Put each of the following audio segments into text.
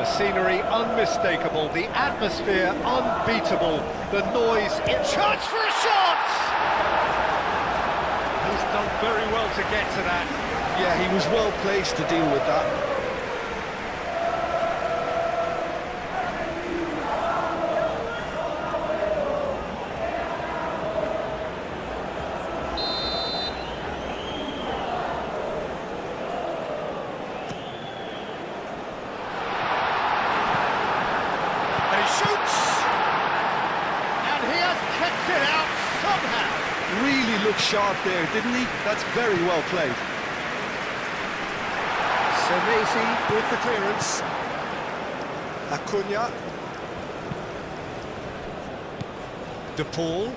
The scenery unmistakable, the atmosphere unbeatable, the noise in chance for a shot! He's done very well to get to that. Yeah, he was well placed to deal with that. Really looked sharp there, didn't he? That's very well played. Senesi with the clearance. Acuna. De Paul.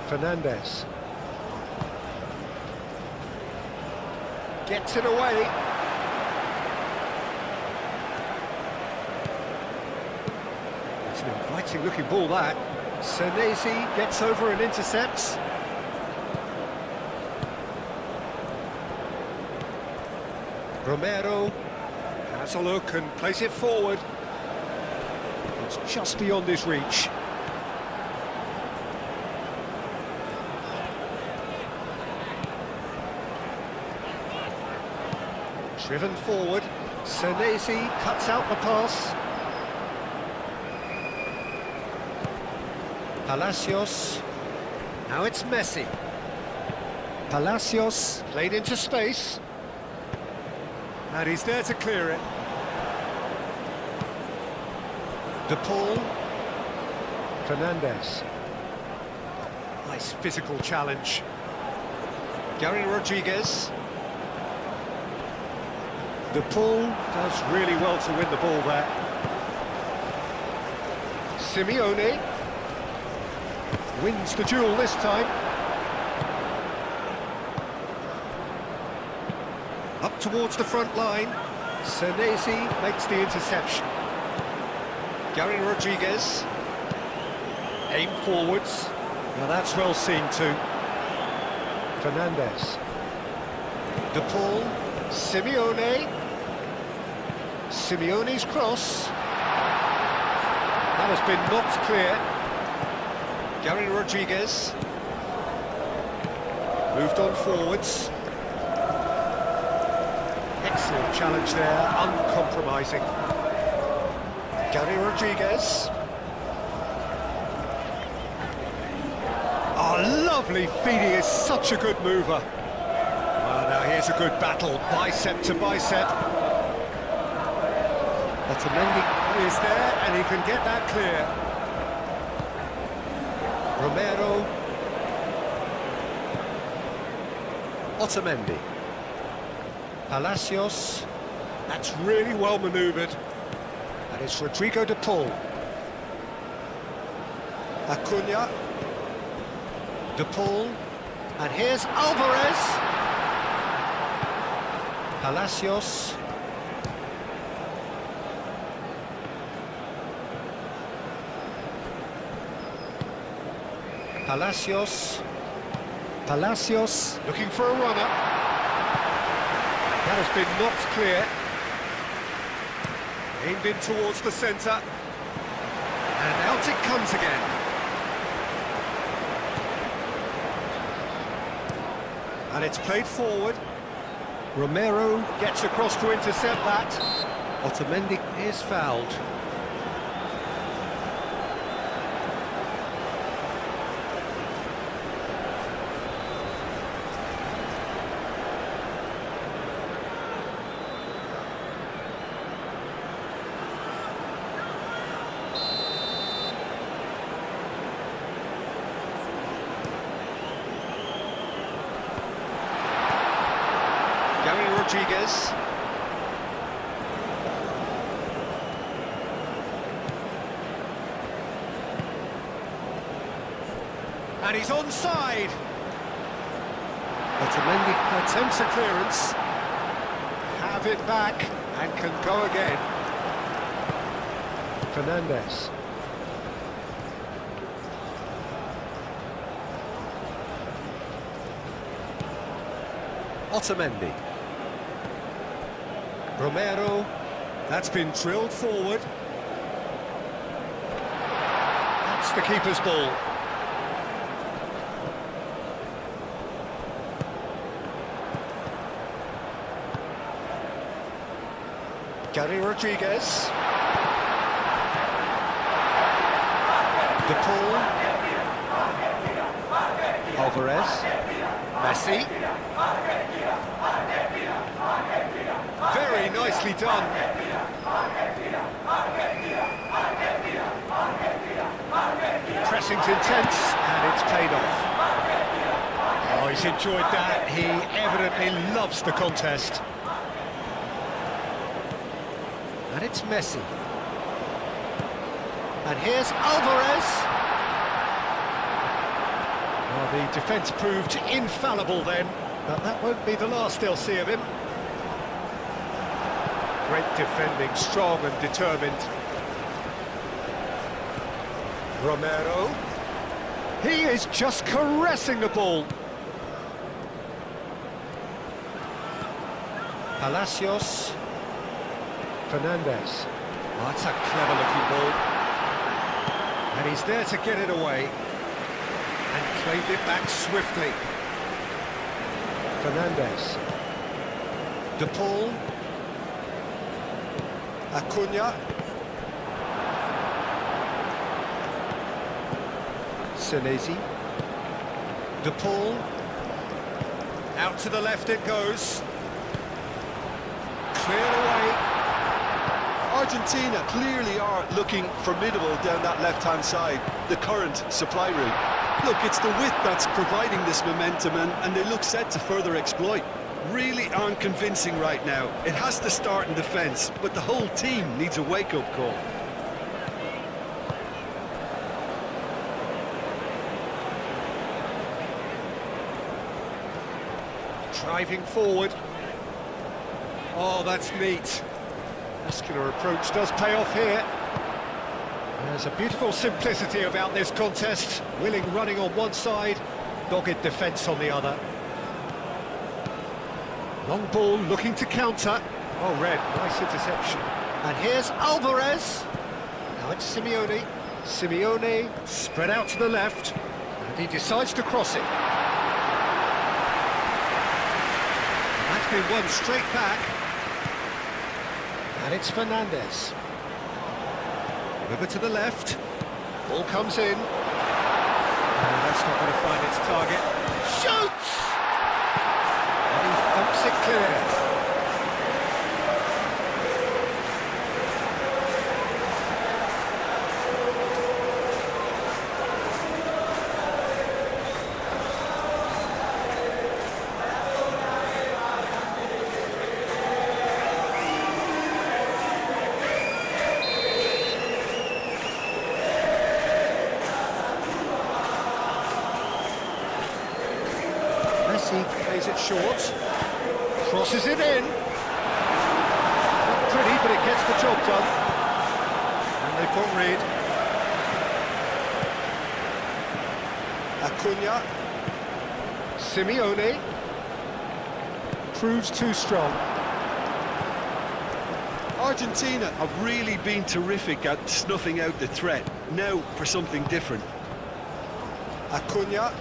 Fernandez. Gets it away. It's an inviting looking ball, that. Senesi gets over and intercepts. Romero has a look and plays it forward. It's just beyond his reach. Driven forward. Senesi cuts out the pass. Palacios. Now it's Messi. Palacios played into space. And he's there to clear it. De Paul. Fernandez. Nice physical challenge. Gary Rodriguez. De Paul does really well to win the ball there. Simeone wins the duel this time. Up towards the front line. Senesi makes the interception. Gary Rodriguez. Aim forwards. Now that's well seen too. Fernandez. De Paul. Simeone. Simeone's cross. That has been knocked clear. Gary Rodriguez. Moved on forwards. Excellent challenge there, uncompromising. Gary Rodriguez. Oh, lovely feed, he is such a good mover. Well, now here's a good battle, bicep to bicep. Otamendi is there, and he can get that clear. Romero. Otamendi. Palacios. That's really well manoeuvred. And it's Rodrigo De Paul. Acuna. De Paul. And here's Alvarez. Palacios. Palacios. Palacios looking for a runner. That has been knocked clear. Aimed in towards the centre. And out it comes again. And it's played forward. Romero gets across to intercept that. Otamendi is fouled. Gary Rodriguez. And he's onside. Otamendi attempts a clearance. Have it back and can go again. Fernandez. Otamendi. Romero. That's been drilled forward. That's the keeper's ball. Gary Rodriguez. De Paul. Alvarez. Messi. Very nicely done. Pressing's intense, and it's paid off. Oh, he's enjoyed that. He evidently loves the contest. And it's Messi. And here's Alvarez. Well, the defence proved infallible then, but that won't be the last they'll see of him. Great defending, strong and determined. Romero. He is just caressing the ball. Palacios. Fernandez. Oh, that's a clever-looking ball. And he's there to get it away. And claimed it back swiftly. Fernandez. De Paul. Acuna. Senesi. De Paul. Out to the left it goes. Cleared away. Argentina clearly are looking formidable down that left-hand side, the current supply route. Look, it's the width that's providing this momentum, and they look set to further exploit. Really aren't convincing right now. It has to start in defence, but the whole team needs a wake-up call. Driving forward. Oh, that's neat. Muscular approach does pay off here. There's a beautiful simplicity about this contest. Willing running on one side, dogged defence on the other. Long ball looking to counter. Oh, red, nice interception. And here's Alvarez. Now it's Simeone. Simeone spread out to the left, and he decides to cross it. And that's been won straight back. And it's Fernandez. Over to the left. Ball comes in. And that's not going to find its target. Shoots! And he thumps it clear. Messi plays it short, crosses it in. Not pretty, but it gets the job done. And they've got rid. Acuna. Simeone. Proves too strong. Argentina have really been terrific at snuffing out the threat. Now for something different. Acuna.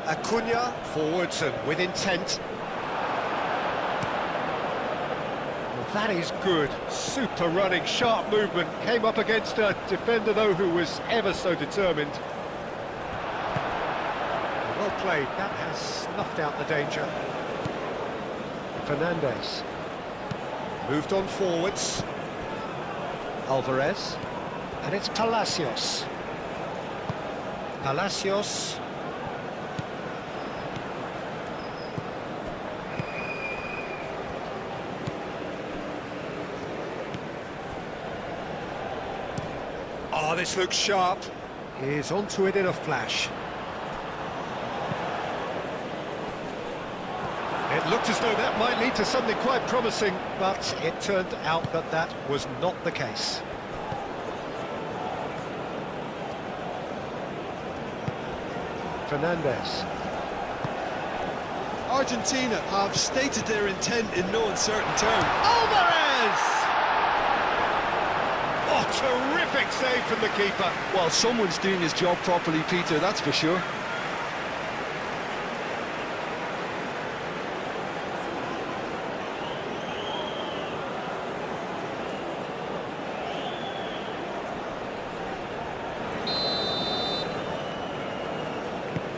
Acuna forwards and with intent. Well, that is good. Super running, sharp movement. Came up against a defender, though, who was ever so determined. Well played. That has snuffed out the danger. Fernandez. Moved on forwards. Alvarez. And it's Palacios. Palacios. Oh, this looks sharp. He's onto it in a flash. It looked as though that might lead to something quite promising, but it turned out that that was not the case. Fernandez. Argentina have stated their intent in no uncertain terms. Alvarez! Oh, terrific save from the keeper. Well, someone's doing his job properly, Peter, that's for sure.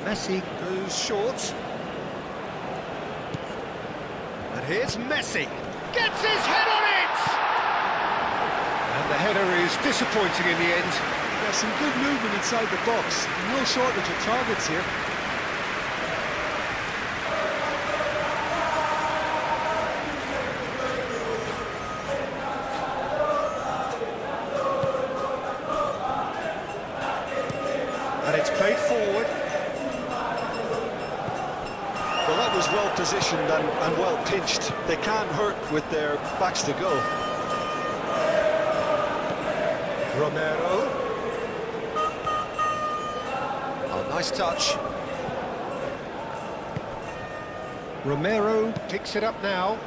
Messi goes short. And here's Messi. Gets his head on it! And the header is disappointing in the end. There's some good movement inside the box. No shortage of targets here. And it's played forward. Well, that was well positioned and well pinched. They can't hurt with their backs to goal. Romero. Oh, nice touch. Romero picks it up now.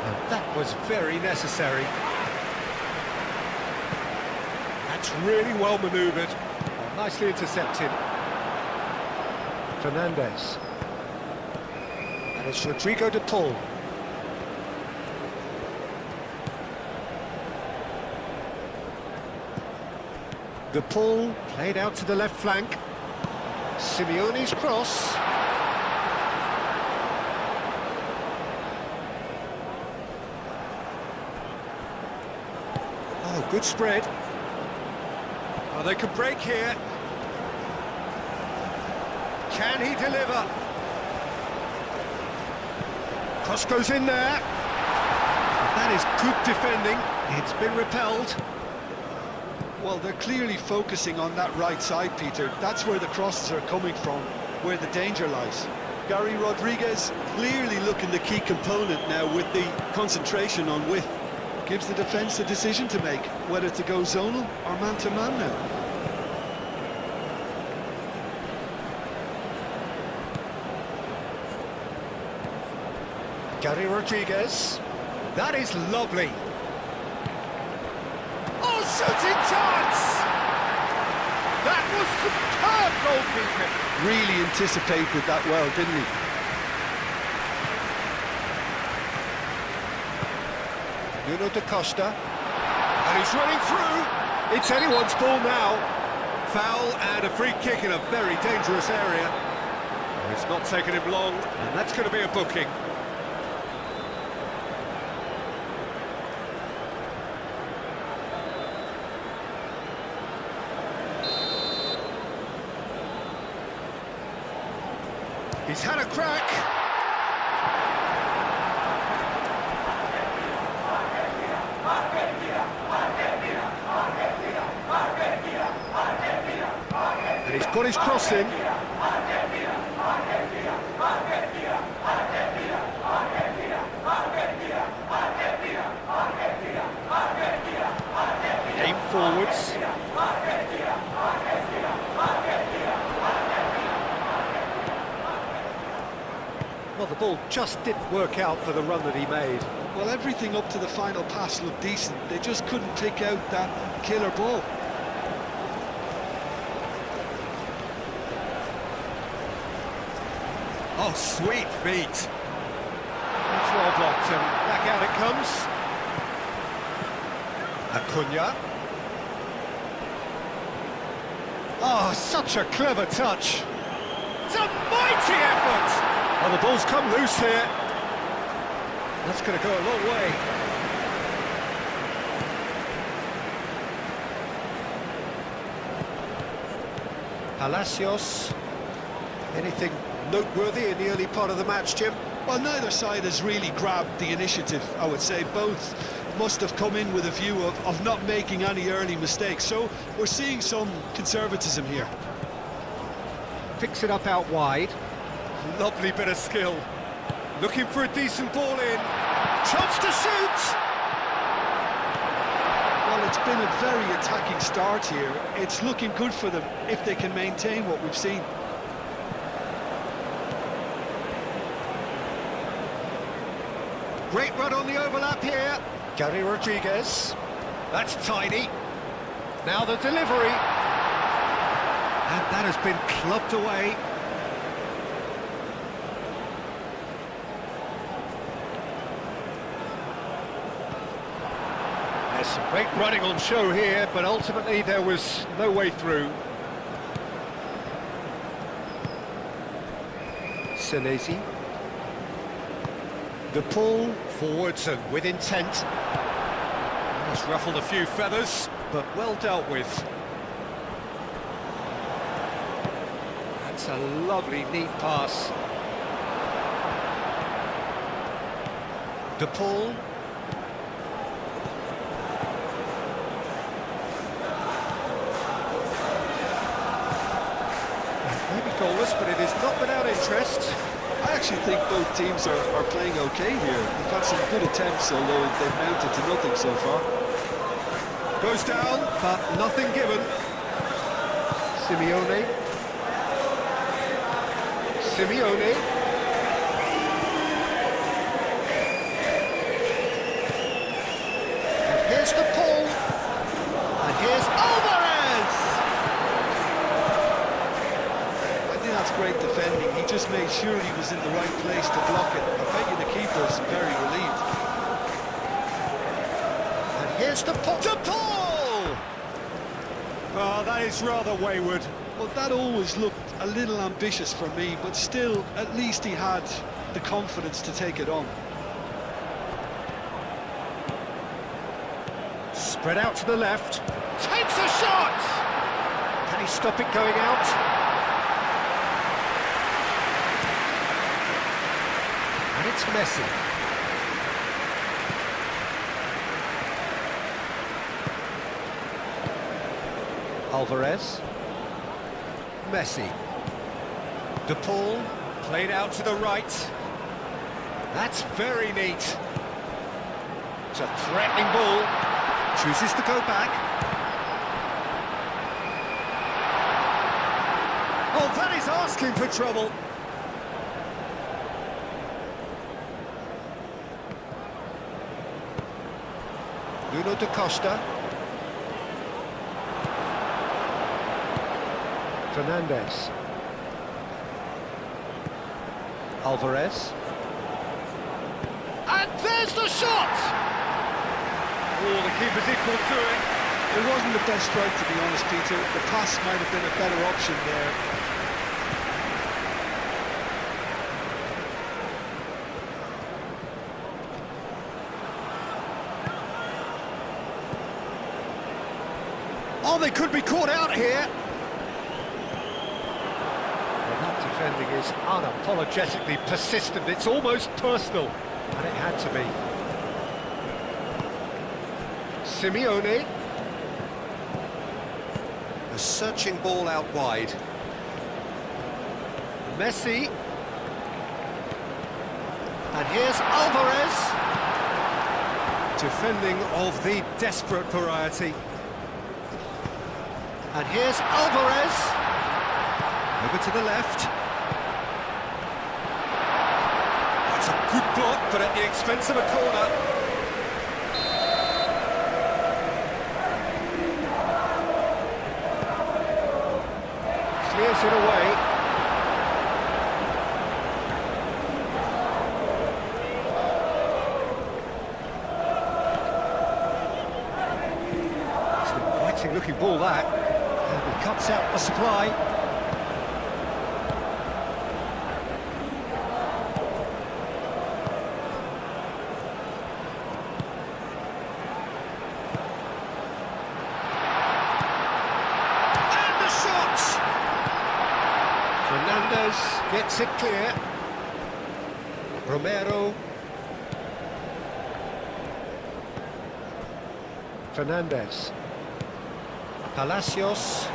And that was very necessary. That's really well manoeuvred. Oh, nicely intercepted. Fernandez. And it's Rodrigo de Paul. De Paul played out to the left flank. Simeone's cross. Oh, good spread. Oh, they could break here. Can he deliver? Cross goes in there. That is good defending. It's been repelled. Well, they're clearly focusing on that right side, Peter. That's where the crosses are coming from, where the danger lies. Gary Rodriguez clearly looking the key component now with the concentration on width. Gives the defence a decision to make, whether to go zonal or man-to-man now. Gary Rodriguez. That is lovely. Oh, shooting chance! That was superb goalkeeping. Really anticipated that well, didn't he? Nuno da Costa. And he's running through. It's anyone's ball now. Foul and a free kick in a very dangerous area. It's not taken him long, and that's going to be a booking. He's had a crack. And he's got his cross in. Aim forwards. Well, the ball just didn't work out for the run that he made. Well, everything up to the final pass looked decent. They just couldn't pick out that killer ball. Oh, sweet feet. That's well blocked, and back out it comes. Acuna. Oh, such a clever touch. It's a mighty effort. Oh, the ball's come loose here. That's going to go a long way. Palacios. Anything noteworthy in the early part of the match, Jim? Well, neither side has really grabbed the initiative, I would say. Both must have come in with a view of not making any early mistakes. So we're seeing some conservatism here. Picks it up out wide. Lovely bit of skill. Looking for a decent ball in. Chance to shoot! Well, It's been a very attacking start here. It's looking good for them if they can maintain what we've seen. Great run on the overlap here. Gary Rodriguez. That's tidy. Now the delivery. And that has been clubbed away. There's some great running on show here, but ultimately there was no way through. Senesi. The pull forwards and with intent. He's ruffled a few feathers, but well dealt with. That's a lovely, neat pass. The pull. Maybe goalless, but it is not without interest. I actually think both teams are playing okay here. They've had some good attempts, although they've mounted to nothing so far. Goes down, but nothing given. Simeone. Simeone. And here's the pull. And here's Alvarez! I think that's great defending. He just made sure he was in the right place to block it. I bet you the keeper's very relieved. And here's the pull. To pull! Oh, that is rather wayward. Well, that always looked a little ambitious for me, but still, at least he had the confidence to take it on. Spread out to the left. Takes a shot! Can he stop it going out? And it's Messi. Alvarez. Messi. De Paul, played out to the right. That's very neat. It's a threatening ball. Chooses to go back. Oh, that is asking for trouble. Nuno da Costa. Fernandez. Alvarez. And there's the shot! Oh, the keeper's equal to it. It wasn't the best strike, to be honest, Peter. The pass might have been a better option there. Oh, they could be caught out here. Defending is unapologetically persistent. It's almost personal, and it had to be. Simeone. A searching ball out wide. Messi. And here's Alvarez. Defending of the desperate variety. And here's Alvarez. Over to the left. That's a good block, but at the expense of a corner. Clears it away. It's an inviting looking ball, that. And he cuts out the supply. Fernandez gets it clear. Romero. Fernandez. Palacios.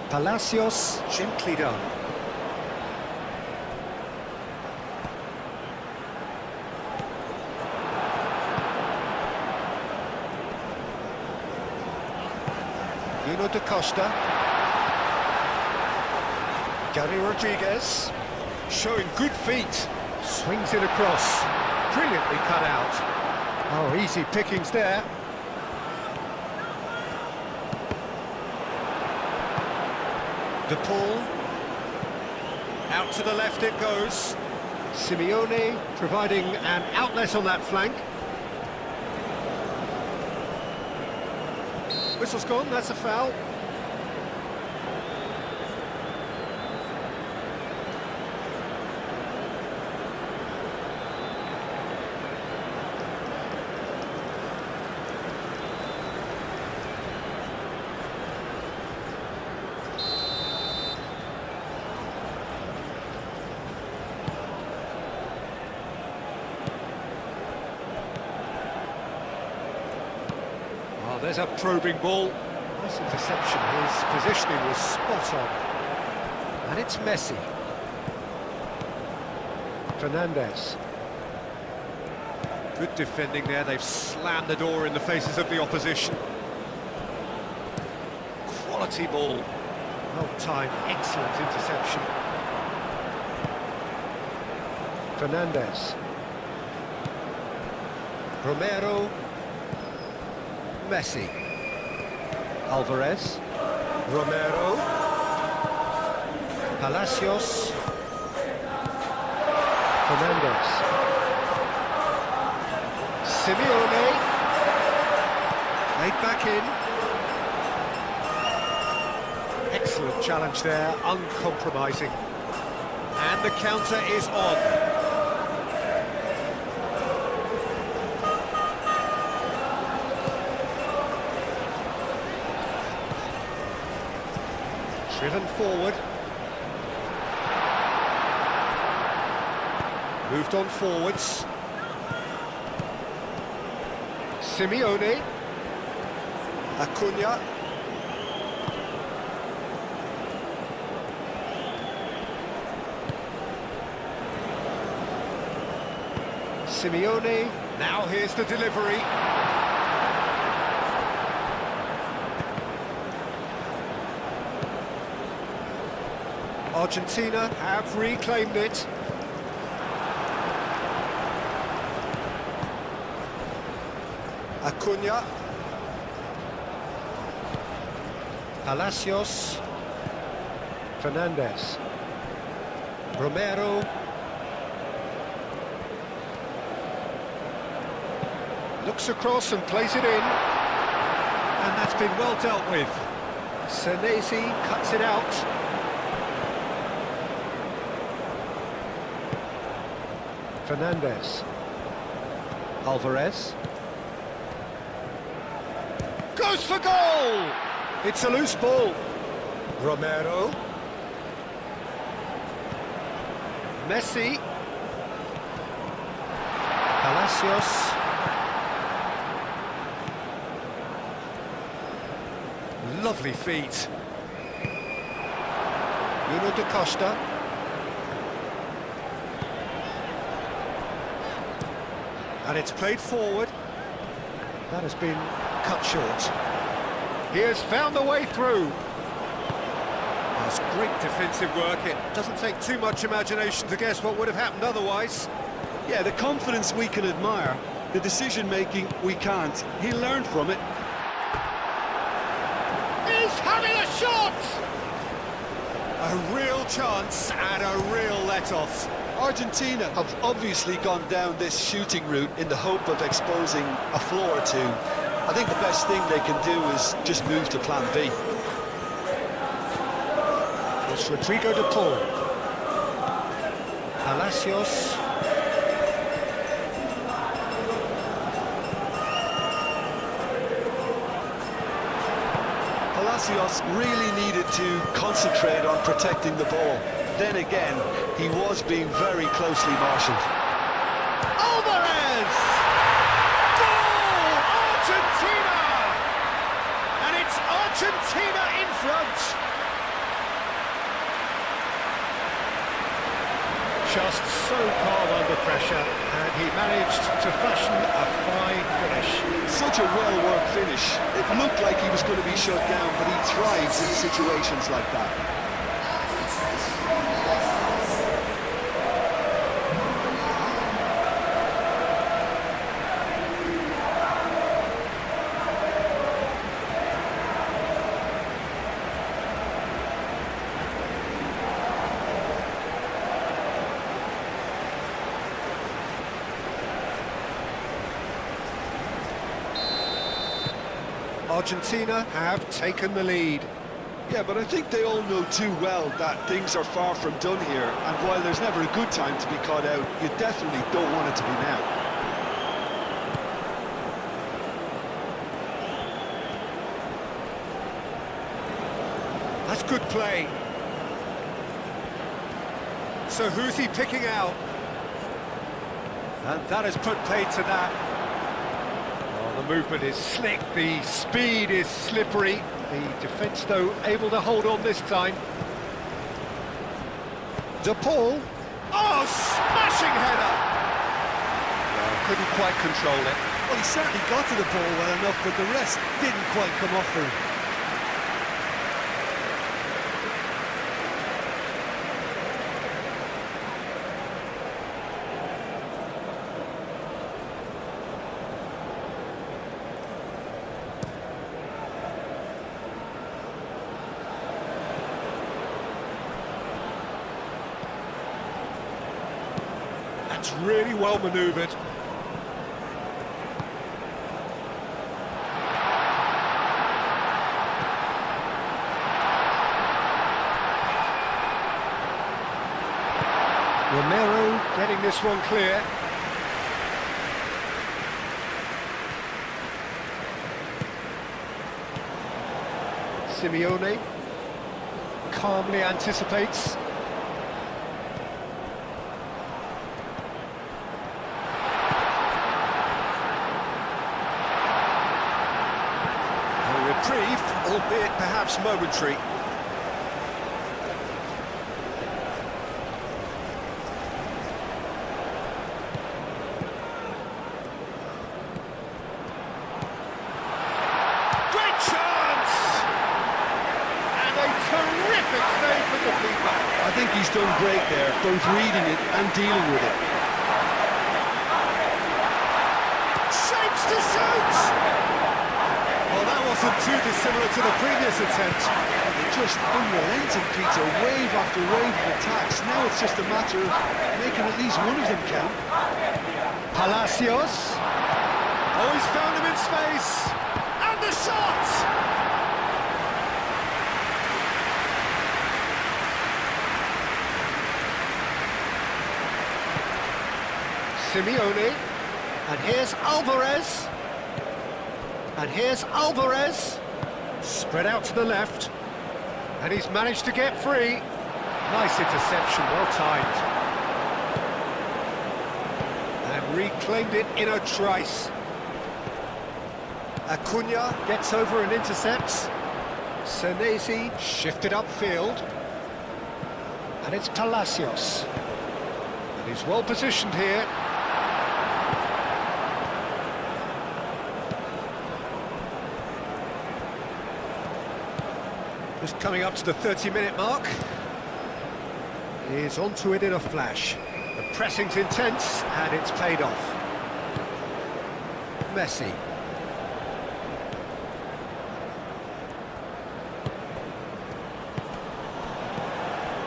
Palacios, gently done. Nuno da Costa. Gary Rodriguez. Showing good feet. Swings it across. Brilliantly cut out. Oh, easy pickings there. De Paul. Out to the left it goes. Simeone providing an outlet on that flank. Whistle's gone, that's a foul. There's a probing ball. Nice interception. His positioning was spot on. And it's Messi. Fernandez. Good defending there. They've slammed the door in the faces of the opposition. Quality ball. Well timed. Excellent interception. Fernandez. Romero. Messi. Alvarez. Romero. Palacios. Fernandez. Simeone. Played back in. Excellent challenge there, uncompromising. And the counter is on. Driven forward. Moved on forwards. Simeone. Acuna. Simeone. Now here's the delivery. Argentina have reclaimed it. Acuna. Palacios. Fernandez. Romero. Looks across and plays it in. And that's been well dealt with. Senesi cuts it out. Fernandez. Alvarez. Goes for goal! It's a loose ball. Romero. Messi. Palacios. Lovely feet. Nuno da Costa. And it's played forward. That has been cut short. He has found the way through. That's great defensive work. It doesn't take too much imagination to guess what would have happened otherwise. Yeah, the confidence we can admire, the decision-making we can't. He learned from it. He's having a shot! A real chance and a real let-off. Argentina have obviously gone down this shooting route in the hope of exposing a flaw or two. I think the best thing they can do is just move to plan B. It's Rodrigo de Paul. Palacios. Palacios really needed to concentrate on protecting the ball. Then again, he was being very closely marshalled. Alvarez! Goal! Argentina! And it's Argentina in front. Just so calm under pressure, and he managed to fashion a fine finish. Such a well-worked finish. It looked like he was going to be shut down, but he thrives in situations like that. Argentina have taken the lead. Yeah, but I think they all know too well that things are far from done here, and while there's never a good time to be caught out, you definitely don't want it to be now. That's good play. So who's he picking out? And that has put paid to that. The movement is slick, the speed is slippery. The defence, though, able to hold on this time. De Paul. Oh, smashing header! Well, couldn't quite control it. Well, he certainly got to the ball well enough, but the rest didn't quite come off for him. That's really well manoeuvred. Romero getting this one clear. Simeone calmly anticipates. Reprieve, albeit perhaps momentary. Great chance! And a terrific save from the keeper. I think he's done great there, both reading it and dealing with it. Shapes to shoot! Well, that wasn't too dissimilar to the previous attempt. They're just unrelenting, Peter, wave after wave of attacks. Now it's just a matter of making at least one of them count. Palacios. Oh, he's found him in space. And the shot! Simeone. And here's Alvarez. And here's Alvarez, spread out to the left, and he's managed to get free. Nice interception, well timed. And reclaimed it in a trice. Acuna gets over and intercepts. Senesi shifted upfield. And it's Palacios. And he's well positioned here. Just coming up to the 30-minute mark. He's onto it in a flash. The pressing's intense, and it's paid off. Messi.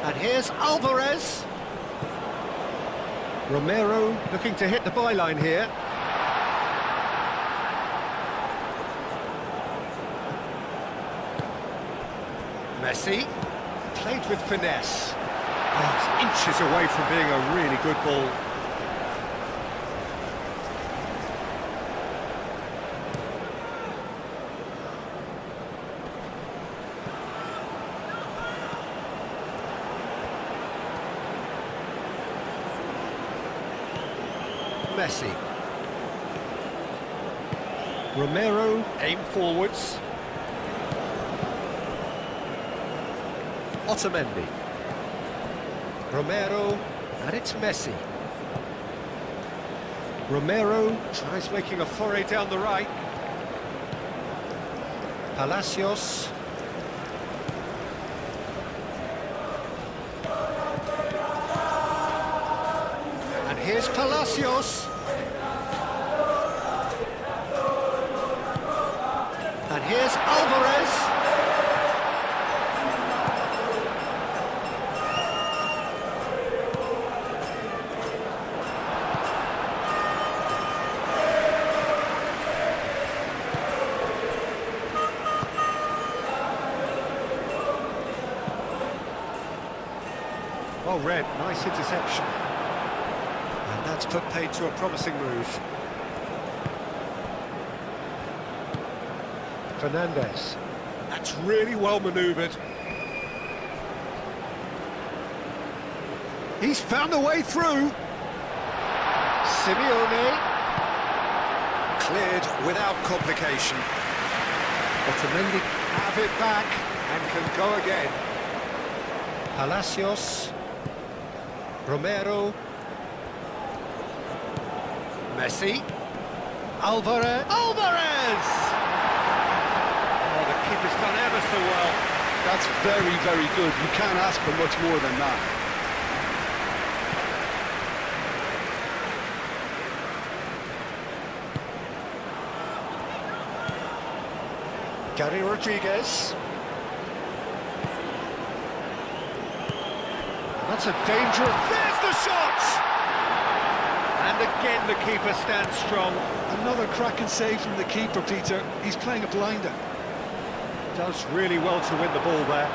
And here's Alvarez. Romero looking to hit the byline here. Messi, played with finesse. Oh, it's inches away from being a really good ball. Messi. Romero, aim forwards. Otamendi. Romero And it's Messi. Romero tries making a foray down the right. Palacios. And here's Palacios. And here's Alvarez. Well read, nice interception. And that's put paid to a promising move. Fernandez. That's really well manoeuvred. He's found a way through. Simeone. Cleared without complication. Otamendi have it back and can go again. Palacios. Romero. Messi. Alvarez. Alvarez! Oh, the keeper's done ever so well. That's very, very good. You can't ask for much more than that. Gary Rodriguez. That's a dangerous... There's the shot! And again the keeper stands strong. Another cracking save from the keeper, Peter. He's playing a blinder. Does really well to win the ball there.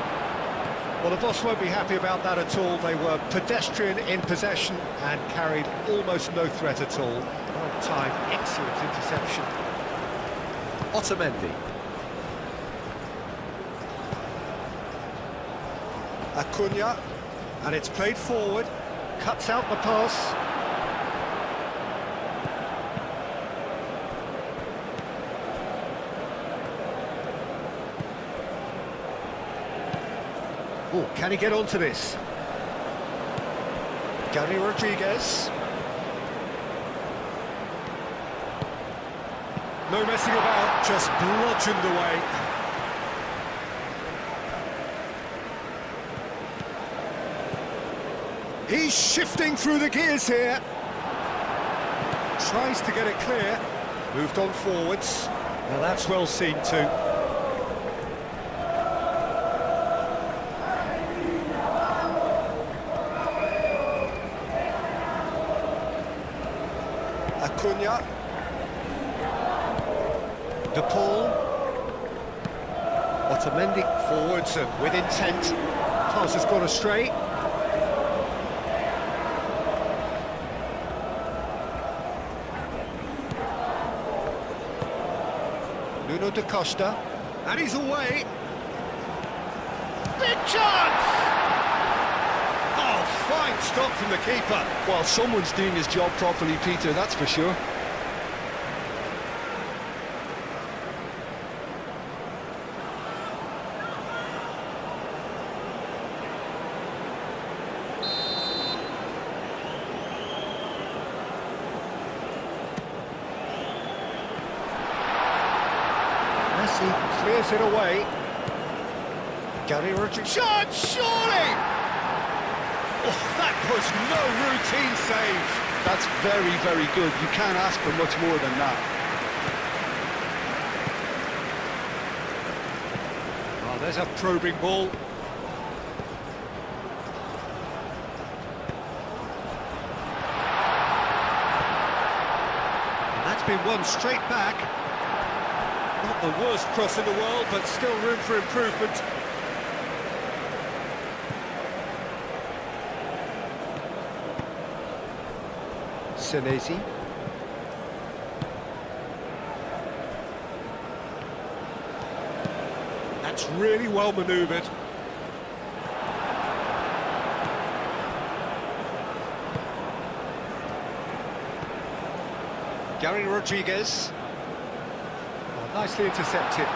Well, the boss won't be happy about that at all. They were pedestrian in possession and carried almost no threat at all. Right time, excellent interception. Otamendi. Acuna. And it's played forward, cuts out the pass. Oh, can he get onto this? Gary Rodriguez. No messing about, just bludgeoned away. He's shifting through the gears here. Tries to get it clear. Moved on forwards. Now that's well seen too. Acuna. De Paul. Otamendi forwards and with intent. Pass has gone astray. Nuno da Costa, and he's away. Big chance! Oh, fine stop from the keeper. Well, someone's doing his job properly, Peter, that's for sure. Messi clears it away. Gary Rodriguez. Shot, surely! Oh, that was no routine save. That's very, very good. You can't ask for much more than that. Oh, there's a probing ball. And that's been won straight back. Not the worst cross in the world, but still room for improvement. Senesi. That's really well manoeuvred. Gary Rodriguez. Oh, nicely intercepted.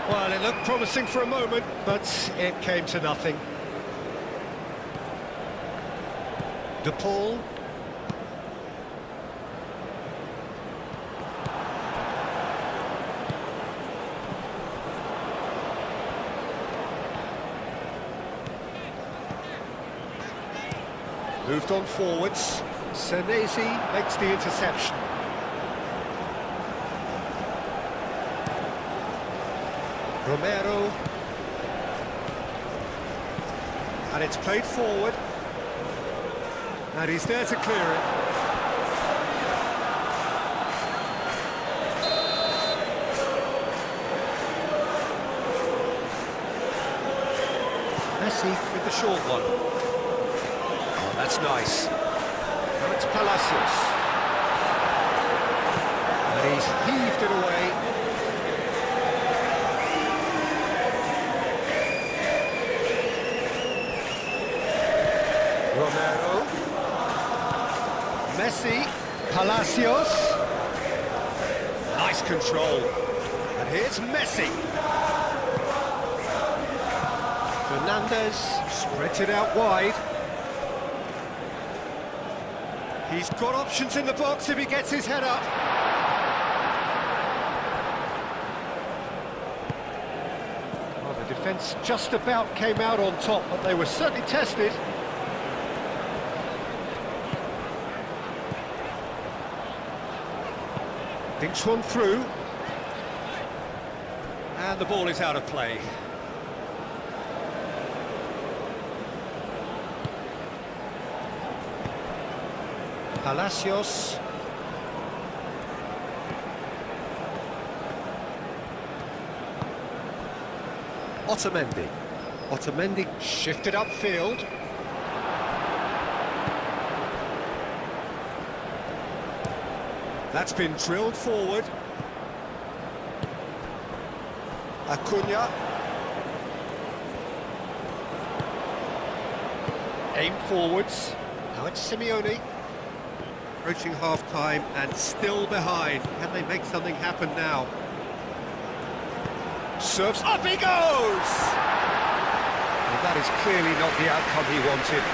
Well, it looked promising for a moment, but it came to nothing. De Paul. Moved on forwards. Senesi makes the interception. Romero. And it's played forward. And he's there to clear it. Messi with the short one. Oh, that's nice. Now it's Palacios. And he's heaved it away. Romero. Messi. Palacios. Nice control. And here's Messi. Fernandez spreads it out wide. He's got options in the box if he gets his head up. Well, the defence just about came out on top, but they were certainly tested. Thinks one through. And the ball is out of play. Palacios. Otamendi. Otamendi shifted upfield. That's been drilled forward. Acuna. Aim forwards. Now it's Simeone. Approaching half-time and still behind. Can they make something happen now? Serves, up he goes! Well, that is clearly not the outcome he wanted.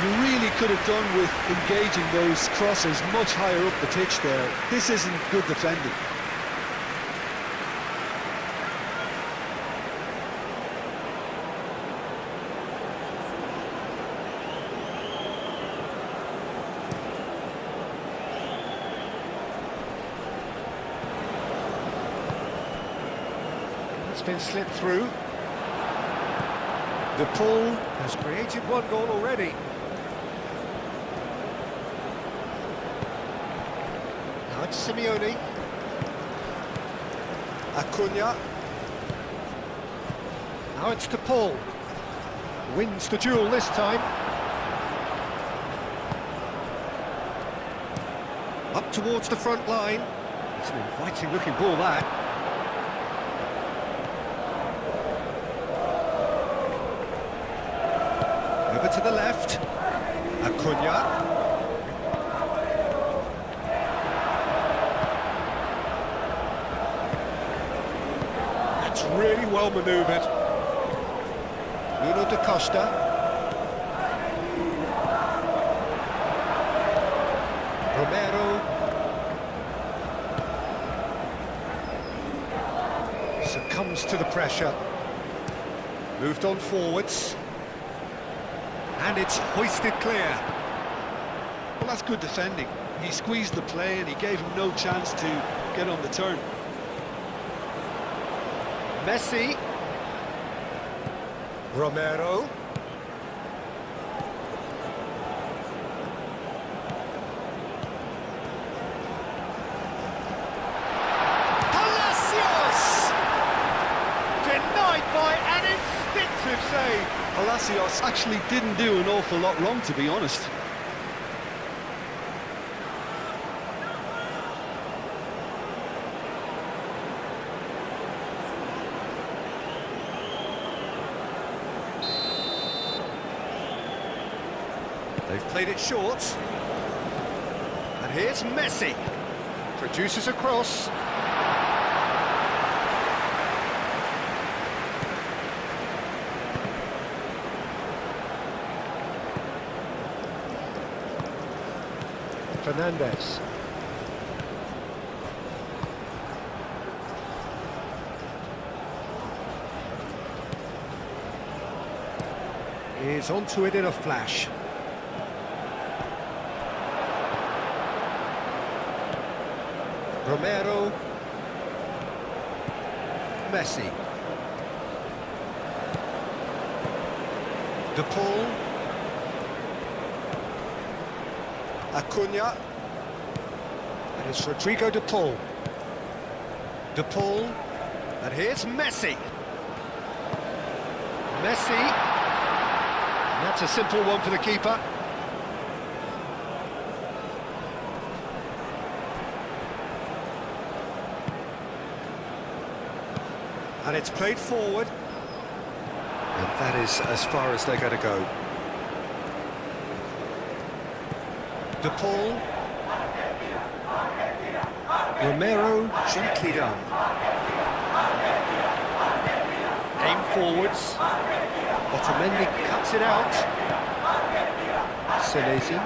You really could have done with engaging those crosses much higher up the pitch there. This isn't good defending. It's been slipped through. De Paul has created one goal already. Now it's Simeone. Acuna. Now it's De Paul. Wins the duel this time. Up towards the front line. It's an inviting looking ball, that. Over to the left. Acuna. That's really well manoeuvred. Nuno da Costa. Romero. Succumbs to the pressure. Moved on forwards. And it's hoisted clear. Well, that's good defending. He squeezed the play and he gave him no chance to get on the turn. Messi. Romero. Palacios! Denied by an instinctive save. Palacios actually didn't do an awful lot wrong, to be honest. They've played it short. And here's Messi. Produces a cross. Fernandez. Is onto it in a flash. Romero. Messi. De Paul. Acuna. And it's Rodrigo De Paul. De Paul. And here's Messi. Messi. And that's a simple one for the keeper. And it's played forward. And that is as far as they're going to go. De Paul. Romero, gently done. Aim forwards. Otamendi cuts it out. Senesi.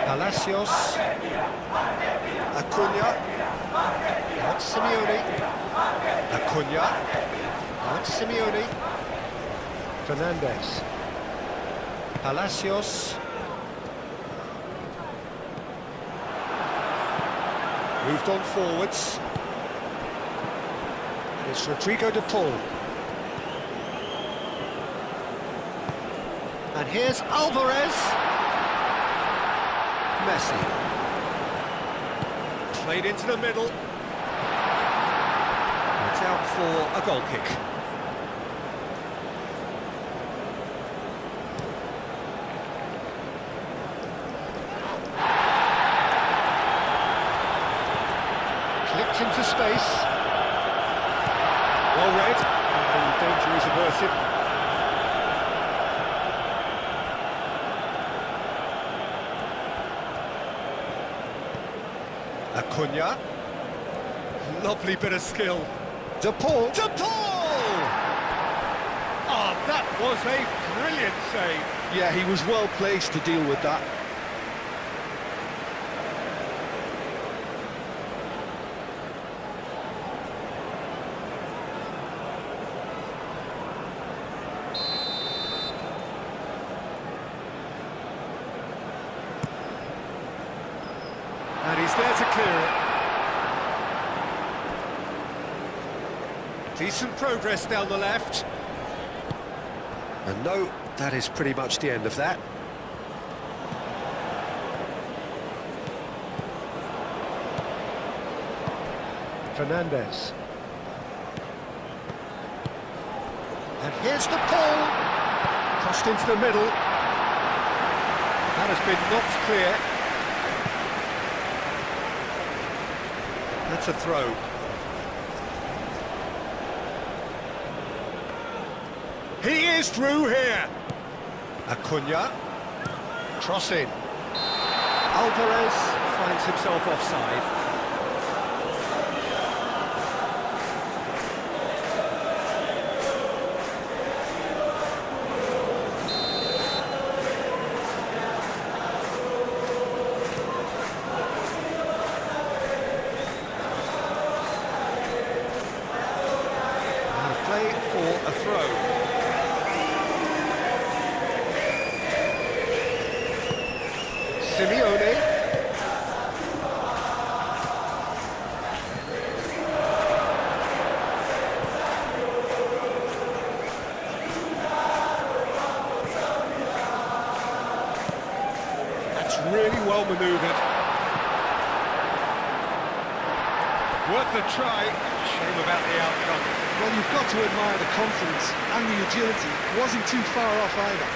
Palacios. Acuna. Now it's Simeone. Acuna. Now it's Simeone. Fernandez. Palacios. Moved on forwards. And it's Rodrigo De Paul. And here's Alvarez. Messi. Played into the middle. It's out for a goal kick. Clipped into space. Well read. And the danger is averted. Acuna. Lovely bit of skill. De Paul. De Paul! Oh, that was a brilliant save. Yeah, he was well placed to deal with that. And he's there to clear it. Decent progress down the left. And no, that is pretty much the end of that. Fernandez. And here's the Paul. Crossed into the middle. That has been knocked clear. That's a throw. He is through here. Acuna. Cross in. Alvarez finds himself offside. Play for a throw. Simeone. That's really well manoeuvred. Worth a try. Shame about the outcome. Well, you've got to admire the confidence and the agility. Wasn't too far off either.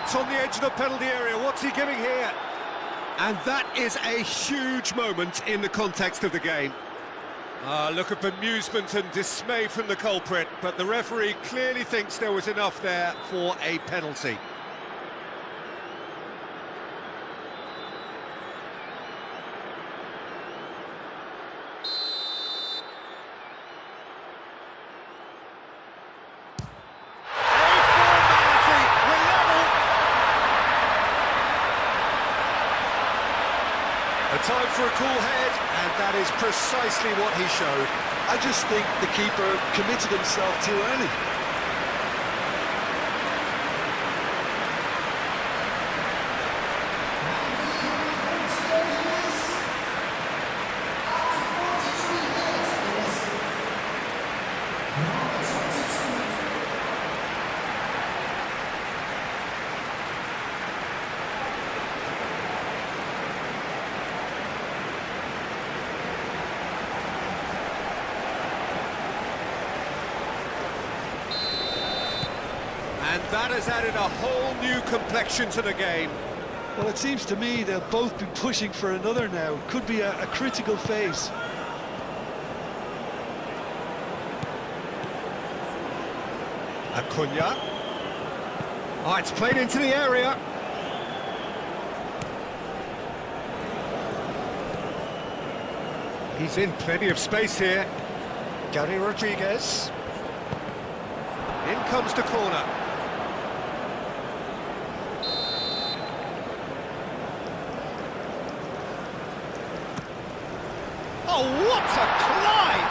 It's on the edge of the penalty area. What's he giving here? And that is a huge moment in the context of the game. Look at bemusement and dismay from the culprit, but the referee clearly thinks there was enough there for a penalty. A time for a cool head, and that is precisely what he showed. I just think the keeper committed himself too early. And that has added a whole new complexion to the game. Well, it seems to me they'll both be pushing for another now. Could be a critical phase. Acuna. Oh, it's played into the area. He's in plenty of space here. Gary Rodriguez. In comes the corner. Oh, what a climb!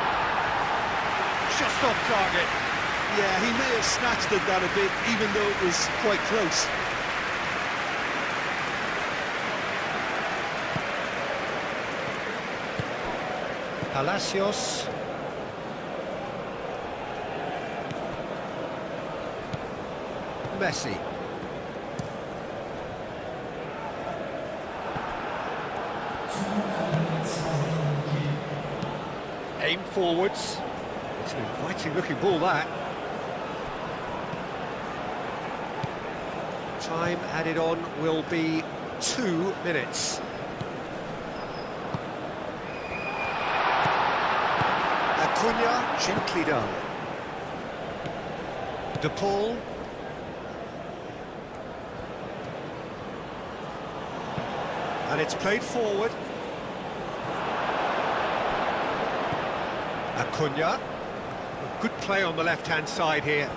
Just off target. Yeah, he may have snatched at that a bit, even though it was quite close. Palacios. Messi. Aim forwards. It's an inviting looking ball, that. Time added on will be 2 minutes. Acuna, gently done. De Paul. And it's played forward. Acuna. A good play on the left-hand side here.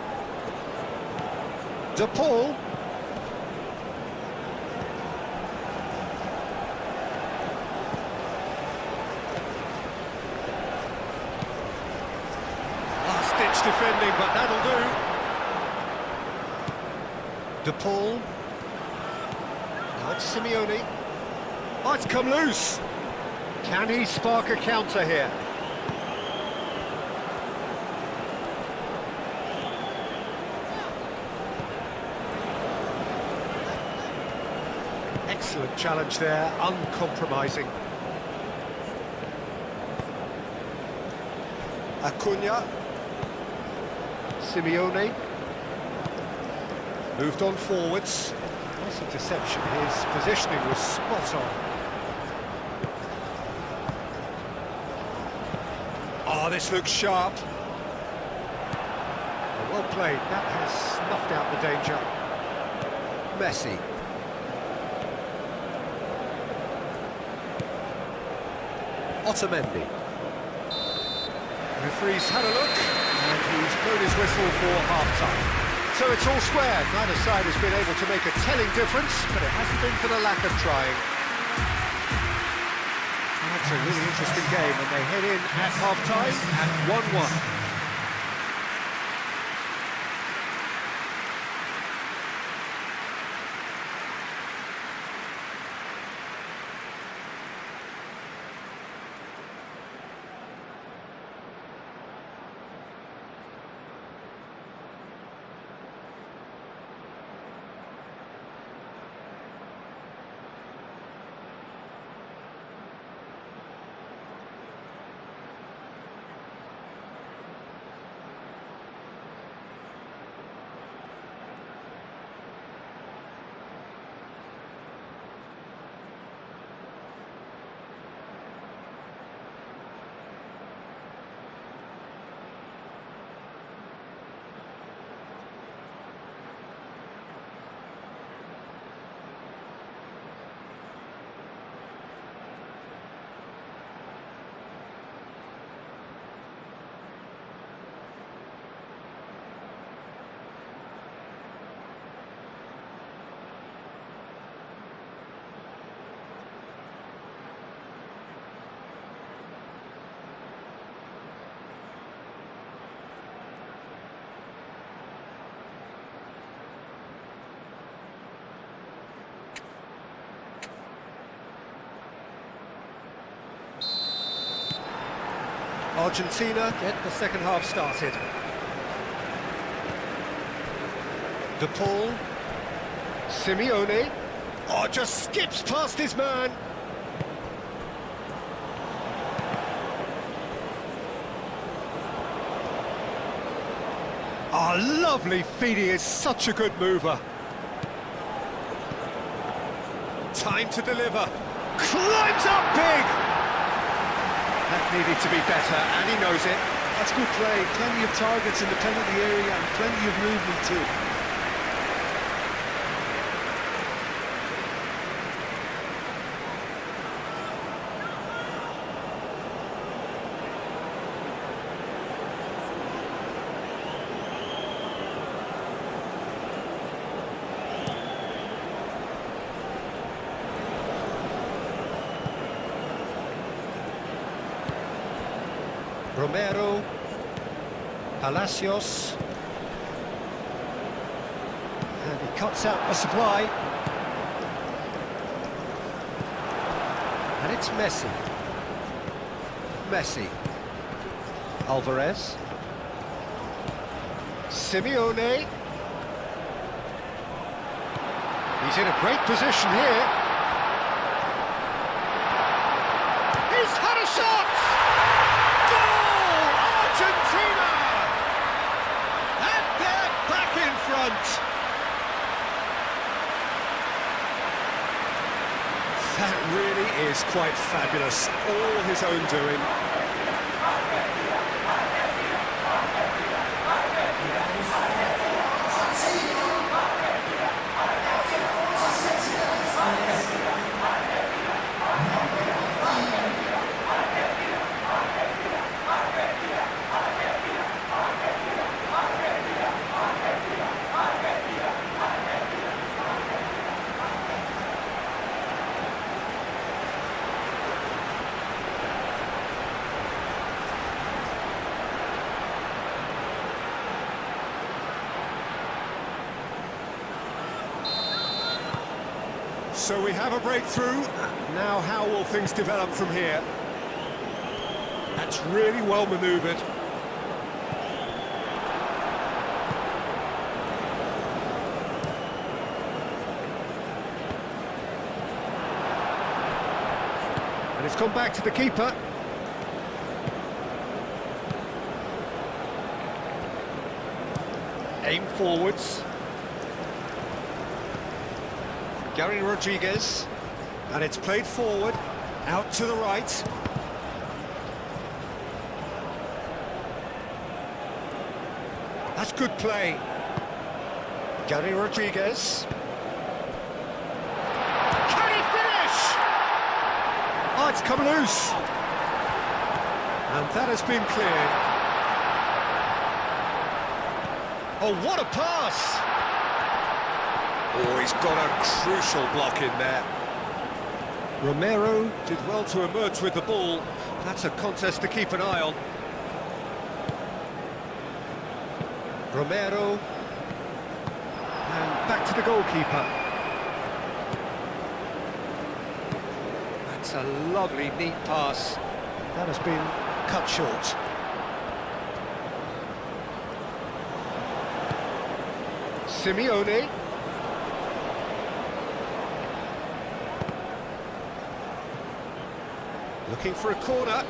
De Paul. Last-ditch defending, but that'll do. De Paul. Now it's Simeone. Oh, it's come loose. Can he spark a counter here? Excellent challenge there, uncompromising. Acuna. Simeone. Moved on forwards. Lots of deception, his positioning was spot on. Oh, this looks sharp. Well played, that has snuffed out the danger. Messi. Otamendi. Referee's had a look, and he's blown his whistle for half-time. So it's all square. Neither side has been able to make a telling difference, but it hasn't been for the lack of trying. That's a really interesting game, and they head in at half-time at 1-1. Argentina get the second half started. De Paul, Simeone, oh, just skips past his man. Oh, lovely feed, he is such a good mover. Time to deliver, climbs up big! That needed to be better, and he knows it. That's good play, plenty of targets in the penalty area and plenty of movement too. Romero, Palacios, and he cuts out the supply, and it's Messi, Alvarez, Simeone, he's in a great position here, he's had a shot! Argentina! And they're back in front! That really is quite fabulous, all his own doing. So we have a breakthrough. Now how will things develop from here? That's really well manoeuvred. And it's gone back to the keeper. Aim forwards. Gary Rodriguez, and it's played forward, out to the right. That's good play. Gary Rodriguez. Can he finish? Oh, it's come loose. And that has been cleared. Oh, what a pass! Oh, he's got a crucial block in there. Romero did well to emerge with the ball. That's a contest to keep an eye on. Romero. And back to the goalkeeper. That's a lovely, neat pass. That has been cut short. Simeone. Looking for a corner.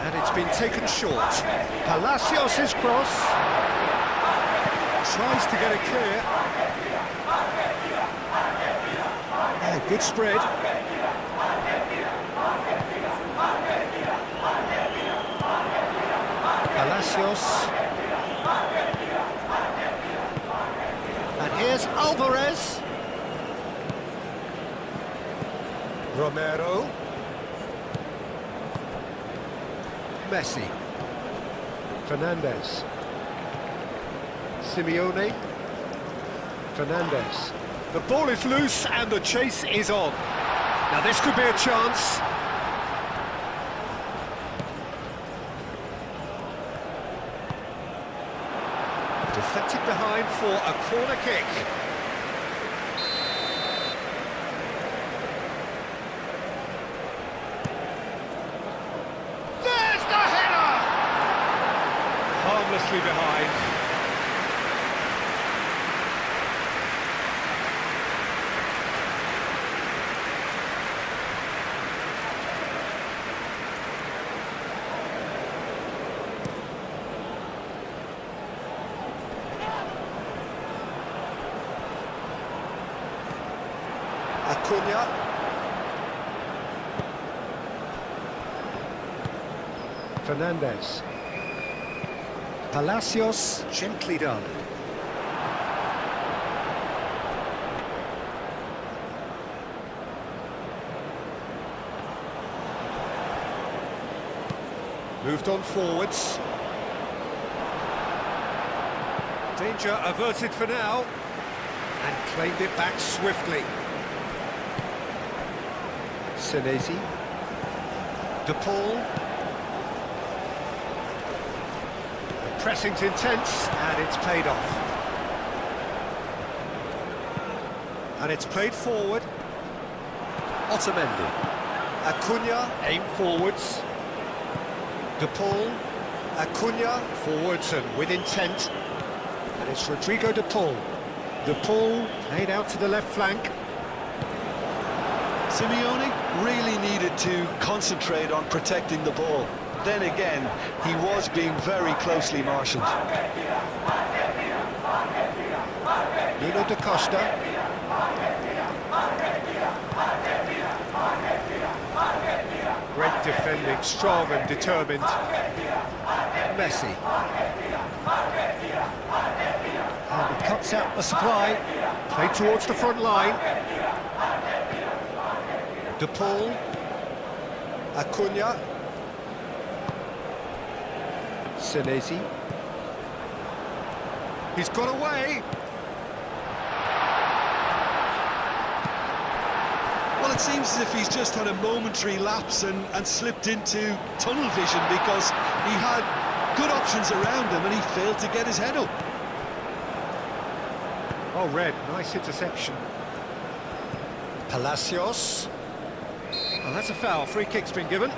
And it's been taken short. Palacios' cross. Tries to get it clear. Oh, good spread. Palacios. And here's Alvarez. Romero. Messi. Fernandez. Simeone. Fernandez. The ball is loose and the chase is on. Now this could be a chance. Deflected behind for a corner kick. There's the header! Harmlessly behind. Acuna. Fernandez. Palacios, gently done. Moved on forwards. Danger averted for now. And claimed it back swiftly. Senesi, De Paul. The pressing's intense, and it's paid off. And it's played forward. Otamendi. Acuna, aim forwards. De Paul. Acuna, forwards and with intent. And it's Rodrigo De Paul. De Paul played out to the left flank. Simeone really needed to concentrate on protecting the ball. Then again, he was being very closely marshalled. Nuno da Costa. Great defending, strong and determined. Messi. And he cuts out the supply. Played towards the front line. De Paul, Acuna, Senesi. He's got away. Well, it seems as if he's just had a momentary lapse and slipped into tunnel vision, because he had good options around him and he failed to get his head up. Oh, Red, nice interception. Palacios. Well, that's a foul. Free kick's been given.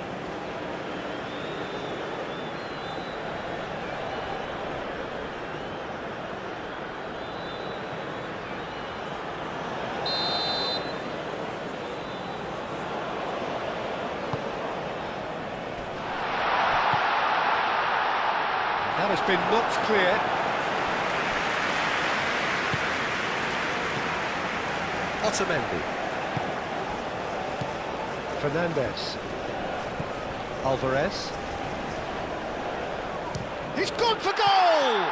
That has been knocked clear. Otamendi. Fernandez. Alvarez. He's gone for goal!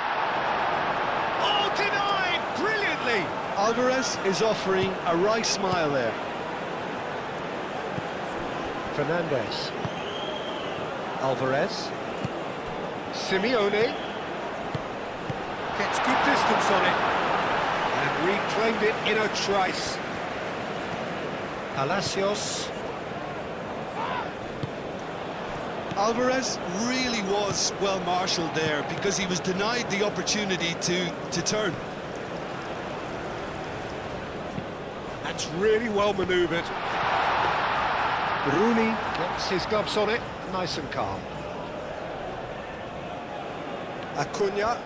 Oh, denied brilliantly! Alvarez is offering a wry smile there. Fernandez. Alvarez. Simeone. Gets good distance on it. And reclaimed it in a trice. Palacios. Alvarez really was well marshalled there, because he was denied the opportunity to turn. That's really well manoeuvred. Rooney gets his gloves on it, nice and calm. Acuna.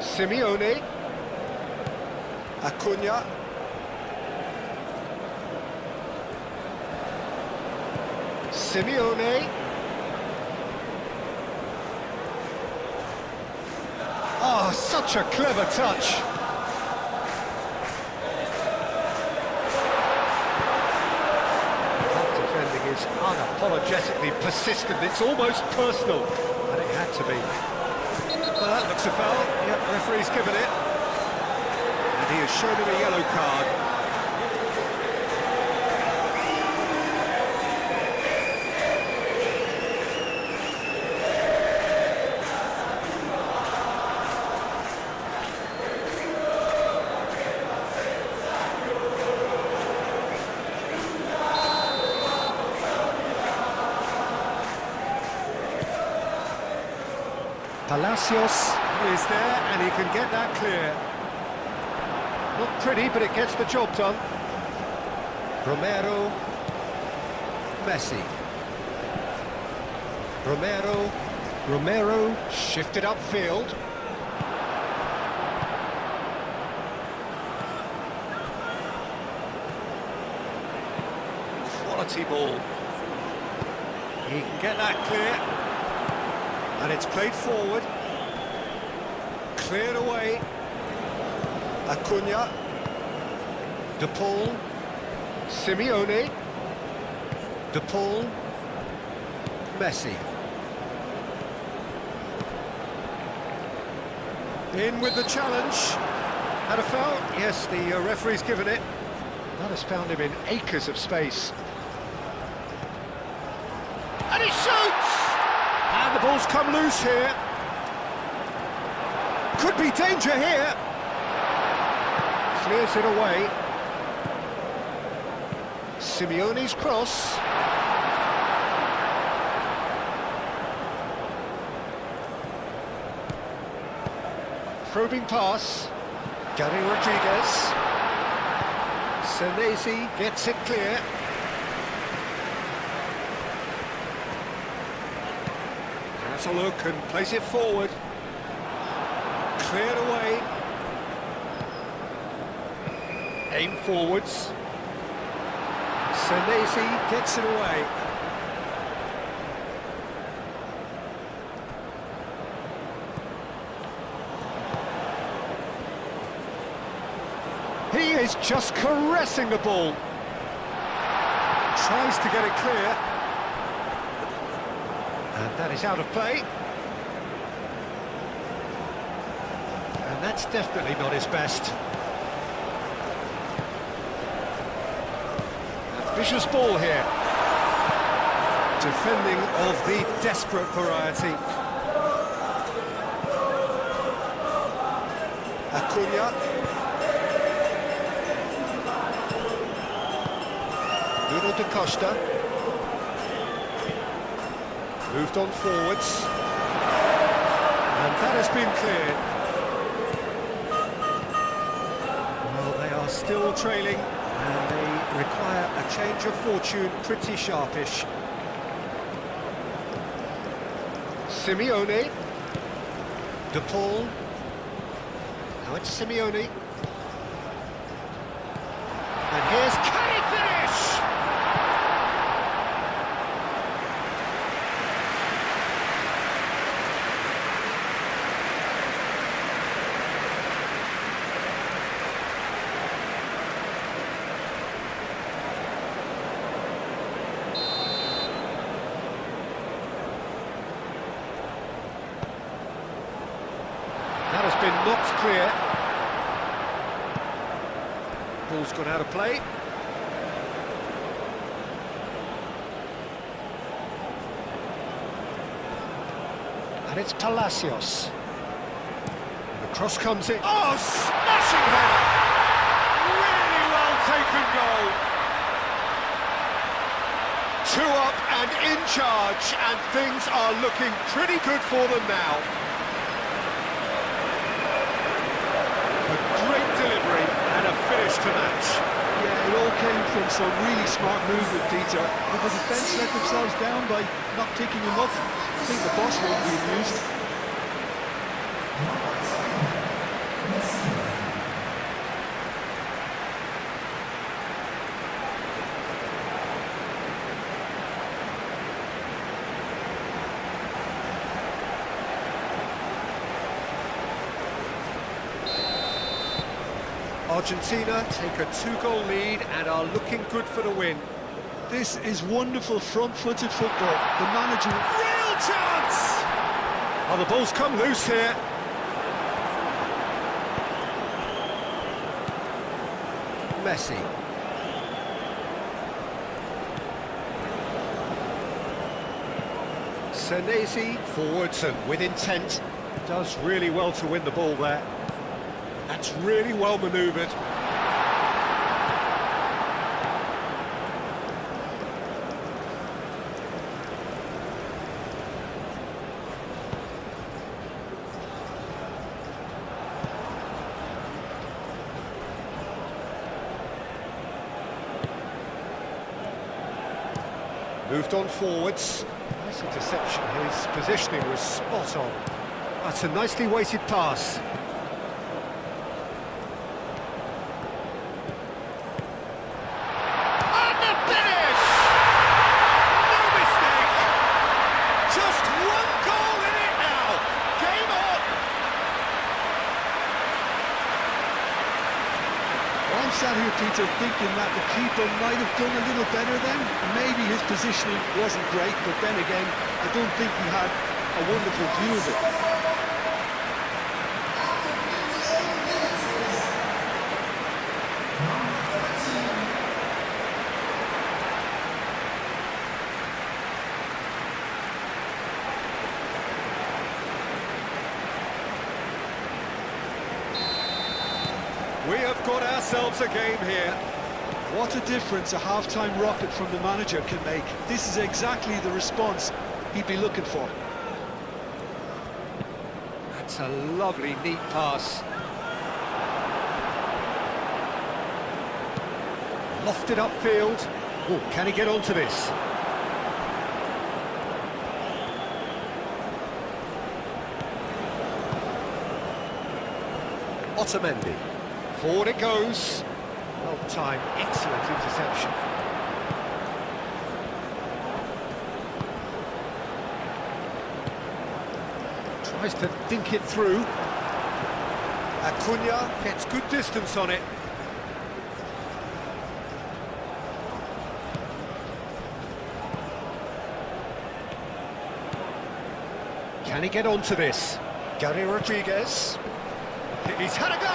Simeone. Acuna. Simeone. Oh, such a clever touch. That defending is unapologetically persistent. It's almost personal, and it had to be. Well, that looks a foul. Yep, the referee's given it. And he has shown him a yellow card. Palacios is there, and he can get that clear. Not pretty, but it gets the job done. Romero. Messi. Romero shifted upfield. Quality ball. He can get that clear. And it's played forward. Cleared away. Acuna. De Paul. Simeone. De Paul. Messi. In with the challenge. Had a foul? Yes, the referee's given it. That has found him in acres of space. And he shoots! And the ball's come loose here. Could be danger here. Clears it away. Simeone's cross. Probing pass. Gary Rodriguez. Senesi gets it clear. Has a look and plays it forward. Cleared away. Aim forwards. Senesi gets it away. He is just caressing the ball. Tries to get it clear. And that is out of play. And that's definitely not his best. Vicious ball here. Defending of the desperate variety. Acuna. Nuno da Costa. Moved on forwards. And that has been cleared. Well, they are still trailing. And they require a change of fortune, pretty sharpish. Simeone. De Paul. Now it's Simeone. And here's, can he finish? That has been knocked clear. Ball's gone out of play. And it's Palacios. The cross comes in. Oh, smashing header! Really well taken goal. 2 up and in charge, and things are looking pretty good for them now. Finish to match. Yeah, it all came from some really smart movement, Peter. But the defence let themselves down by not picking him up. I think the boss won't be amused. Argentina take a 2-goal lead and are looking good for the win. This is wonderful front-footed football. The manager... Real chance! Oh, the ball's come loose here. Messi. Senesi forwards and with intent. Does really well to win the ball there. That's really well manoeuvred. Moved on forwards. Nice interception. His positioning was spot on. That's a nicely weighted pass. And the finish! No mistake! Just one goal in it now. Game on! Well, I'm sat here, Peter, thinking that the keeper might have done a little better then. Maybe his positioning wasn't great, but then again, I don't think he had a wonderful view of it. We have got ourselves a game here. What a difference a half-time rocket from the manager can make. This is exactly the response he'd be looking for. That's a lovely, neat pass. Lofted upfield. Oh, can he get onto this? Otamendi. Forward it goes. Well timed, excellent interception. Tries to dink it through. Acuna gets good distance on it. Can he get onto this? Gary Rodriguez. He's had a go!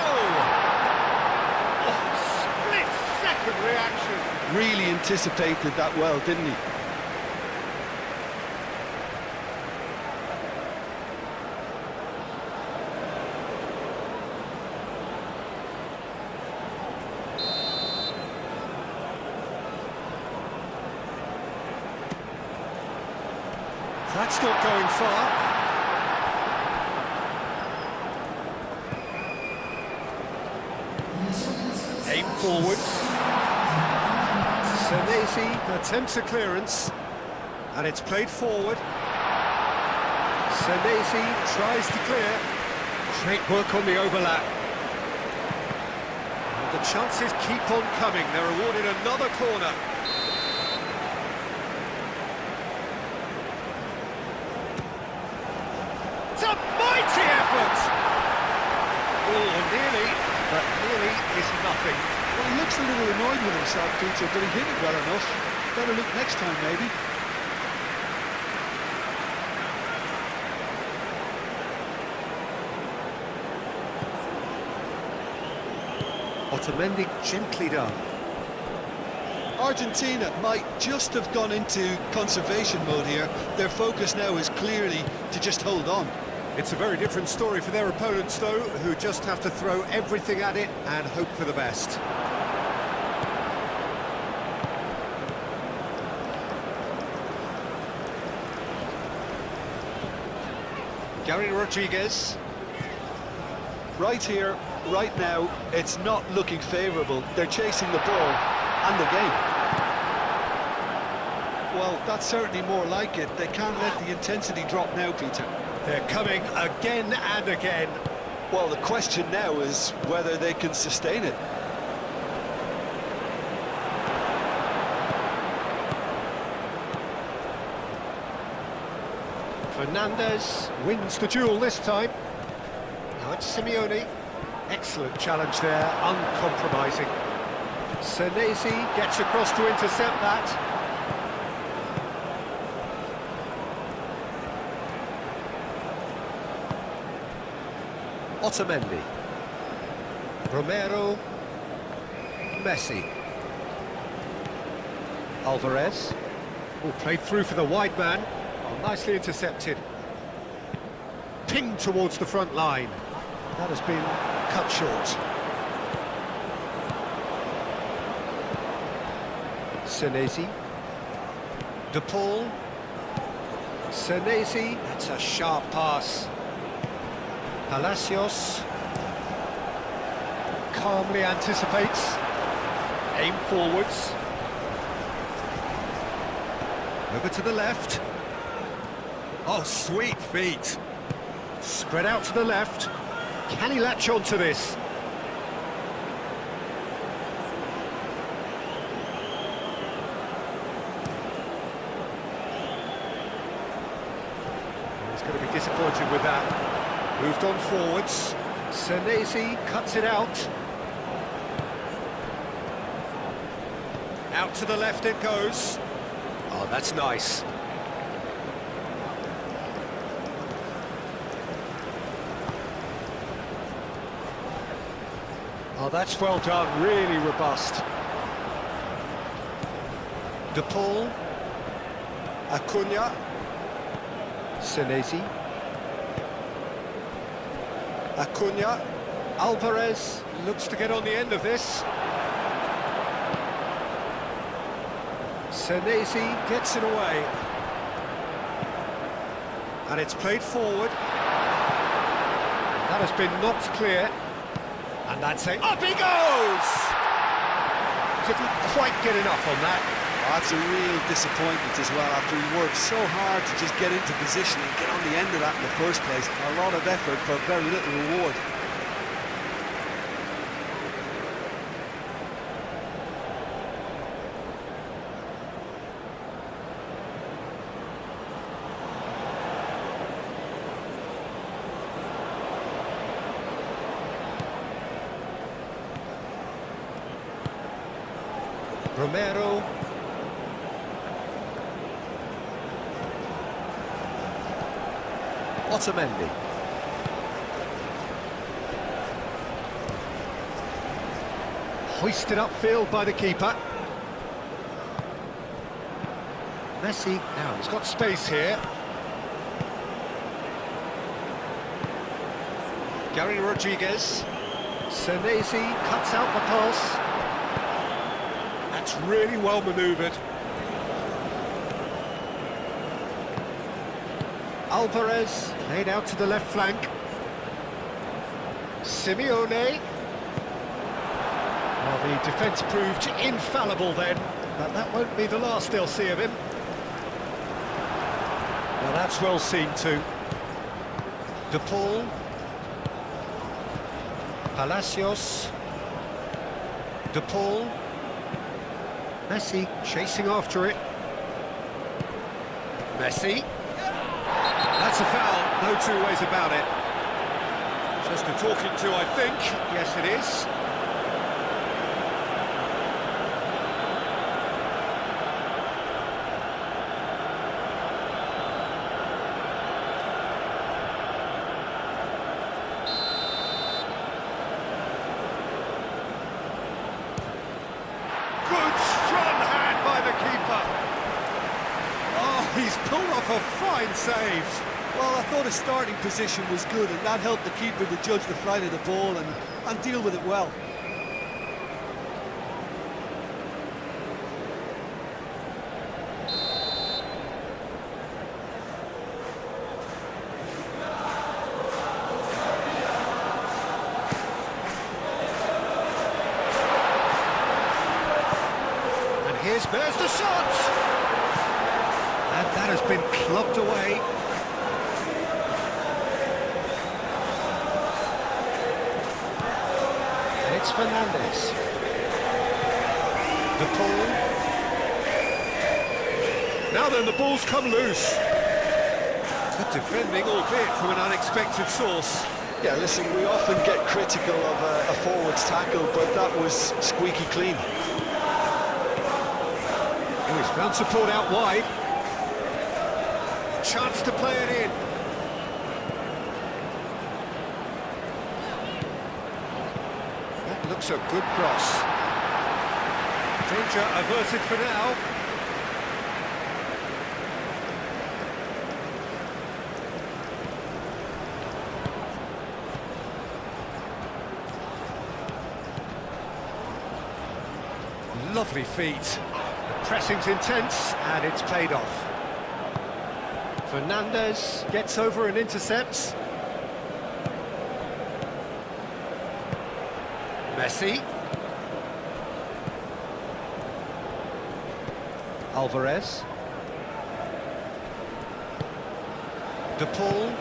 Split-second reaction. Really anticipated that well, didn't he? That's not going far. Aim forwards. Senesi attempts a clearance, and it's played forward. Senesi tries to clear. Great work on the overlap. And the chances keep on coming. They're awarded another corner. It's a mighty effort! Oh, nearly, but nearly is nothing. Well, he looks a little annoyed with himself, Peter, but he hit it well enough. Better look next time, maybe. Otamendi gently done. Argentina might just have gone into conservation mode here. Their focus now is clearly to just hold on. It's a very different story for their opponents, though, who just have to throw everything at it and hope for the best. Gary Rodriguez. Right here, right now, it's not looking favourable. They're chasing the ball and the game. Well, that's certainly more like it. They can't let the intensity drop now, Peter. They're coming again and again. Well, the question now is whether they can sustain it. Fernandez wins the duel this time. Now it's Simeone. Excellent challenge there, uncompromising. Senesi gets across to intercept that. Otamendi. Romero. Messi. Alvarez. Oh, played through for the wide man. Oh, nicely intercepted. Pinged towards the front line. That has been cut short. Senesi. De Paul. Senesi. That's a sharp pass. Palacios calmly anticipates. Aim forwards. Over to the left. Oh, sweet feet. Spread out to the left. Can he latch on to this? He's going to be disappointed with that. Moved on forwards. Senesi cuts it out. Out to the left it goes. Oh, that's nice. Oh, that's well done, really robust. De Paul. Acuna. Senesi. Acuna. Alvarez looks to get on the end of this. Senesi gets it away. And it's played forward. That has been knocked clear. And that's it. Up he goes! Didn't quite get enough on that. That's a real disappointment as well, after he worked so hard to just get into position and get on the end of that in the first place. A lot of effort for very little reward. Romero. Otamendi. Hoisted upfield by the keeper. Messi, now he's got space here. Gary Rodriguez. Senesi cuts out the pass. That's really well manoeuvred. Alvarez laid out to the left flank. Simeone. Well, the defence proved infallible then, but that won't be the last they'll see of him. Now that's well seen too. De Paul. Palacios. De Paul. Messi chasing after it. Messi. That's a foul, no two ways about it. Just a talking to, I think. Yes, it is. Good strong hand by the keeper. Oh, he's pulled off a fine save. Well, I thought his starting position was good, and that helped the keeper to judge the flight of the ball and deal with it well. And there's the shot! And that has been clubbed away. It's Fernandez. De Paul. Now then, the ball's come loose. Good defending, albeit from an unexpected source. Yeah, listen, we often get critical of a forward's tackle, but that was squeaky clean. Oh, he's found support out wide. Chance to play it in. Looks a good cross. Danger averted for now. Lovely feet. The pressing's intense and it's paid off. Fernandez gets over and intercepts. Messi. Alvarez. De Paul.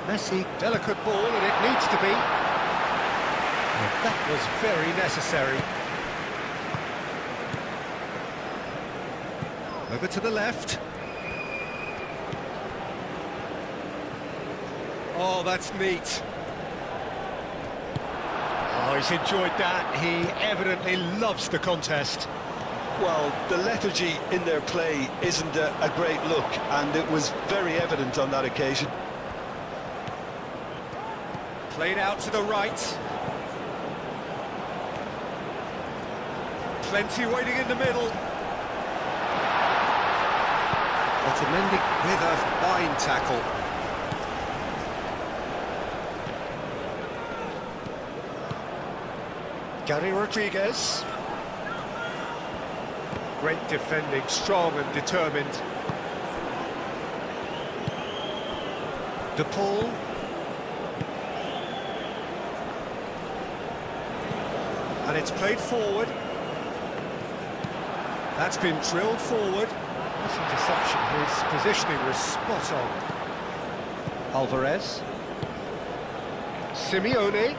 Messi, delicate ball, and it needs to be. And that was very necessary. Over to the left. Oh, that's neat. Oh, he's enjoyed that. He evidently loves the contest. Well, the lethargy in their play isn't a great look, and it was very evident on that occasion. Played out to the right. Plenty waiting in the middle. Otamendi with a fine tackle. Gary Rodriguez. Great defending, strong and determined. De Paul. And it's played forward. That's been drilled forward. This interception, his positioning was spot on. Alvarez. Simeone.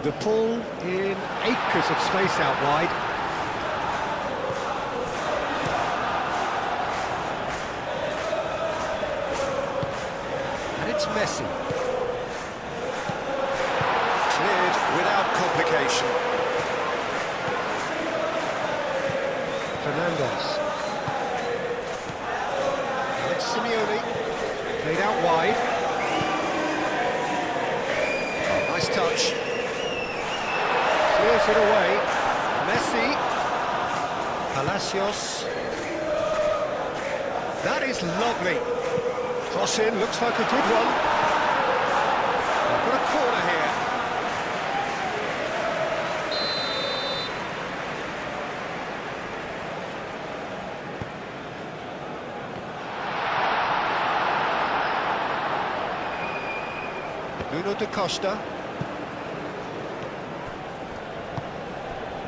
De Paul in acres of space out wide. And it's Messi. Cleared without complication. Fernandez. And it's Simeone. Played out wide. Oh, nice touch. Clears it away. Messi. Palacios. That is lovely. Cross in, looks like a good one. They've got a corner here. Nuno da Costa.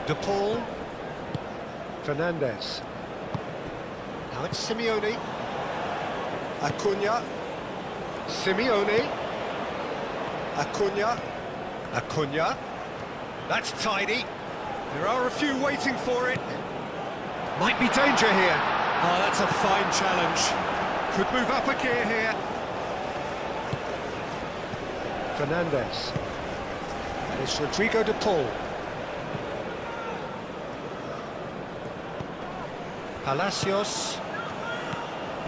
De Paul. Fernandez. Now it's Simeone. Acuna. Simeone. Acuna. Acuna. That's tidy. There are a few waiting for it. Might be danger here. Oh, that's a fine challenge. Could move up a gear here. Fernandez. And it's Rodrigo De Paul. Palacios.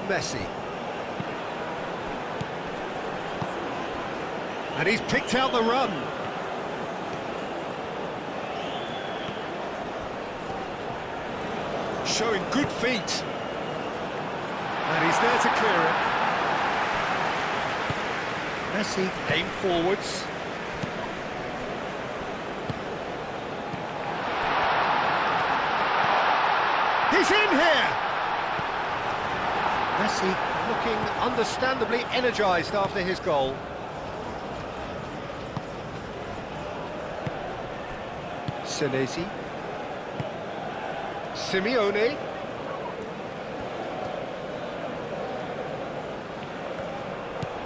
Messi. And he's picked out the run. Showing good feet. And he's there to clear it. Messi aimed forwards. He's in here! Messi looking understandably energised after his goal. Senesi. Simeone.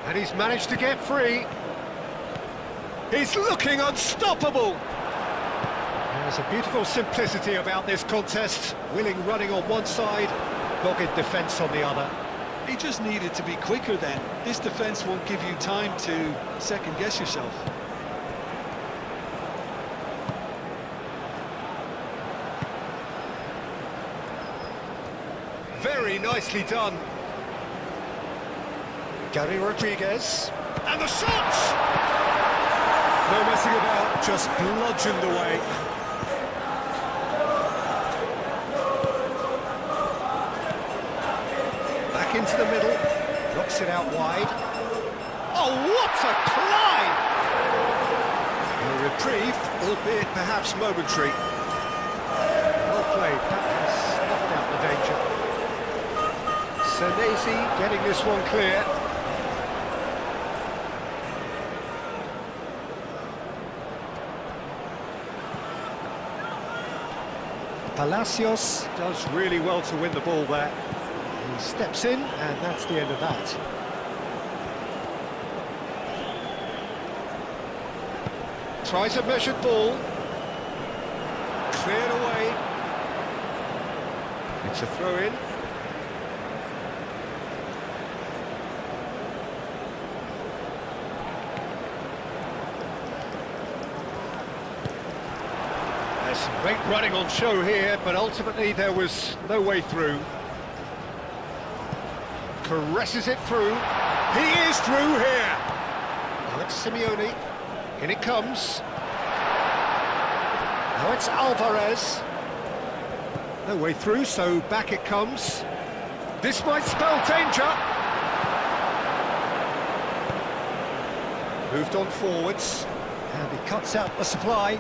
And he's managed to get free. He's looking unstoppable. There's a beautiful simplicity about this contest. Willing running on one side, dogged defence on the other. He just needed to be quicker then. This defence won't give you time to second-guess yourself. Very nicely done. Gary Rodriguez. And the shot! No messing about, just bludgeoned away. Back into the middle, knocks it out wide. Oh, what a climb! A reprieve, albeit perhaps momentary. Well played, that has snuffed out the danger. Senesi getting this one clear. Palacios does really well to win the ball there. He steps in, and that's the end of that. Tries a measured ball. Cleared away. It's a throw-in. There's some great running on show here, but ultimately there was no way through. Caresses it through. He is through here. Now it's Simeone. In it comes. Now it's Alvarez. No way through, so back it comes. This might spell danger. Moved on forwards. And he cuts out the supply.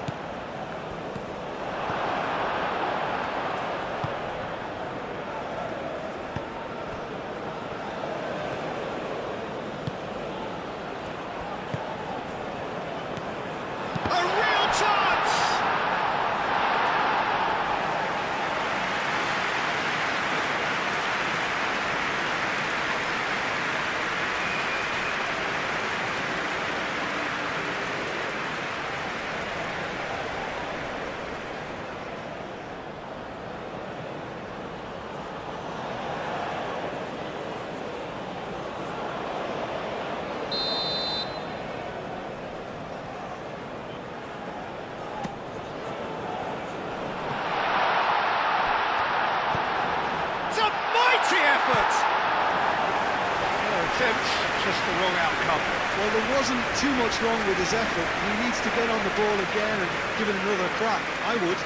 Just the wrong outcome. Well, there wasn't too much wrong with his effort. He needs to get on the ball again and give it another crack. I would.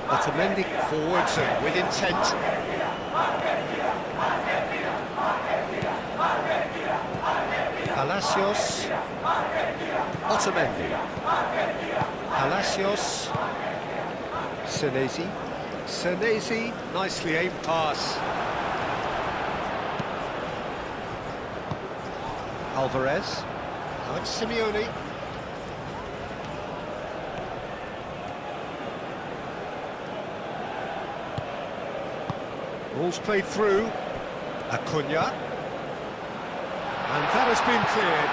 Otamendi forwards and with intent. Palacios, Otamendi, Palacios, Senesi, nicely aimed pass. Alvarez, now it's Simeone. Ball's played through, Acuna. And that has been cleared.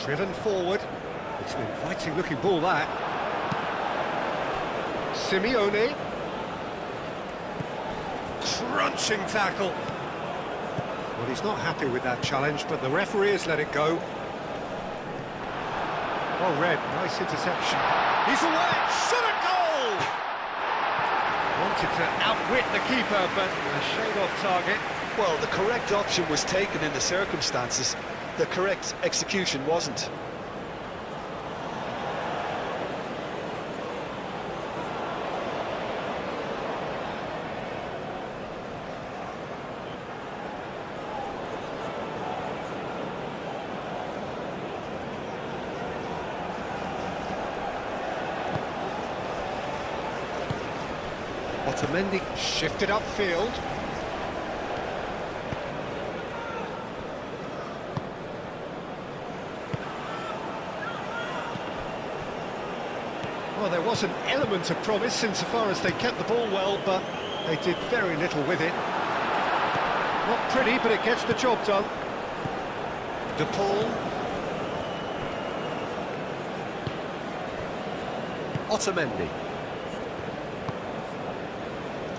Driven forward. It's an inviting looking ball, that. Simeone. Crunching tackle. Well, he's not happy with that challenge, but the referee has let it go. Well read, nice interception. He's away, shot a goal! Wanted to outwit the keeper, but a shade off target. Well, the correct option was taken in the circumstances. The correct execution wasn't. Otamendi shifted upfield. Well, there was an element of promise insofar as they kept the ball well, but they did very little with it. Not pretty, but it gets the job done. De Paul. Otamendi.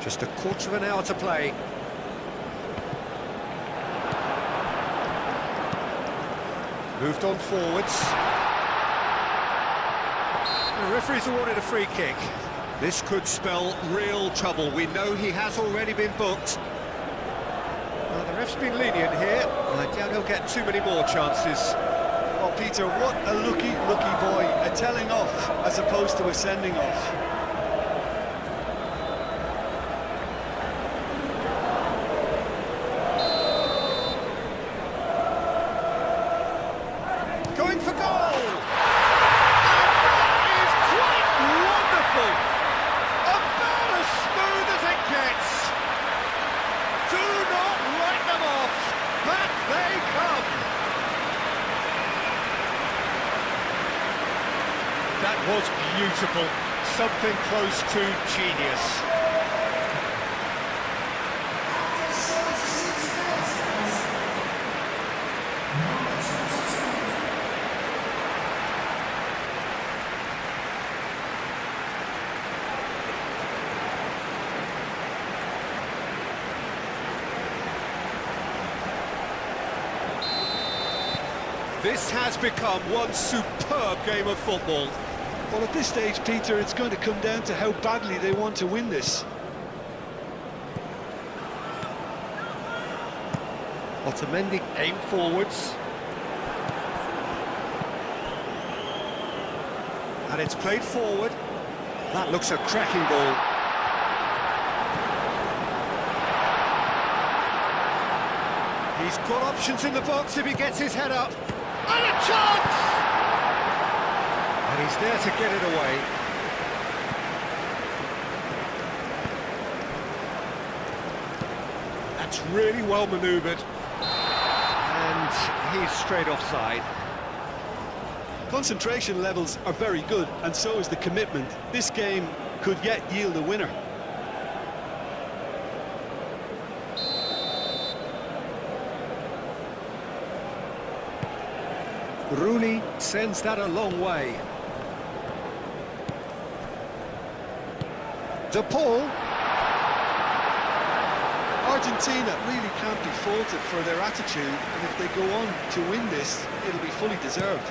Just a quarter of an hour to play. Moved on forwards. The referee's awarded a free kick. This could spell real trouble. We know he has already been booked. Well, the ref's been lenient here. I doubt he'll get too many more chances. Well, Peter, what a lucky boy. A telling off as opposed to a sending off. Going for goal! And that is quite wonderful! About as smooth as it gets! was beautiful, something close to genius. This has become one superb game of football. Well, at this stage, Peter, it's going to come down to how badly they want to win this. Otamendi aim forwards. And it's played forward. That looks a cracking ball. He's got options in the box if he gets his head up. And a chance! And he's there to get it away. That's really well manoeuvred. And he's straight offside. Concentration levels are very good, and so is the commitment. This game could yet yield a winner. Rooney sends that a long way. De Paul. Argentina really can't be faulted for their attitude, and if they go on to win this, it'll be fully deserved.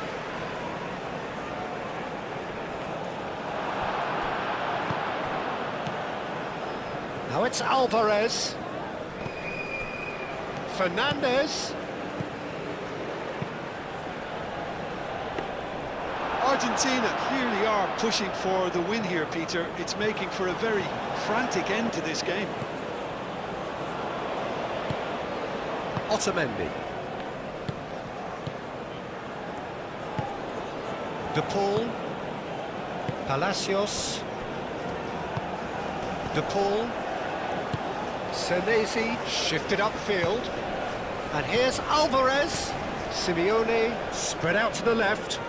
Now it's Alvarez. Fernandez. Argentina clearly are pushing for the win here, Peter. It's making for a very frantic end to this game. Otamendi. De Paul. Palacios. De Paul. Senesi shifted upfield. And here's Alvarez. Simeone spread out to the left.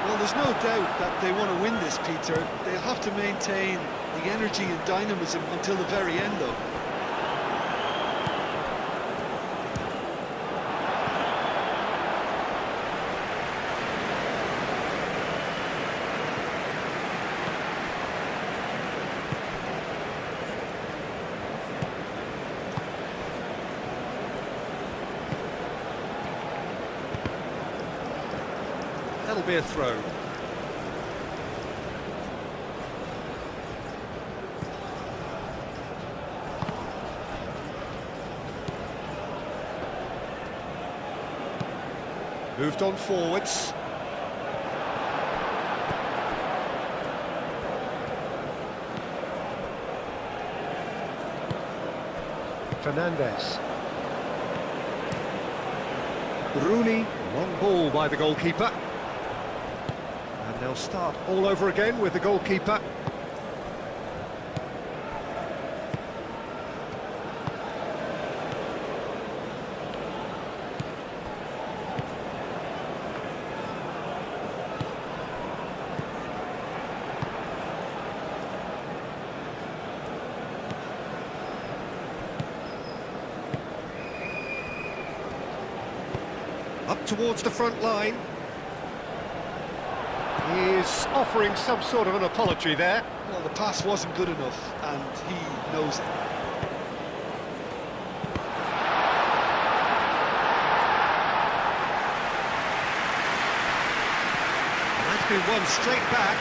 Well, there's no doubt that they want to win this, Peter. They'll have to maintain the energy and dynamism until the very end, though. That'll be a throw. Moved on forwards. Fernandez. Rooney, long ball by the goalkeeper. And they'll start all over again with the goalkeeper. Up towards the front line. He's offering some sort of an apology there. Well, the pass wasn't good enough, and he knows it. And that's been won straight back.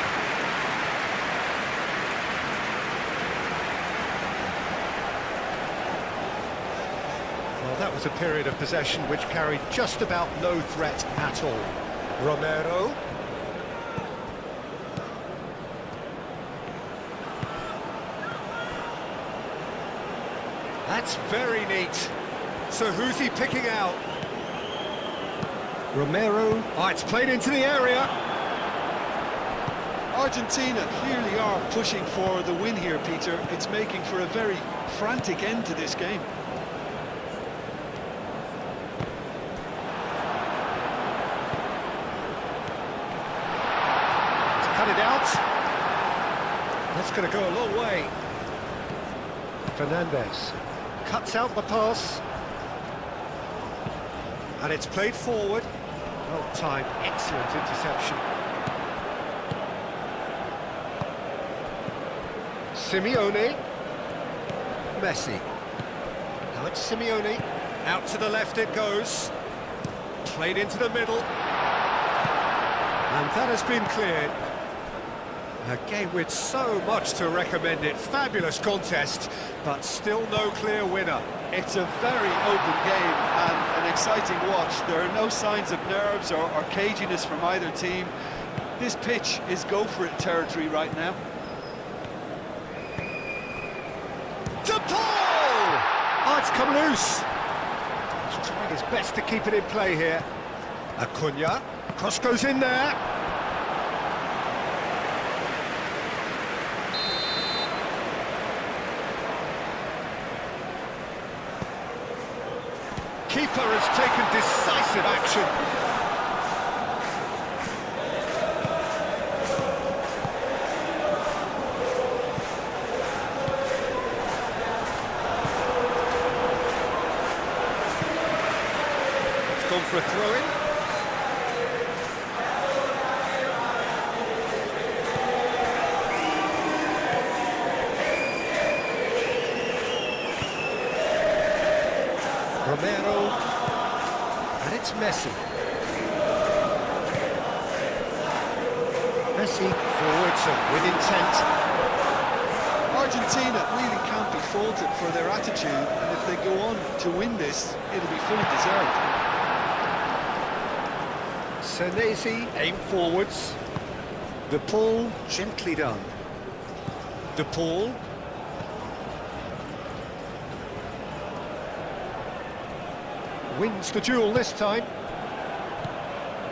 Well, that was a period of possession which carried just about no threat at all. Romero. That's very neat. So who's he picking out? Romero. Oh, it's played into the area. Argentina clearly are pushing for the win here, Peter. It's making for a very frantic end to this game. going to go a long way. Fernandez cuts out the pass. And it's played forward. Well timed, excellent interception. Simeone. Messi. Now it's Simeone. Out to the left it goes. Played into the middle. And that has been cleared. A game with so much to recommend it. Fabulous contest, but still no clear winner. It's a very open game and an exciting watch. There are no signs of nerves or caginess from either team. This pitch is go-for-it territory right now. To Paul! Oh, it's come loose. He's trying his best to keep it in play here. Acuna, cross goes in there. Keeper has taken decisive action. It's gone for a throw-in. Romero, and it's Messi. Messi forwards and with intent. Argentina really can't be faulted for their attitude, and if they go on to win this, it'll be fully deserved. Senesi aim forwards. De Paul gently done. De Paul. Wins the duel this time.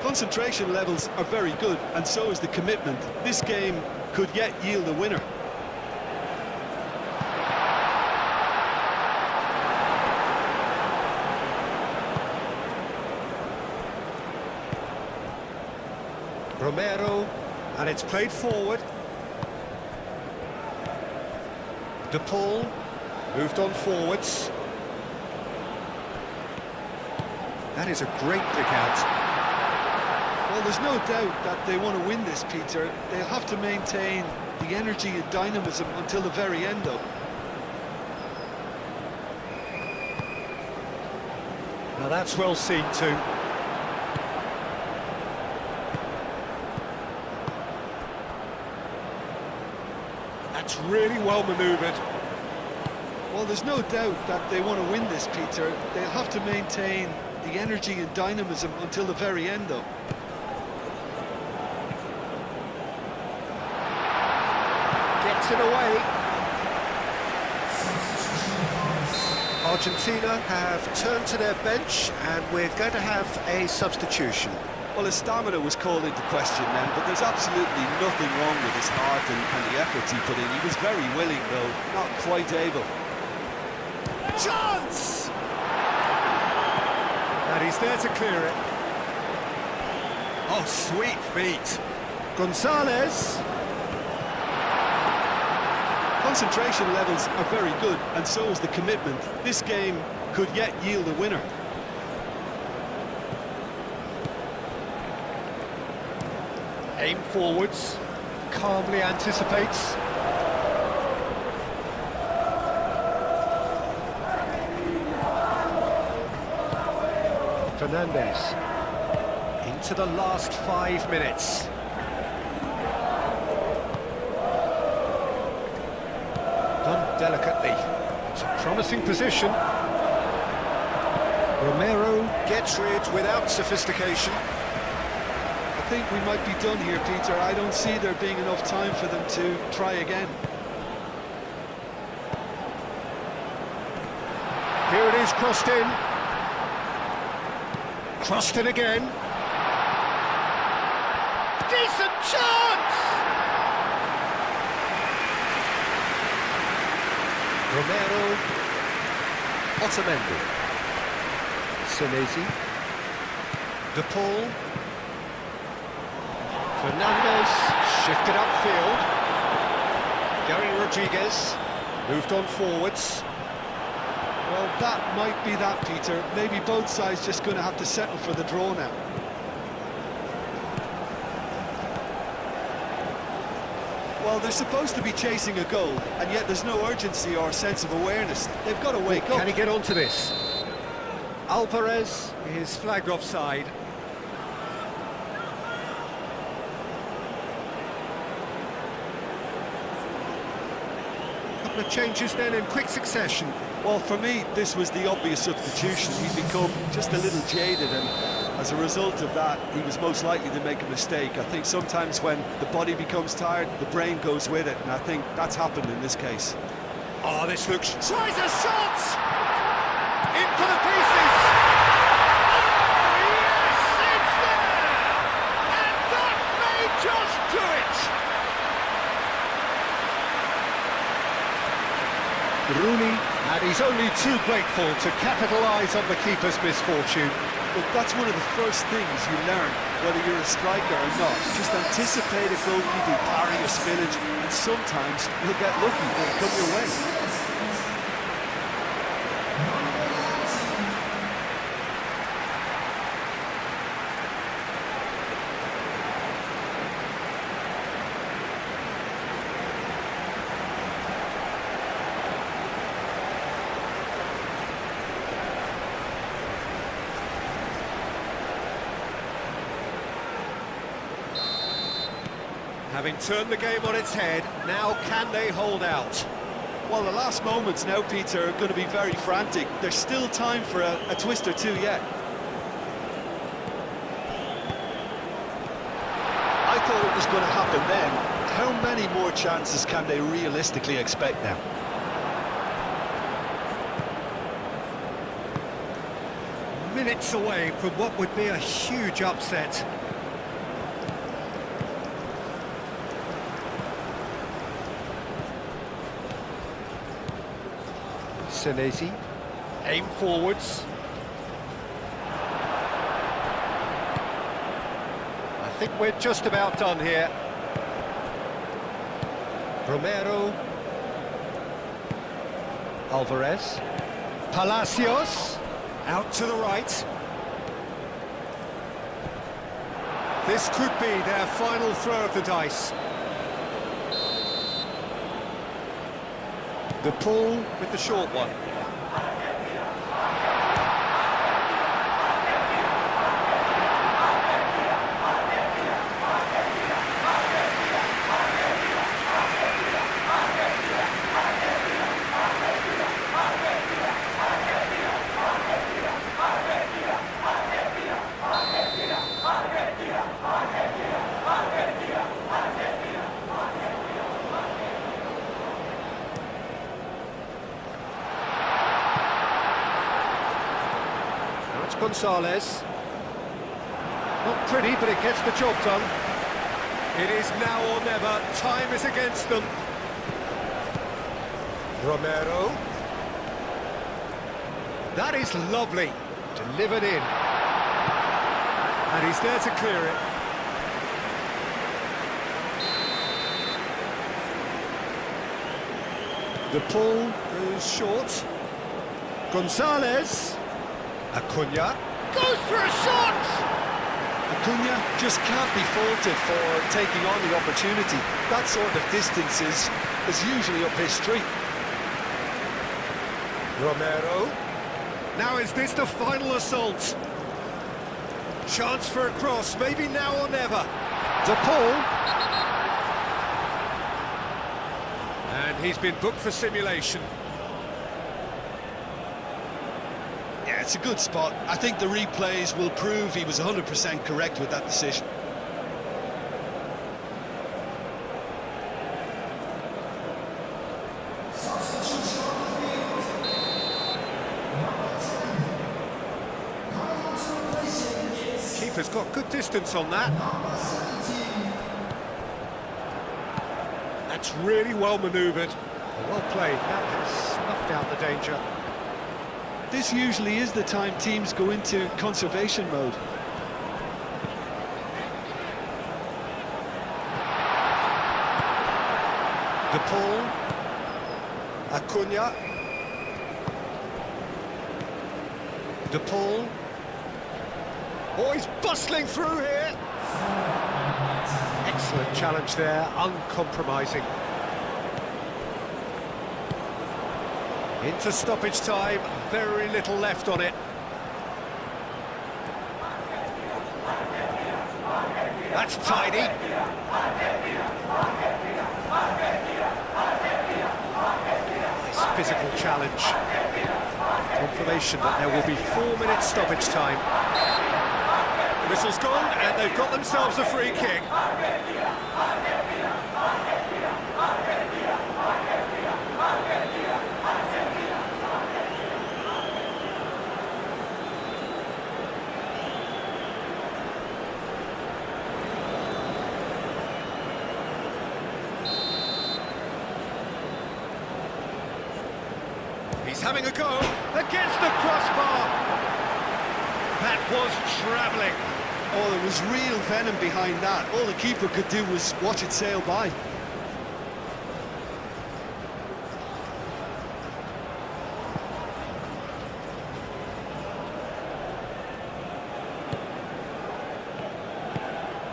Concentration levels are very good, and so is the commitment. This game could yet yield a winner. Romero, and it's played forward. De Paul moved on forwards. That is a great pick out. Well, there's no doubt that they want to win this, Peter. They'll have to maintain the energy and dynamism until the very end, though. Now that's well seen too. That's really well manoeuvred. Well, there's no doubt that they want to win this, Peter. They'll have to maintain the energy and dynamism until the very end, though. Gets it away. Argentina have turned to their bench, and we're going to have a substitution. Well, his stamina was called into question then, but there's absolutely nothing wrong with his heart and the efforts he put in. He was very willing, though, not quite able. Chance! And he's there to clear it. Oh, sweet feet. Gonzalez. Concentration levels are very good, and so is the commitment. This game could yet yield a winner. Aim forwards, calmly anticipates. Fernandez into the last 5 minutes. Done delicately. It's a promising position. Romero gets rid without sophistication. I think we might be done here, Peter. I don't see there being enough time for them to try again. Here it is, crossed in. Crossed in again. Decent chance! Romero. Otamendi. Senesi. De Paul. Fernandez shifted upfield. Gary Rodriguez moved on forwards. Well, that might be that, Peter. Maybe both sides just going to have to settle for the draw now. Well, they're supposed to be chasing a goal, and yet there's no urgency or sense of awareness. They've got to wake up. Can he get onto this? Alvarez is flagged offside. Couple of changes then in quick succession. Well, for me, this was the obvious substitution. He'd become just a little jaded, and as a result of that, he was most likely to make a mistake. I think sometimes when the body becomes tired, the brain goes with it, and I think that's happened in this case. Oh, this looks... Tries a shot! In for the pieces! Oh, yes, it's there! And that may just do it! Rooney, and he's only too grateful to capitalise on the keeper's misfortune. But that's one of the first things you learn, whether you're a striker or not. Just anticipate a goalkeeping parry or spillage, and sometimes you'll get lucky, it'll come your way. Having turned the game on its head, now can they hold out? Well, the last moments now, Peter, are going to be very frantic. There's still time for a twist or two yet. I thought it was going to happen then. How many more chances can they realistically expect now? Minutes away from what would be a huge upset. Senesi, aim forwards. I think we're just about done here. Romero. Alvarez. Palacios. Out to the right. This could be their final throw of the dice. The pull with the short one. Gonzalez. Not pretty, but it gets the job done. It is now or never. Time is against them. Romero. That is lovely. Delivered in. And he's there to clear it. The pull is short. Gonzalez. Acuna goes for a shot! Acuna just can't be faulted for taking on the opportunity. That sort of distance is usually up his street. Romero. Now is this the final assault? Chance for a cross, maybe now or never. De Paul. And he's been booked for simulation. Yeah, it's a good spot. I think the replays will prove he was 100% correct with that decision. Keeper's got good distance on that. That's really well manoeuvred. Well played. That has snuffed out the danger. This usually is the time teams go into conservation mode. De Paul. Acuna. De Paul. Oh, he's bustling through here. Excellent challenge there, uncompromising. Into stoppage time, very little left on it. That's tidy. Nice physical challenge. Confirmation that there will be 4 minutes stoppage time. Whistle's gone, and they've got themselves a free kick. He's having a go against the crossbar. That was travelling. Oh, there was real venom behind that. All the keeper could do was watch it sail by.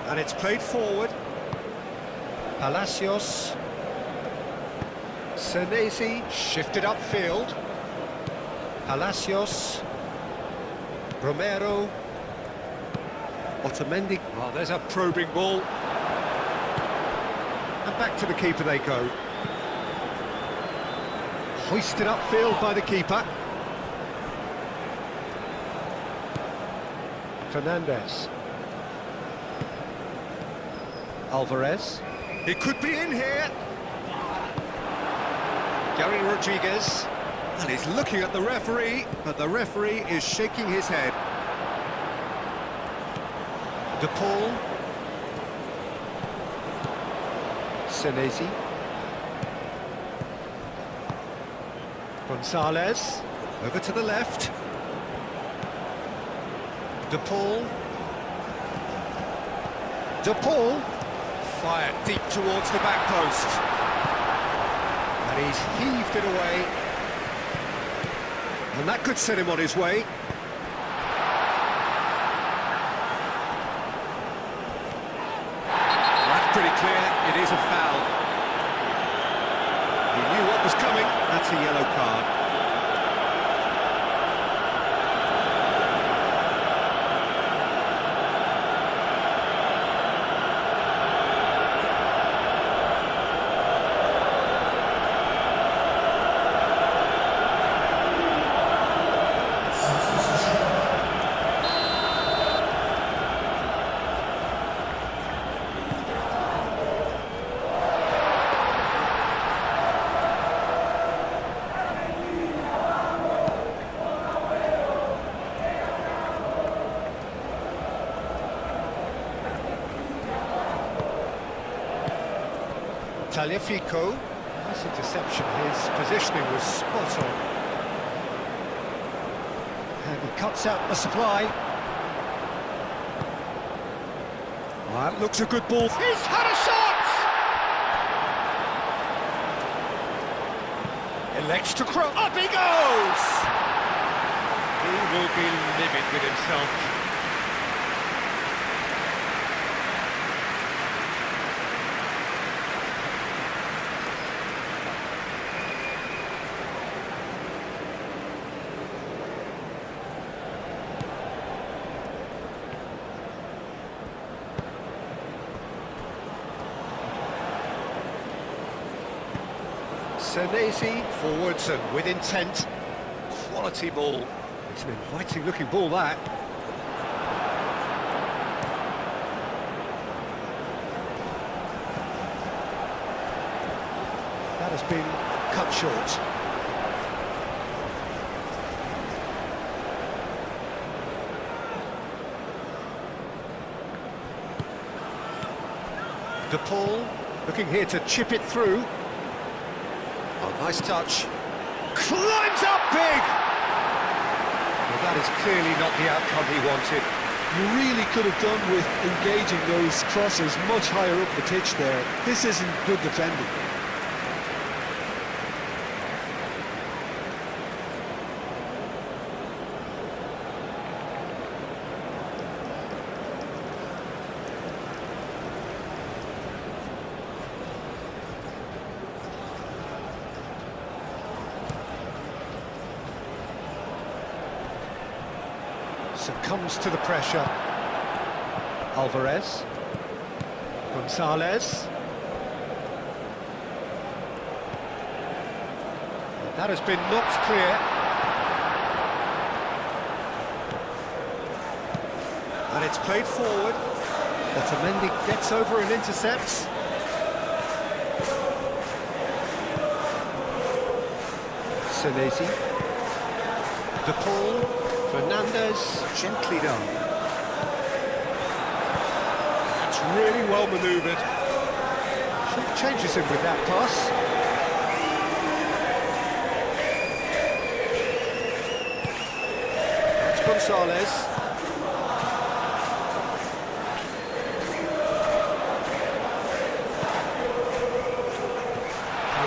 And it's played forward. Palacios. Senesi shifted upfield. Palacios. Romero. Otamendi. Oh, there's a probing ball. And back to the keeper they go. Hoisted upfield by the keeper. Fernandez. Alvarez. He could be in here. Gary Rodriguez. And he's looking at the referee, but the referee is shaking his head. De Paul. Senesi. Gonzalez. Over to the left. De Paul. De Paul. Fired deep towards the back post. And he's heaved it away. And that could set him on his way. That's pretty clear, it is a foul. He knew what was coming, that's a yellow card. Taliafico, nice interception, his positioning was spot on. And he cuts out the supply. That looks a good ball. He's had a shot! Elects to cross. Up he goes! He will be livid with himself. Senesi, forwards and with intent. Quality ball. It's an inviting looking ball, that. That has been cut short. De Paul looking here to chip it through. Oh, nice touch. Climbs up big! Well, that is clearly not the outcome he wanted. You really could have done with engaging those crossers much higher up the pitch there. This isn't good defending. Succumbs to the pressure. Alvarez. Gonzalez. That has been knocked clear. And it's played forward. Otamendi gets over and intercepts. Senesi. De Paul. Fernandez. Gently done. That's really well manoeuvred. Changes him with that pass. That's Gonzalez.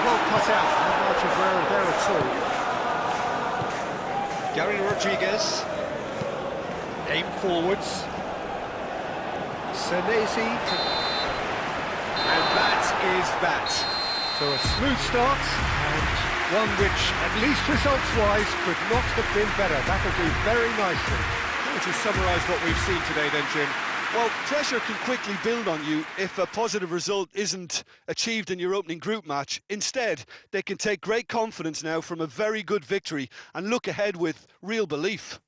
Well cut out, no margin of error there at all. Gary Rodriguez, aim forwards. Senesi, and that is that. So a smooth start, and one which, at least results-wise, could not have been better. That'll do very nicely. How would you summarise what we've seen today then, Jim? Well, pressure can quickly build on you if a positive result isn't achieved in your opening group match. Instead, they can take great confidence now from a very good victory and look ahead with real belief.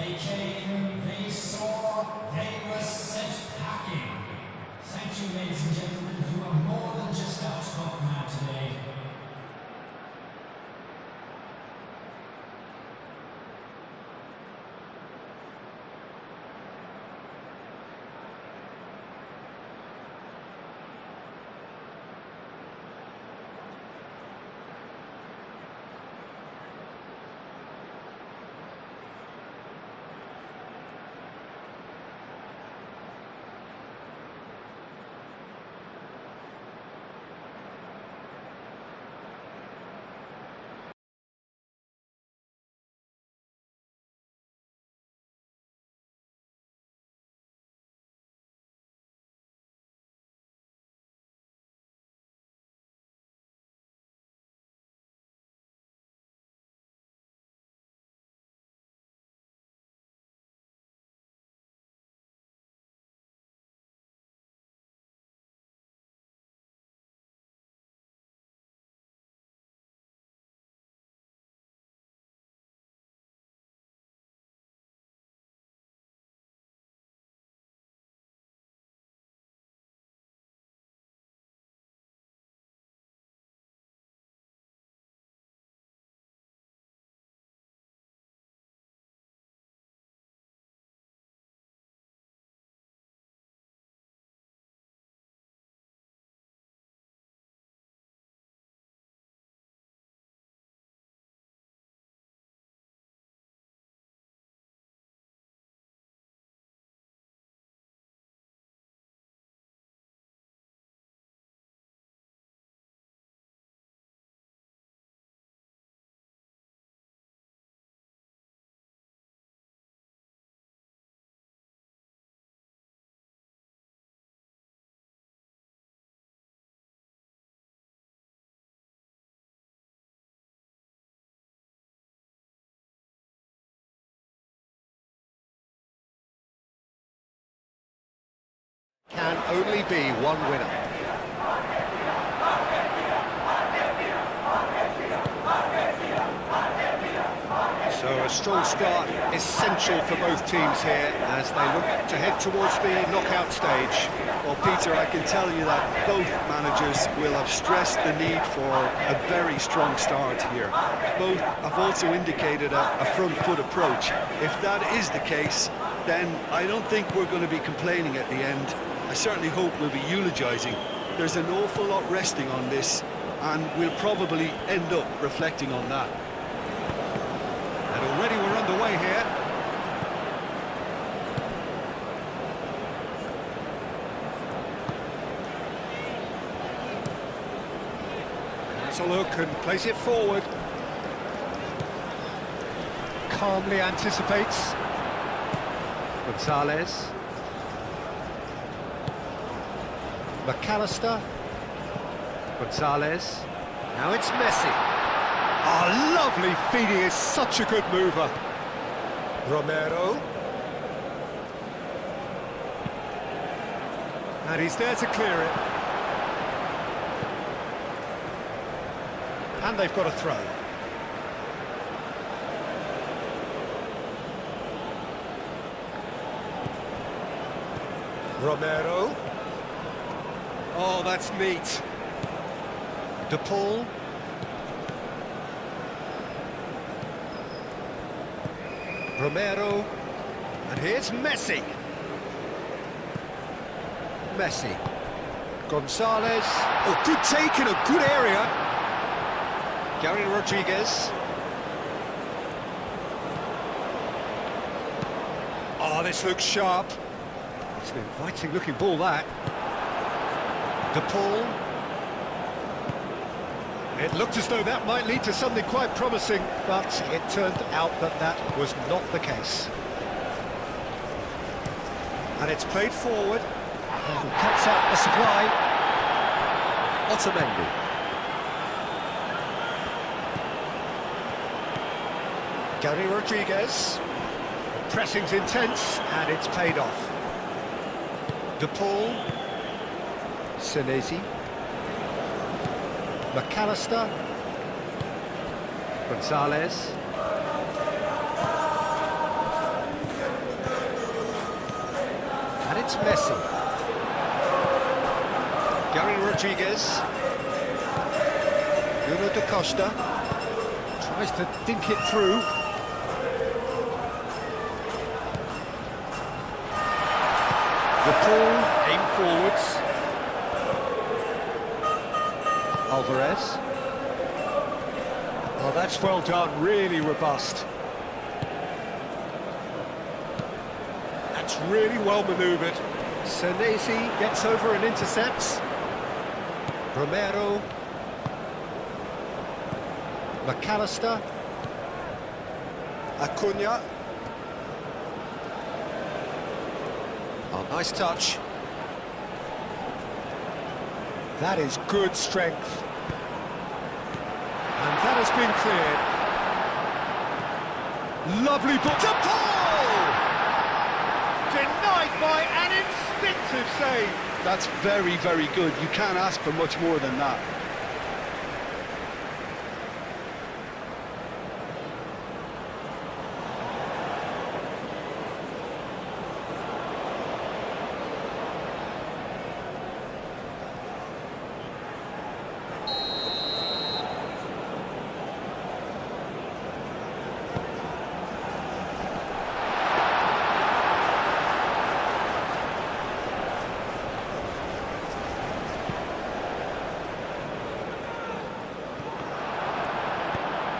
They came, they saw, they were sent packing. Thank you, ladies and gentlemen. You are more than just our top man today. Can only be one winner. So a strong start essential for both teams here as they look to head towards the knockout stage. Well, Peter, I can tell you that both managers will have stressed the need for a very strong start here. Both have also indicated a front foot approach. If that is the case, then I don't think we're going to be complaining at the end. I certainly hope we'll be eulogising. There's an awful lot resting on this, and we'll probably end up reflecting on that. And already we're underway here. That's a look and place it forward. Calmly anticipates. Gonzalez. McAllister. Gonzalez. Now it's Messi. Oh, lovely feed, he is such a good mover. Romero. And he's there to clear it. And they've got a throw. Romero. Oh, that's neat. De Paul. Romero. And here's Messi. Messi. Gonzalez. Oh, good take in a good area. Gary Rodriguez. Oh, this looks sharp. It's an inviting looking ball, that. De Paul. It looked as though that might lead to something quite promising, but it turned out that that was not the case. And it's played forward. And cuts out the supply. Otamendi. Gary Rodriguez. The pressing's intense, and it's paid off. De Paul. Senesi. McAllister. Gonzalez. it's Messi. Gary Rodriguez. Nuno da Costa. Tries to dink it through. The ball, aim forwards. Alvarez. Oh, that's well done, really robust. That's really well manoeuvred. Senesi gets over and intercepts. Romero. McAllister. Acuna. Oh, nice touch. That is good strength. And that has been cleared. Lovely ball. To Paul! Denied by an instinctive save. That's very, very good. You can't ask for much more than that.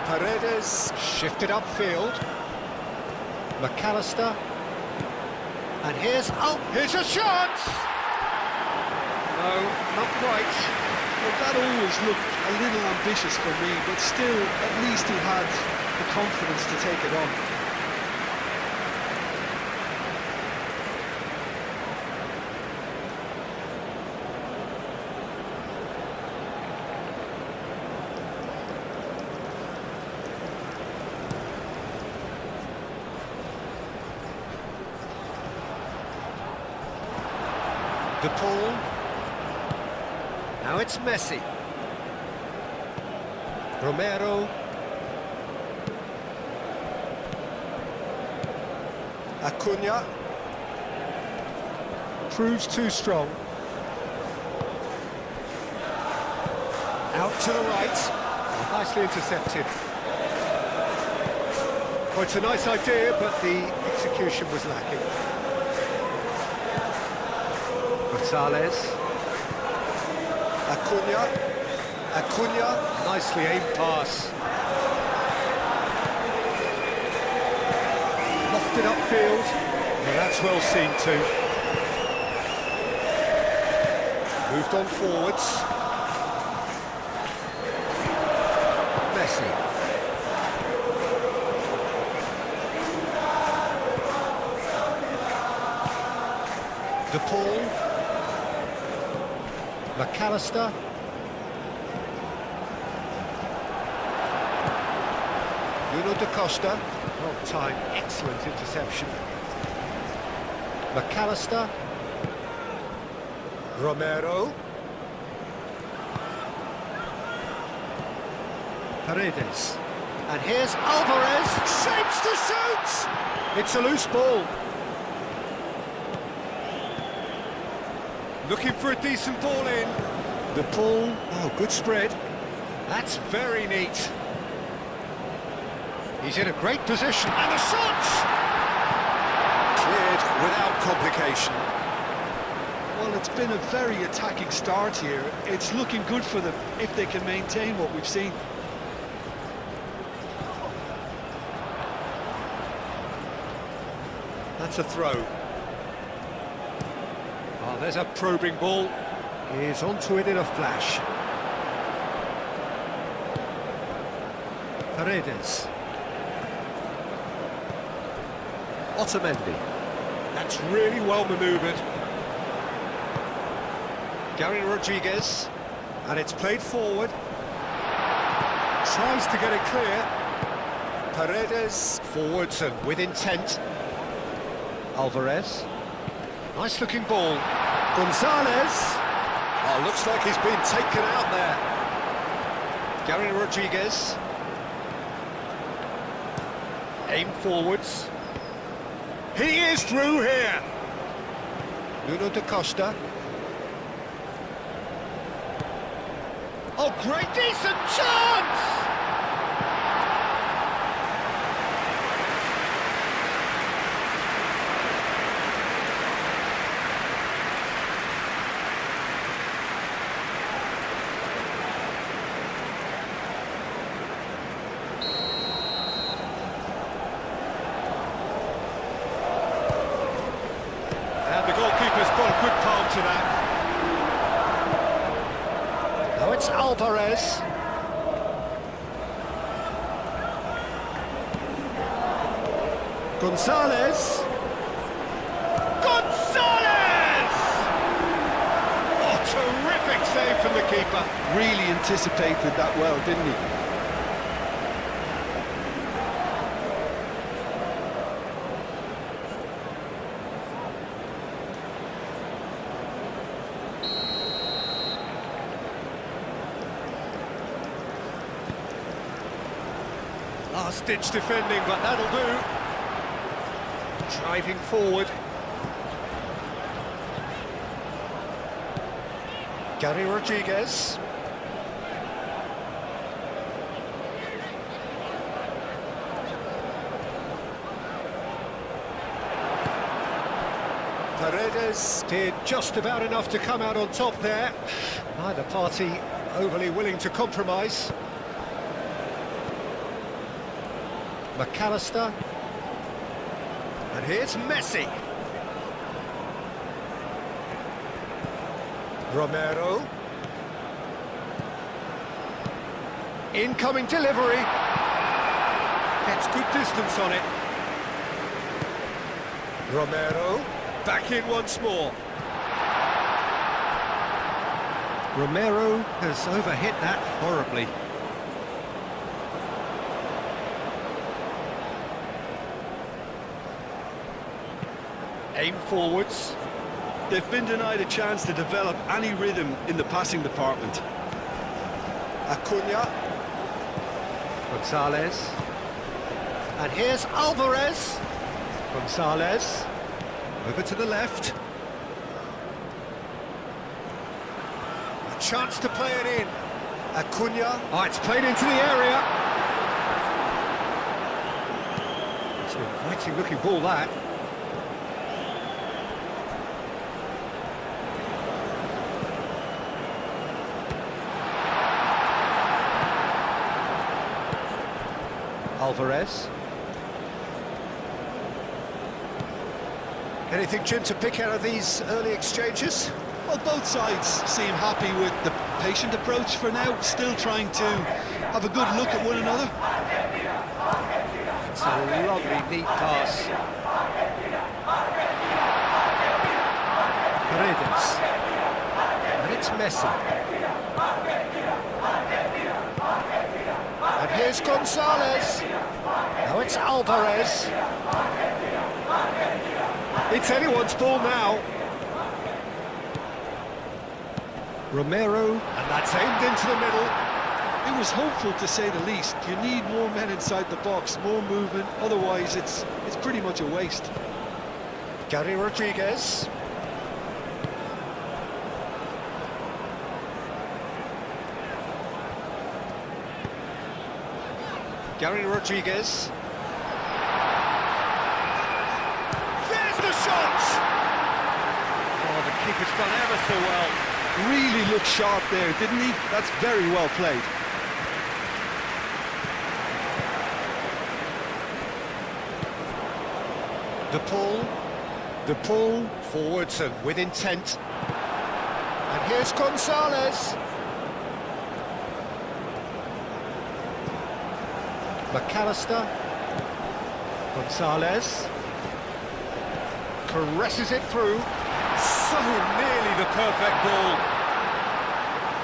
Paredes shifted upfield. McAllister. And here's a shot! No, not quite. Well, that always looked a little ambitious for me, but still, at least he had the confidence to take it on. De Paul. Now it's Messi. Romero. Acuna. Proves too strong. Out to the right. Nicely intercepted. Well, it's a nice idea, but the execution was lacking. Gonzalez. Acuna, nicely aimed pass. Lofted upfield. Yeah, that's well seen too. Moved on forwards. Messi. De Paul. McAllister. Nuno da Costa. Well timed, excellent interception. McAllister. Romero. Paredes. And here's Alvarez. Shapes to shoot! It's a loose ball. Looking for a decent ball in. The ball. Oh, good spread. That's very neat. He's in a great position. And the shot! Cleared without complication. Well, it's been a very attacking start here. It's looking good for them if they can maintain what we've seen. That's a throw. Oh, there's a probing ball. He's onto it in a flash. Paredes. Otamendi. That's really well manoeuvred. Gary Rodriguez. And it's played forward. Tries to get it clear. Paredes. Forwards and with intent. Alvarez. Nice looking ball. Gonzalez. Oh, looks like he's been taken out there. Gary Rodriguez. Aim forwards. He is through here. Nuno da Costa. Oh, great, decent chance! And the goalkeeper's put a good palm to that. Now it's Alvarez. Gonzalez. Gonzalez! Oh, terrific save from the keeper. Really anticipated that well, didn't he? Last-ditch defending, but that'll do. Driving forward. Gary Rodriguez. Paredes did just about enough to come out on top there. Neither party overly willing to compromise. McAllister. And here's Messi. Romero. Incoming delivery. Gets good distance on it. Romero. Back in once more. Romero has overhit that horribly. Aim forwards. They've been denied a chance to develop any rhythm in the passing department. Acuna. Gonzalez. And here's Alvarez. Gonzalez. Over to the left. A chance to play it in. Acuna. Oh, it's played into the area. It's an inviting looking ball, that. Alvarez. Anything, Jim, to pick out of these early exchanges? Well, both sides seem happy with the patient approach for now, still trying to have a good look at one another. It's a lovely, neat pass. Paredes. And it's Messi. And here's Gonzalez. Now it's Alvarez. It's anyone's ball now. Romero, and that's aimed into the middle. It was hopeful, to say the least. You need more men inside the box, more movement, otherwise it's pretty much a waste. Gary Rodriguez. Gary Rodriguez. There's the shot! Oh, the keeper's done ever so well. Really looked sharp there, didn't he? That's very well played. De Paul, forwards and with intent. And here's Gonzalez. McAllister. Gonzalez. Caresses it through. So nearly the perfect ball.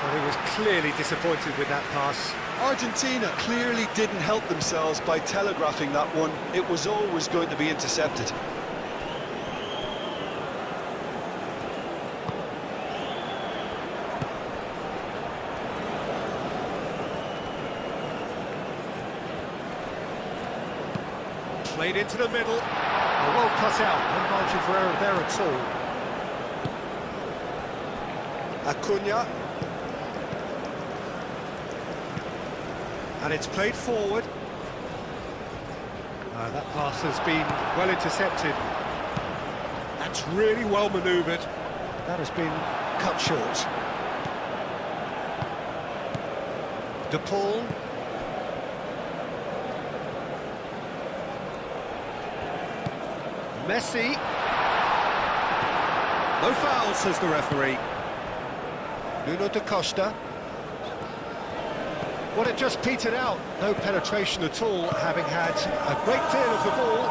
But he was clearly disappointed with that pass. Argentina clearly didn't help themselves by telegraphing that one. It was always going to be intercepted. Played into the middle. Well cut out. No margin for error there at all. Acuna. And it's played forward. That pass has been well intercepted. That's really well manoeuvred. That has been cut short. De Paul. Messi. No foul, says the referee. Nuno da Costa. Well, it just petered out. No penetration at all, having had a great deal of the ball.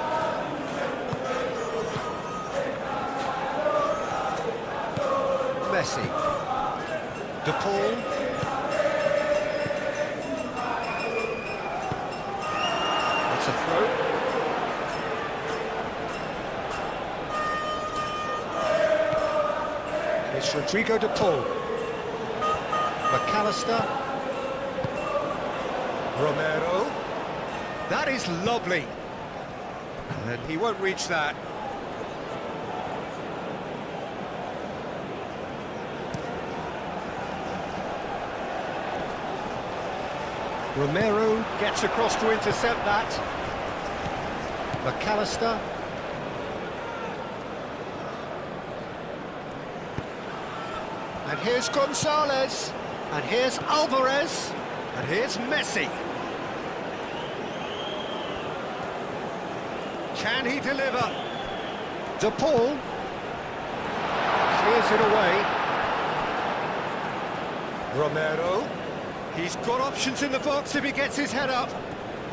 Messi. De Paul. That's a throw. And it's Rodrigo De Paul. McAllister. Romero. That is lovely. And he won't reach that. Romero gets across to intercept that. McAllister. And here's Gonzalez. And here's Alvarez. And here's Messi. Can he deliver? De Paul clears it away. Romero. He's got options in the box if he gets his head up.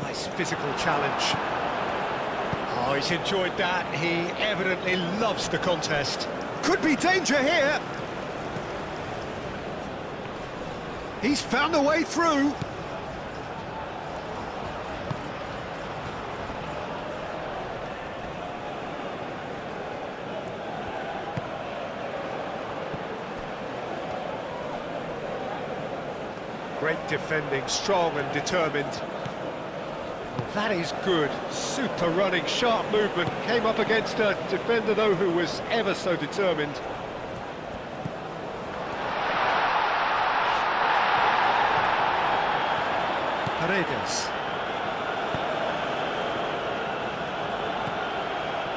Nice physical challenge. Oh, he's enjoyed that. He evidently loves the contest. Could be danger here. He's found a way through. Great defending, strong and determined. Well, that is good. Super running, sharp movement. Came up against a defender, though, who was ever so determined. Paredes.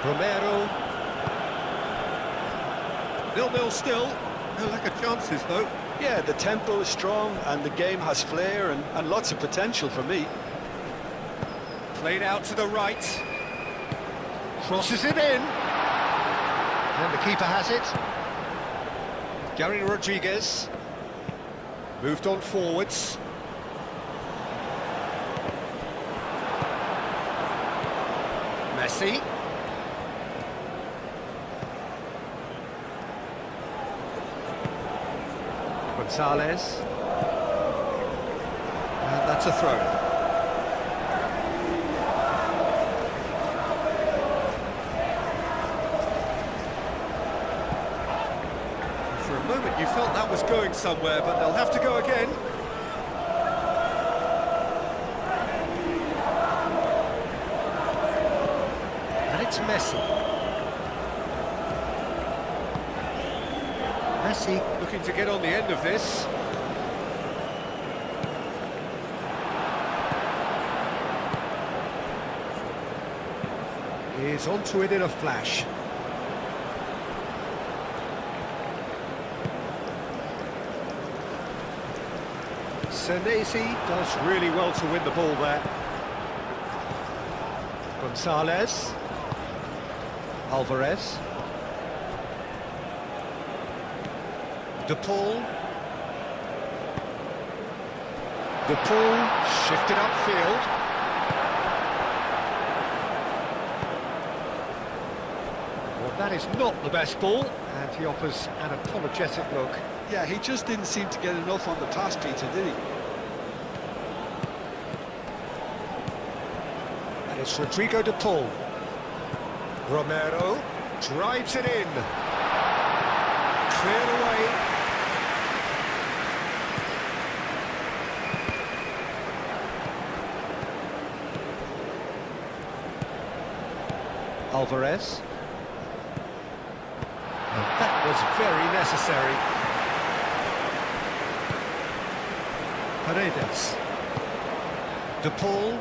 Romero. 0-0 still. No lack of chances, though. Yeah, the tempo is strong and the game has flair and lots of potential for me. Played out to the right. Crosses it in. And the keeper has it. Gary Rodriguez. Moved on forwards. Messi. Gonzalez. And that's a throw. For a moment you felt that was going somewhere, but they'll have to go again. And it's Messi. Messi looking to get on the end of this. Is onto it in a flash. Senesi does really well to win the ball there. Gonzalez. Alvarez. De Paul. De Paul shifted upfield. Well, that is not the best ball, and he offers an apologetic look. Yeah, he just didn't seem to get enough on the pass, Peter, did he? And it's Rodrigo De Paul. Romero drives it in. Cleared away. Alvarez. And that was very necessary. Paredes. De Paul.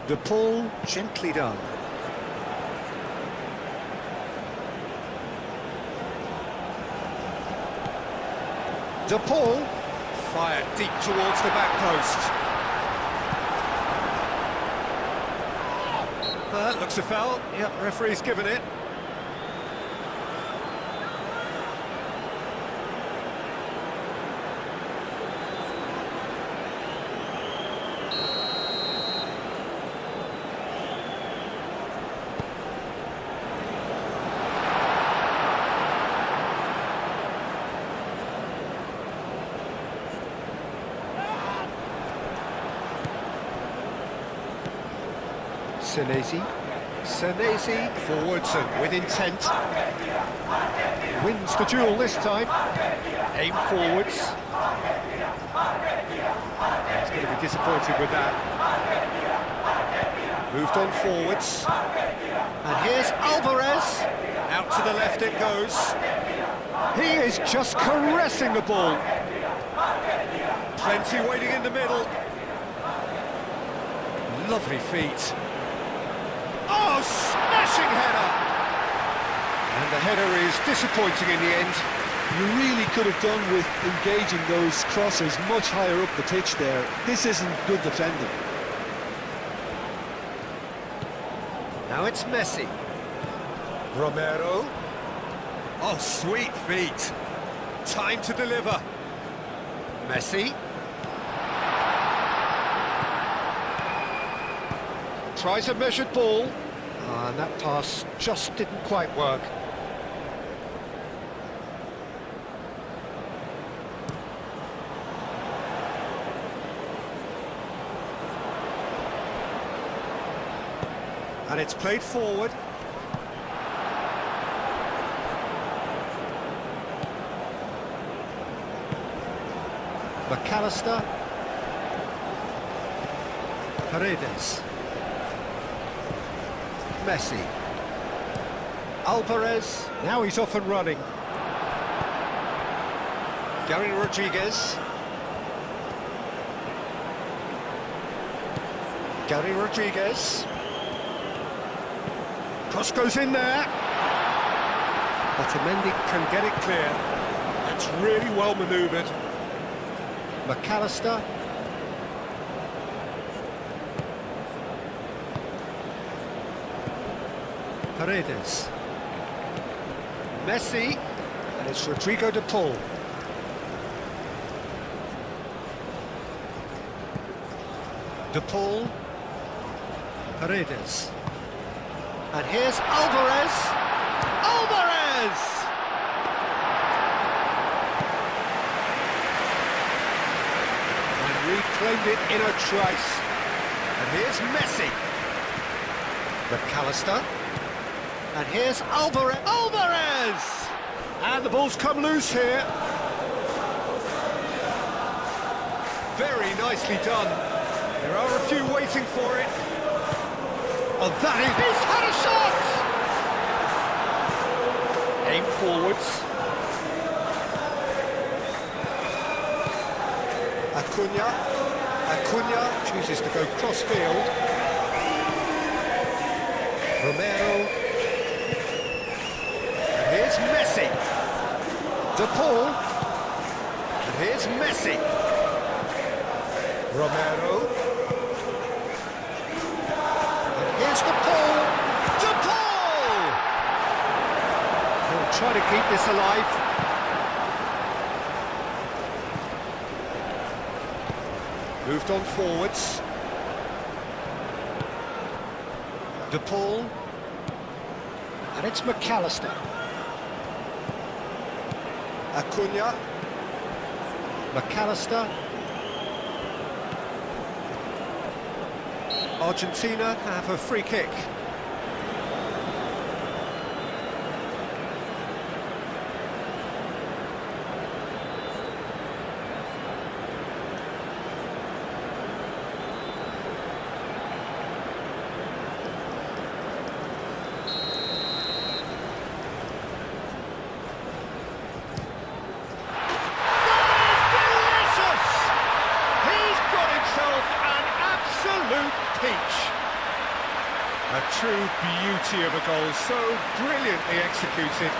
De Paul, gently done. De Paul, fired deep towards the back post. That looks a foul. Yep, referee's given it. Senesi forwards and with intent. Wins the duel this time. Aim forwards. He's going to be disappointed with that. Moved on forwards. And here's Alvarez. Out to the left it goes. He is just caressing the ball. Plenty waiting in the middle. Lovely feet. Oh, smashing header! And the header is disappointing in the end. You really could have done with engaging those crossers much higher up the pitch there. This isn't good defending. Now it's Messi. Romero. Oh, sweet feet. Time to deliver. Messi. Tries a measured ball. And that pass just didn't quite work. And it's played forward. McAllister. Paredes. Messi. Alvarez. Now he's off and running. Gary Rodriguez. Gary Rodriguez. Cross goes in there. Otamendi can get it clear. That's really well manoeuvred. McAllister. Paredes. Messi. And it's Rodrigo de Paul. De Paul. Paredes. And here's Alvarez. Alvarez! And reclaimed it in a trice. And here's Messi. McAllister. And here's Alvarez. Alvarez! And the ball's come loose here. Very nicely done. There are a few waiting for it. Oh, that is... He's had a shot! Aim forwards. Acuna chooses to go cross-field. Romero. And here's Messi. De Paul. And here's Messi. Romero. Here's De Paul! De Paul! He'll try to keep this alive. Moved on forwards. De Paul. And it's McAllister. Acuna. McAllister. Argentina have a free kick. That is delicious! true beauty of a goal, so brilliantly executed.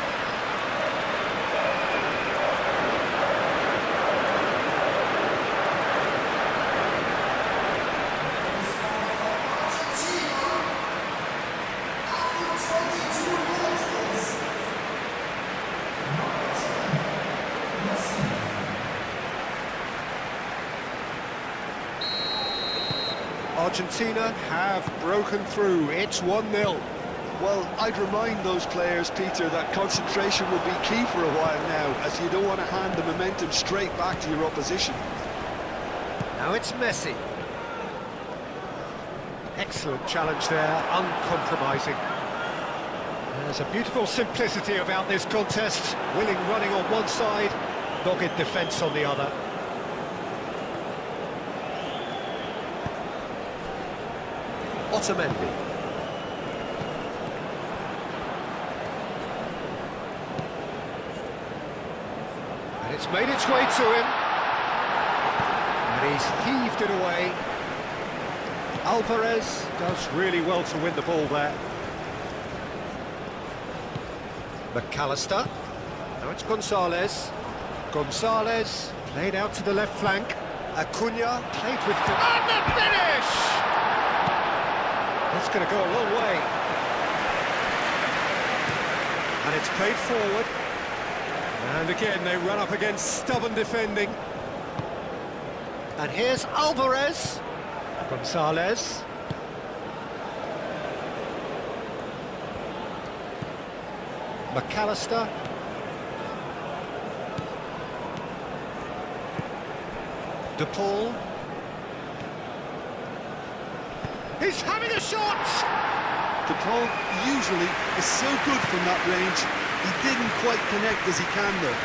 Argentina have broken through. It's 1-0. Well, I'd remind those players, Peter, that concentration will be key for a while now, as you don't want to hand the momentum straight back to your opposition. Now it's Messi. Excellent challenge there, uncompromising. There's a beautiful simplicity about this contest. Willing running on one side, dogged defence on the other. Otamendi. And it's made its way to him. And he's heaved it away. Alvarez does really well to win the ball there. McAllister. Now it's Gonzalez. Gonzalez played out to the left flank. Acuna played with... And the finish! That's going to go a long way. And it's played forward. And again, they run up against stubborn defending. And here's Alvarez. Gonzalez. McAllister. De Paul. He's having a shot! De Paul usually is so good from that range. He didn't quite connect as he can though.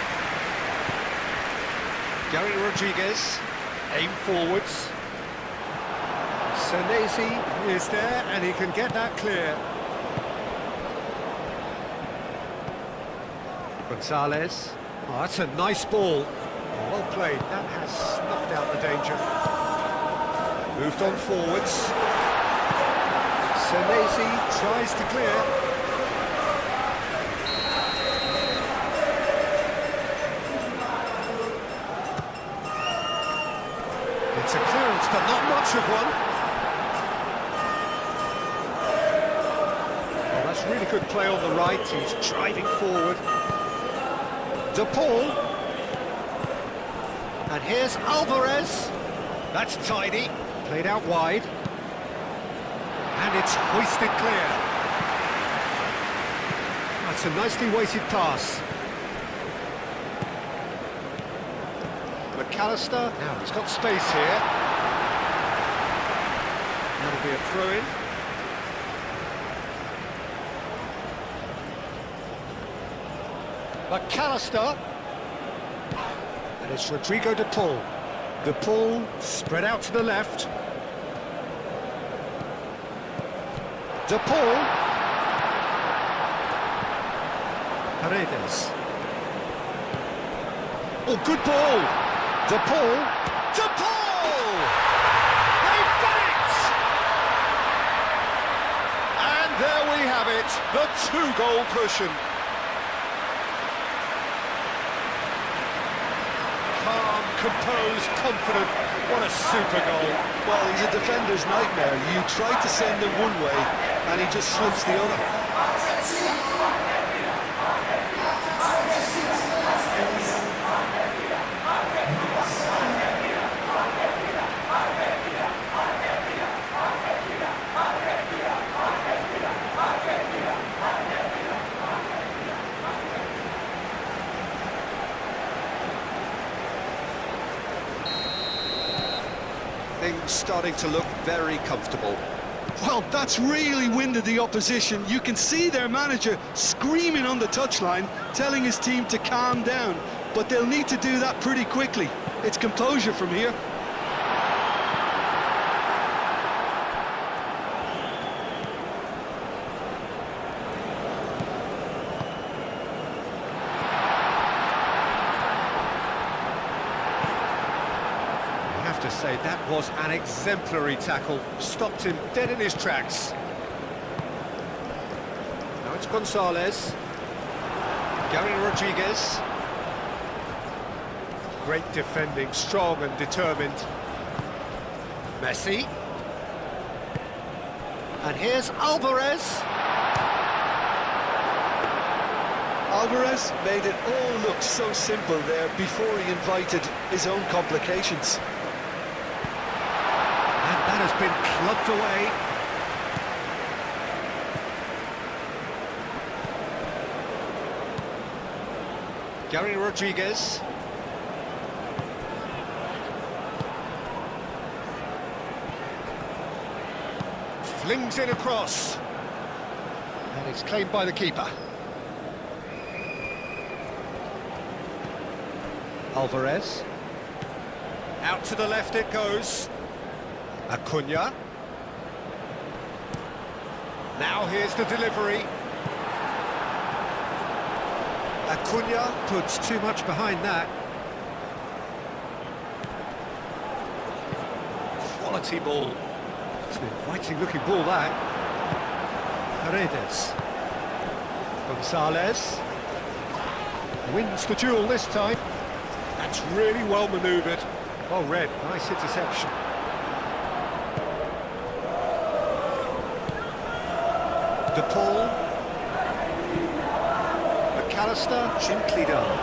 Gary Rodriguez, aim forwards. Senesi is there and he can get that clear. Gonzalez. Oh, that's a nice ball. Well played. That has snuffed out the danger. Moved on forwards. Senesi tries to clear. It's a clearance, but not much of one. Oh, that's really good play on the right. He's driving forward. De Paul. And here's Alvarez. That's tidy. Played out wide. And it's hoisted clear. That's a nicely weighted pass. McAllister, now he's got space here. That'll be a throw-in. McAllister. And it's Rodrigo De Paul. De Paul spread out to the left. De Paul. Paredes. Oh, good ball. De Paul. De Paul! They've done it! And there we have it, the two-goal cushion. Calm, composed, confident. What a super goal. Well, he's a defender's nightmare. You try to send him one way, and he just slips the other. Things starting to look very comfortable. Well, that's really winded the opposition. You can see their manager screaming on the touchline, telling his team to calm down. But they'll need to do that pretty quickly. It's composure from here. To say that was an exemplary tackle, stopped him dead in his tracks. it's Gonzalez. Gary Rodriguez. Great defending, strong and determined. Messi. And here's Alvarez. Alvarez made it all look so simple there before he invited his own complications. And that has been plugged away. Gary Rodriguez. Flings in across. And it's claimed by the keeper. Alvarez. Out to the left it goes. Acuna. Now here's the delivery. Acuna puts too much behind that. Quality ball. It's an inviting looking ball, that. Paredes. Gonzalez. Wins the duel this time. That's really well manoeuvred. Well read, nice interception. De Paul. McAllister, gently done.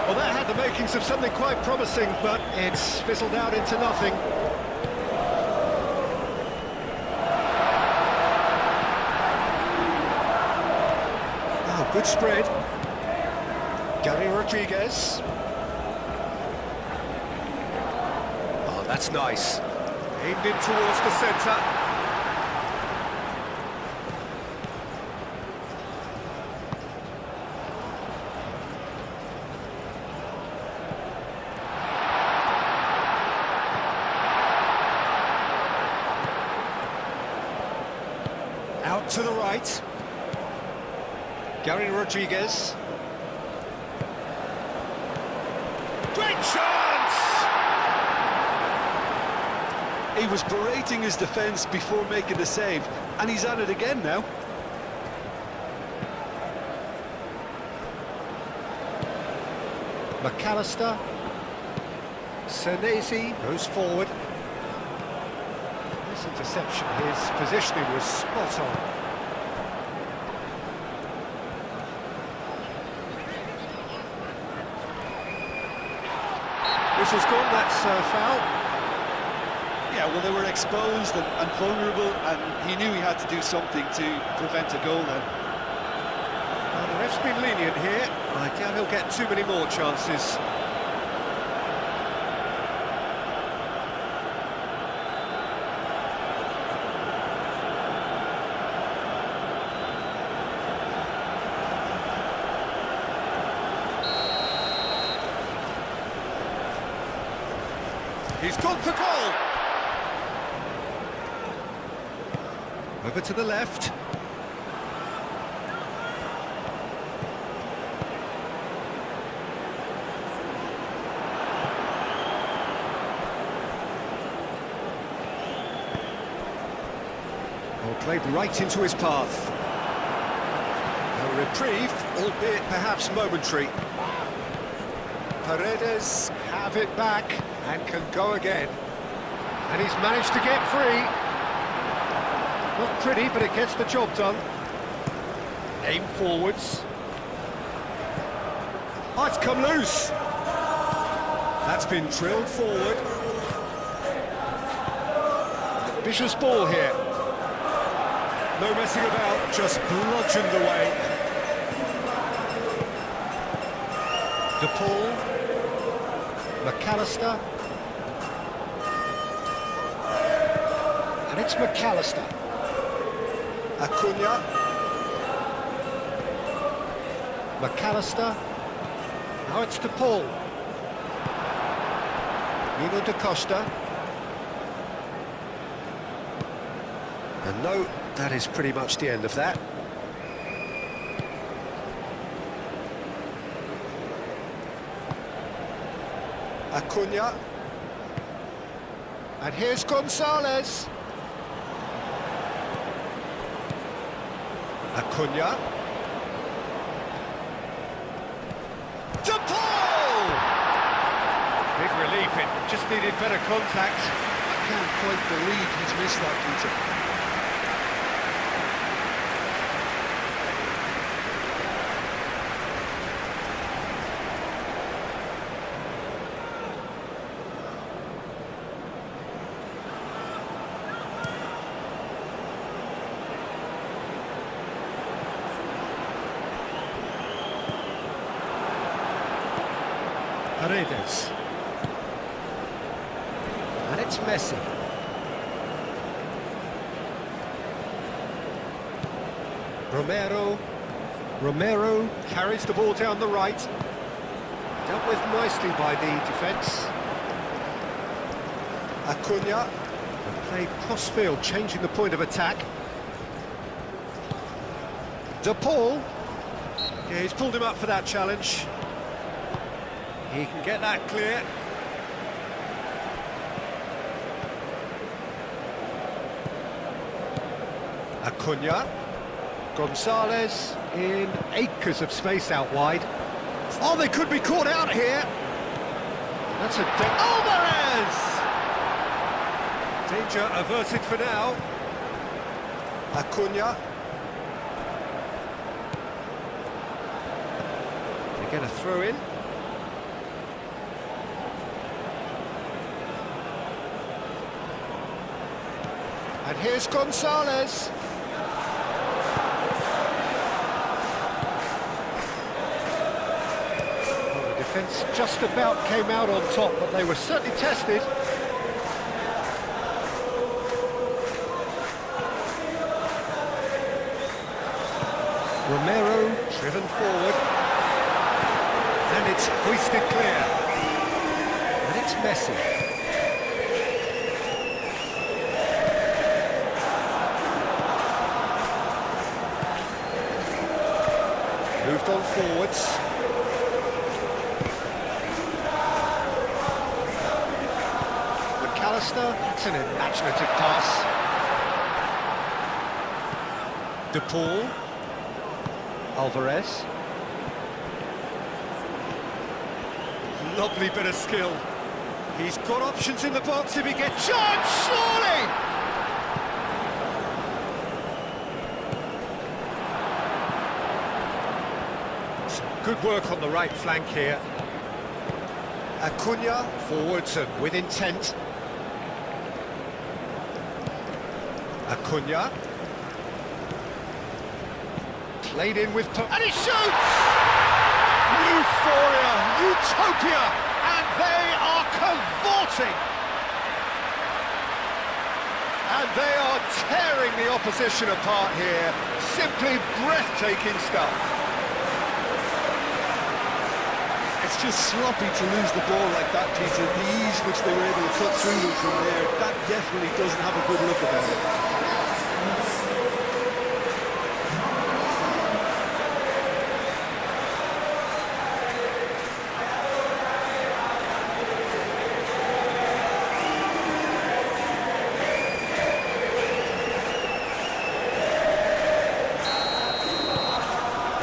Well, that had the makings of something quite promising, but it's fizzled out into nothing. Oh, good spread. Gary Rodriguez. Oh, that's nice. Aimed in towards the centre. Out to the right. Gary Rodriguez. Great chance! He was berating his defence before making the save, and he's at it again now. McAllister. Senesi goes forward. This interception, his positioning was spot on. This has gone, that's foul. Yeah, well, they were exposed and vulnerable, and he knew he had to do something to prevent a goal then. Well, the ref's been lenient here. I doubt he'll get too many more chances. He's gone for goal! Over to the left. Well, played right into his path. A reprieve, albeit perhaps momentary. Paredes have it back and can go again. And he's managed to get free. Not pretty, but it gets the job done. Aim forwards. Oh, it's come loose. That's been drilled forward. Vicious ball here. No messing about, just bludgeoned away. De Paul. McAllister. And it's McAllister. Acuna. McAllister. Now it's De Paul. Nuno da Costa. And no, that is pretty much the end of that. Acuna. And here's Gonzalez. Acuna. De Paul! Big relief, it just needed better contact. I can't quite believe he's missed that, Peter. Paredes. And it's Messi. Romero carries the ball down the right. Dealt with nicely by the defence. Acuna. Played cross-field, changing the point of attack. De Paul. Yeah, he's pulled him up for that challenge. He can get that clear. Acuna. Gonzalez in acres of space out wide. Oh, they could be caught out here. That's a... Alvarez! Danger averted for now. Acuna. They get a throw in. And here's Gonzalez. Well, the defence just about came out on top, but they were certainly tested. Romero driven forward. And it's hoisted clear. And it's Messi. Moved on forwards. McAllister, that's an imaginative pass. De Paul. Alvarez. Lovely bit of skill. He's got options in the box if he gets chance, surely! Good work on the right flank here. Acuna forwards and with intent. Acuna. Played in with... And he shoots! Euphoria, utopia, and they are cavorting. And they are tearing the opposition apart here. Simply breathtaking stuff. It's just sloppy to lose the ball like that, Peter. The ease which they were able to cut through them from there, that definitely doesn't have a good look about it.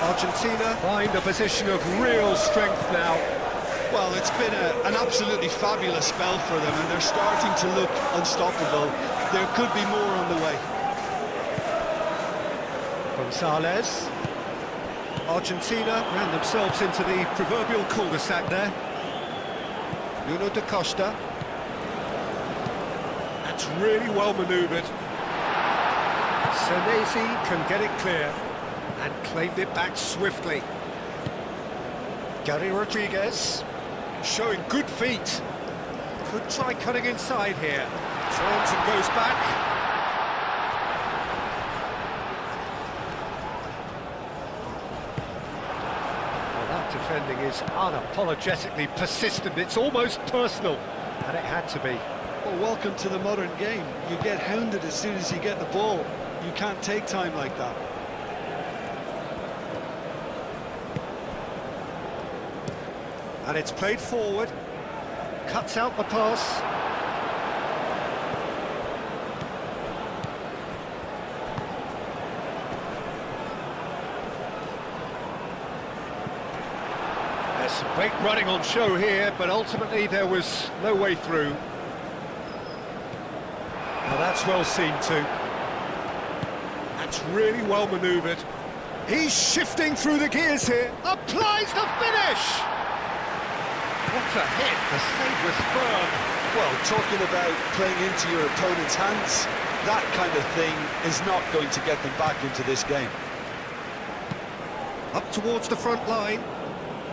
Argentina find a position of real strength now. Well, it's been an absolutely fabulous spell for them, and they're starting to look unstoppable. There could be more on the way. Gonzalez. Argentina ran themselves into the proverbial cul-de-sac there. Nuno da Costa. That's really well manoeuvred. Senesi can get it clear. And claimed it back swiftly. Gary Rodriguez showing good feet. Could try cutting inside here. Turns and goes back. Well, that defending is unapologetically persistent. It's almost personal, and it had to be. Well, welcome to the modern game. You get hounded as soon as you get the ball. You can't take time like that. And it's played forward, cuts out the pass. Great running on show here, but ultimately there was no way through. Now that's well seen too. That's really well manoeuvred. He's shifting through the gears here. Applies the finish! What a hit, the save was firm. Well, talking about playing into your opponent's hands, that kind of thing is not going to get them back into this game. Up towards the front line.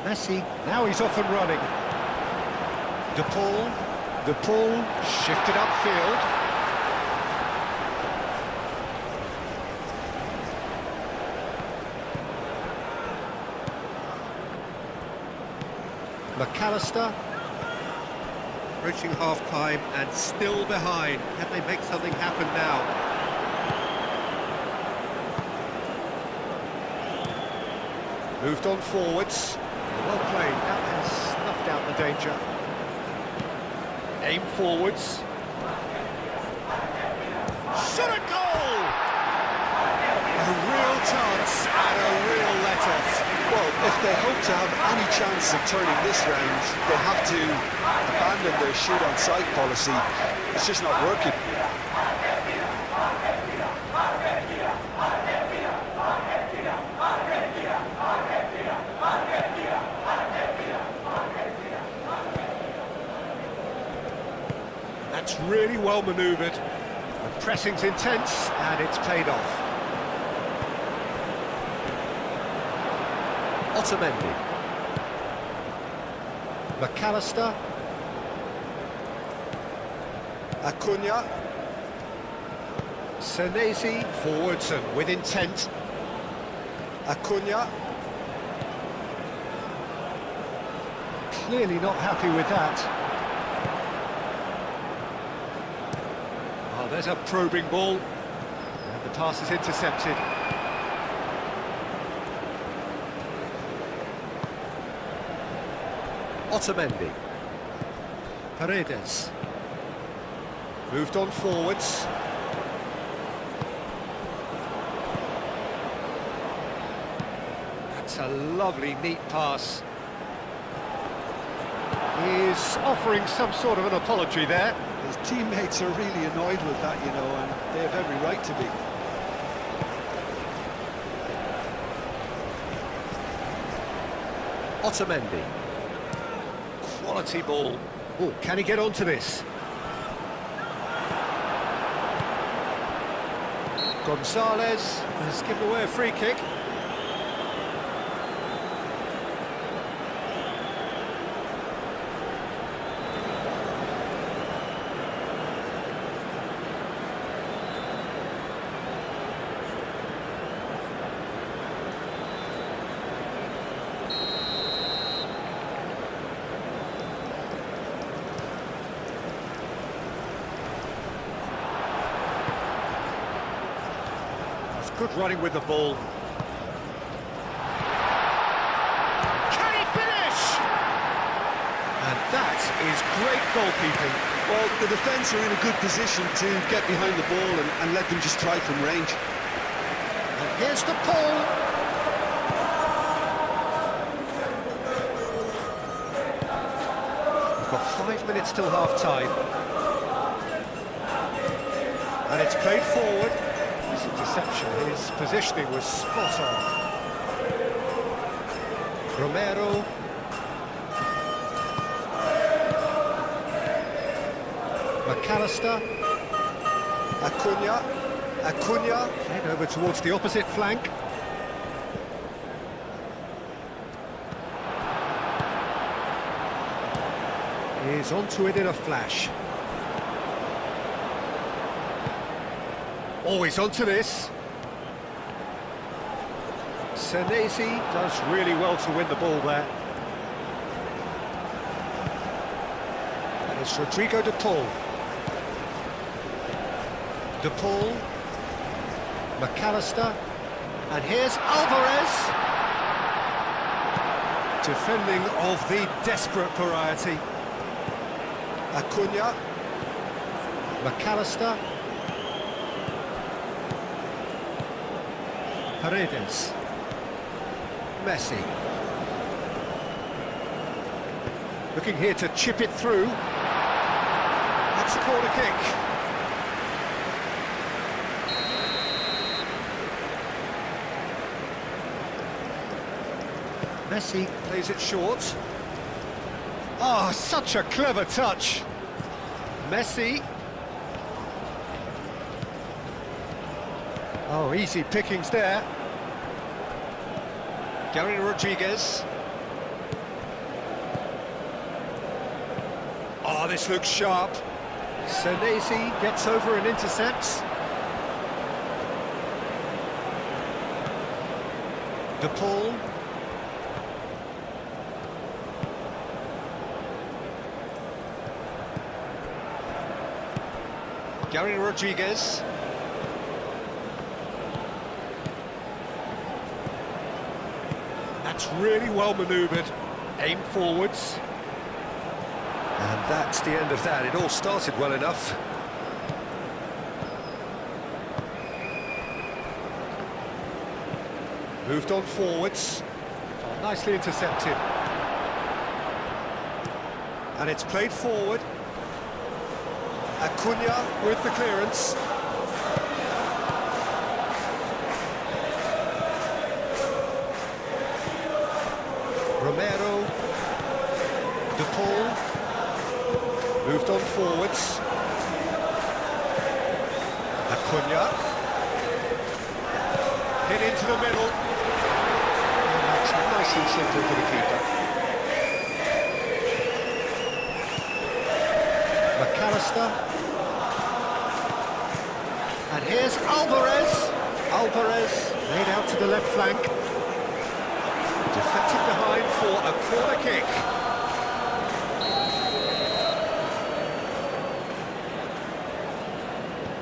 Messi, now he's off and running. De Paul, shifted upfield. McAllister. Approaching half-time and still behind. Can they make something happen now? Moved on forwards. Well played. That has snuffed out the danger. Aim forwards. Shot a goal! A real chance and a real let-off. Well, if they hope to have any chance of turning this round, they have to abandon their shoot-on-sight policy. It's just not working. That's really well manoeuvred. The pressing's intense and it's paid off. Otamendi. McAllister. Acuna. Senesi forwards and with intent. Acuna. Clearly not happy with that. Oh, there's a probing ball. And the pass is intercepted. Otamendi. Paredes. Moved on forwards. That's a lovely, neat pass. He's offering some sort of an apology there. His teammates are really annoyed with that, you know, and they have every right to be. Otamendi. Quality ball. Oh, can he get onto this? Gonzalez has given away a free kick. Good running with the ball. Can he finish? And that is great goalkeeping. Well, the defence are in a good position to get behind the ball and let them just try from range. And here's the ball. We've got 5 minutes till half-time. And it's played forward. Interception, his positioning was spot on. Romero. McAllister. Acuna. Played over towards the opposite flank. He's onto it in a flash. Always onto this. Senesi does really well to win the ball there. And it's Rodrigo De Paul. De Paul. McAllister. And here's Alvarez. Defending of the desperate variety. Acuna. McAllister. Paredes. Messi. Looking here to chip it through. That's a corner kick. Messi plays it short. Oh, such a clever touch. Messi. Oh, easy pickings there. Gary Rodriguez. Oh, this looks sharp. Senesi gets over and intercepts. De Paul. Gary Rodriguez. That's really well manoeuvred. Aim forwards. And that's the end of that. It all started well enough. Moved on forwards. Oh, nicely intercepted. And it's played forward. Acuna with the clearance. Romero. De Paul. Moved on forwards. Acuna. Hit into the middle. And that's nice and simple for the keeper. McAllister. And here's Alvarez. Alvarez laid out to the left flank. Deflected behind for a corner kick.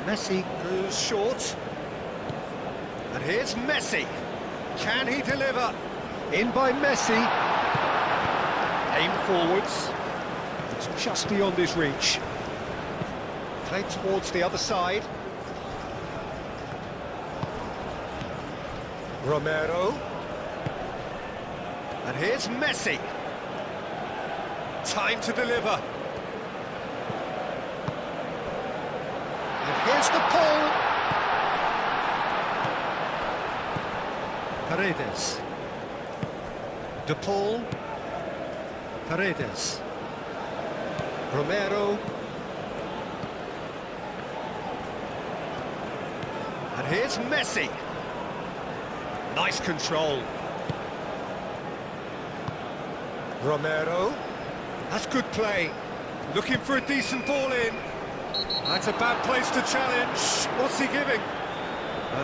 Messi goes short. And here's Messi. Can he deliver? In by Messi. Aim forwards. It's just beyond his reach. Played towards the other side. Romero. And here's Messi. Time to deliver. And here's the pull. Paredes. De Paul. Paredes. Romero. And here's Messi. Nice control. Romero. That's good play. Looking for a decent ball in. That's a bad place to challenge. What's he giving?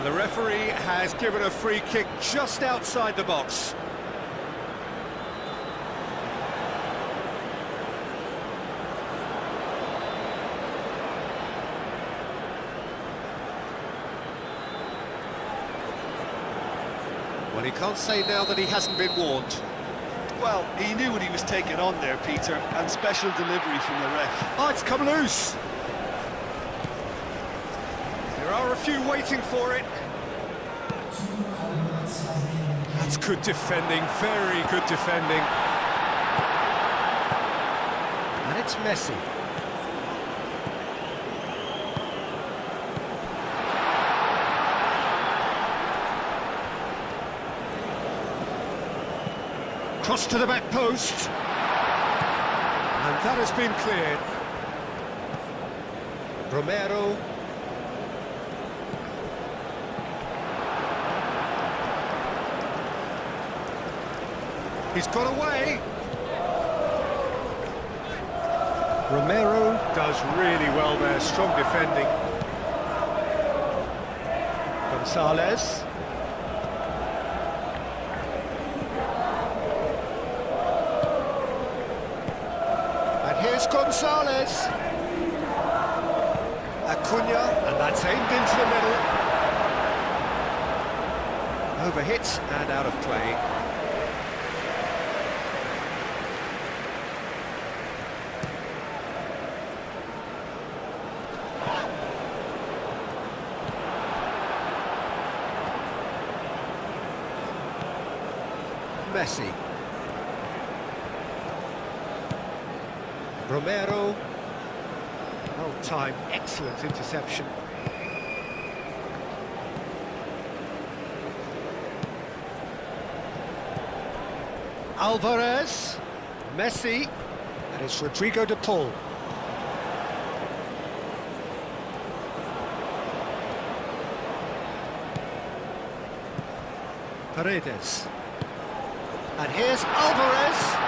The referee has given a free kick just outside the box. Well, he can't say now that he hasn't been warned. Well, he knew what he was taking on there, Peter, and special delivery from the ref. Oh, it's come loose. There are a few waiting for it. That's good defending, very good defending. And it's Messi. Cross to the back post. And that has been cleared. Romero. He's got away. Romero does really well there, strong defending. Gonzalez. And here's Gonzalez. Acuna, and that's aimed into the middle. Overhit and out of play. Messi. Romero. Well timed, excellent interception. Alvarez, Messi, and it's Rodrigo de Paul. Paredes. And here's Alvarez.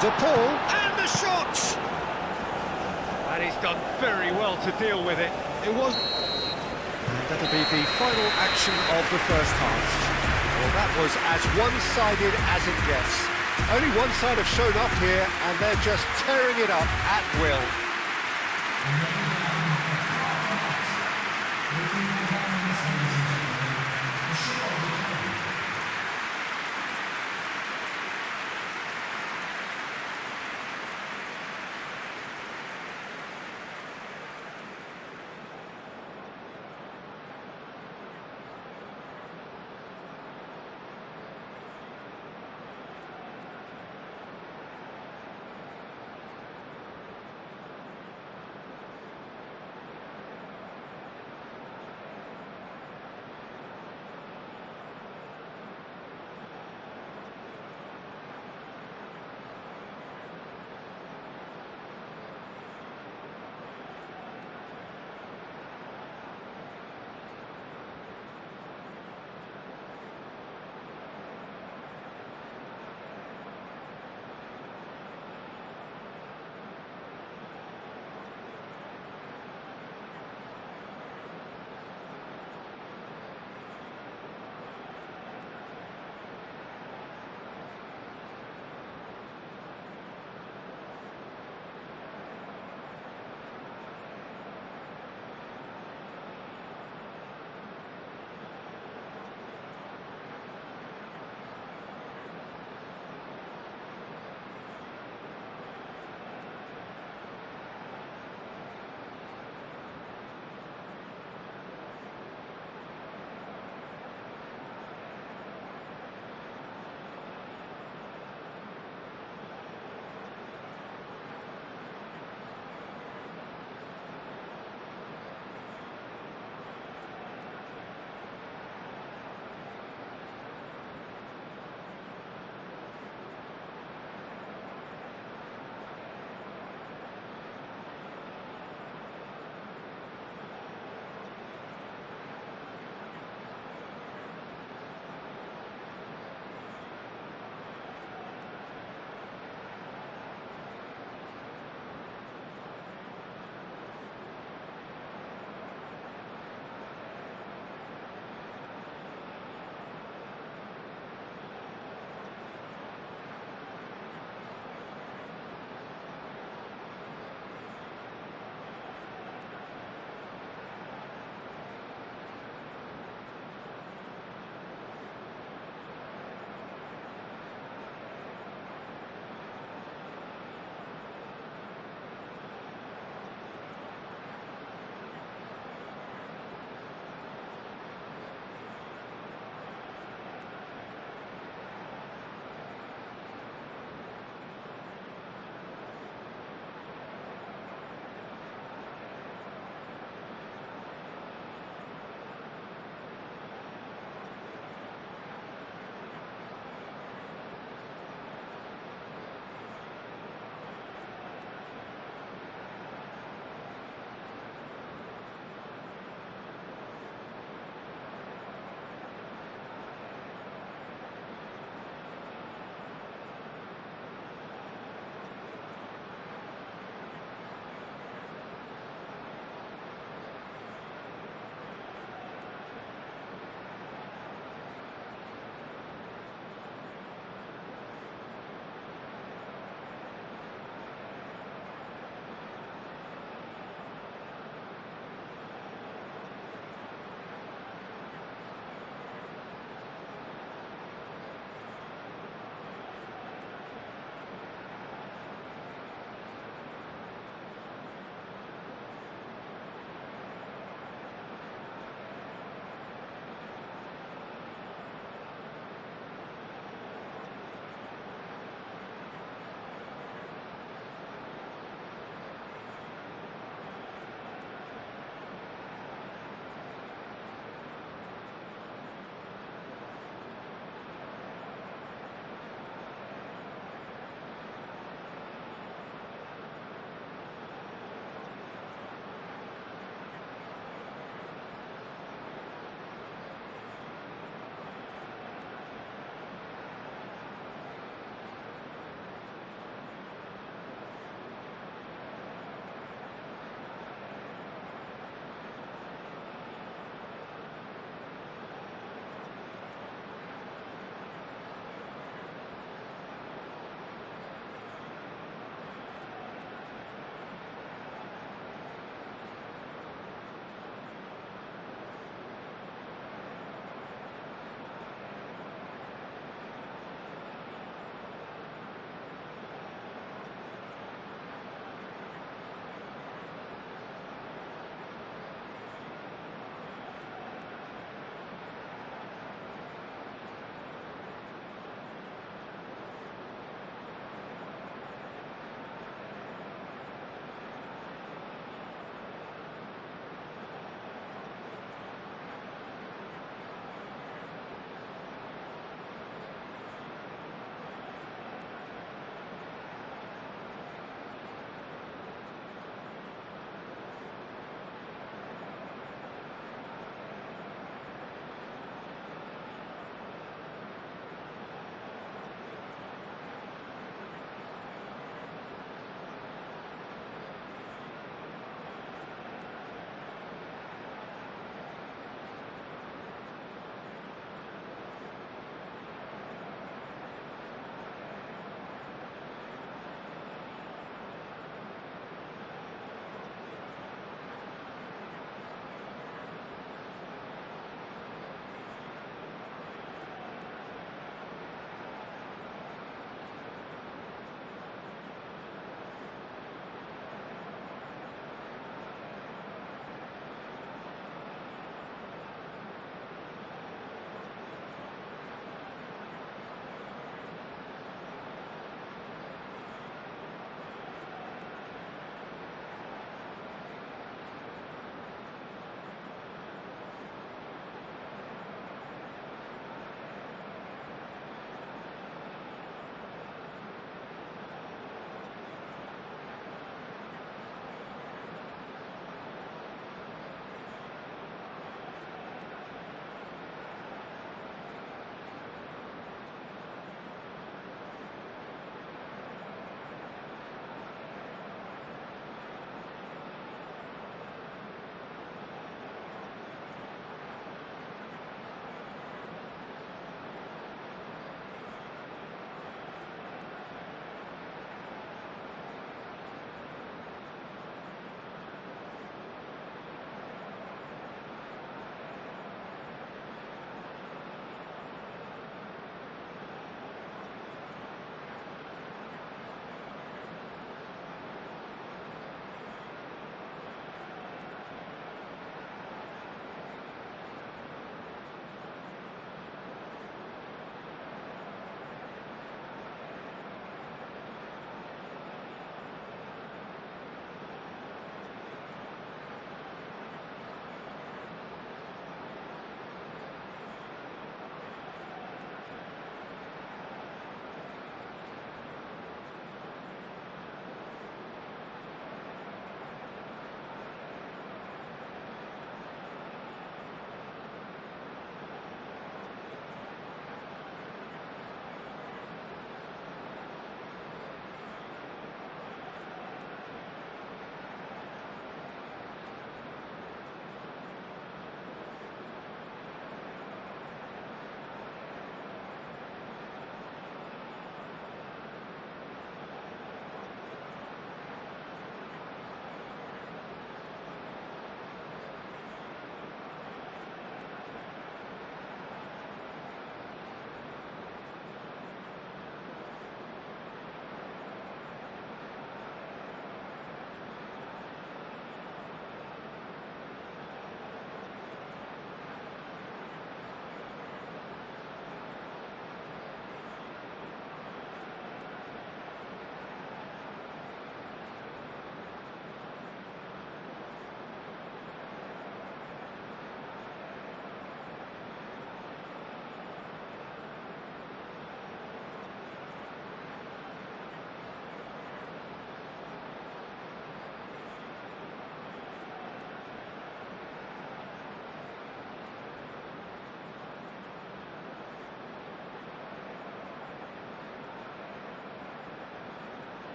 De Paul, and the shot! And he's done very well to deal with it. It was... And that'll be the final action of the first half. Well, that was as one-sided as it gets. Only one side have shown up here, and they're just tearing it up at will.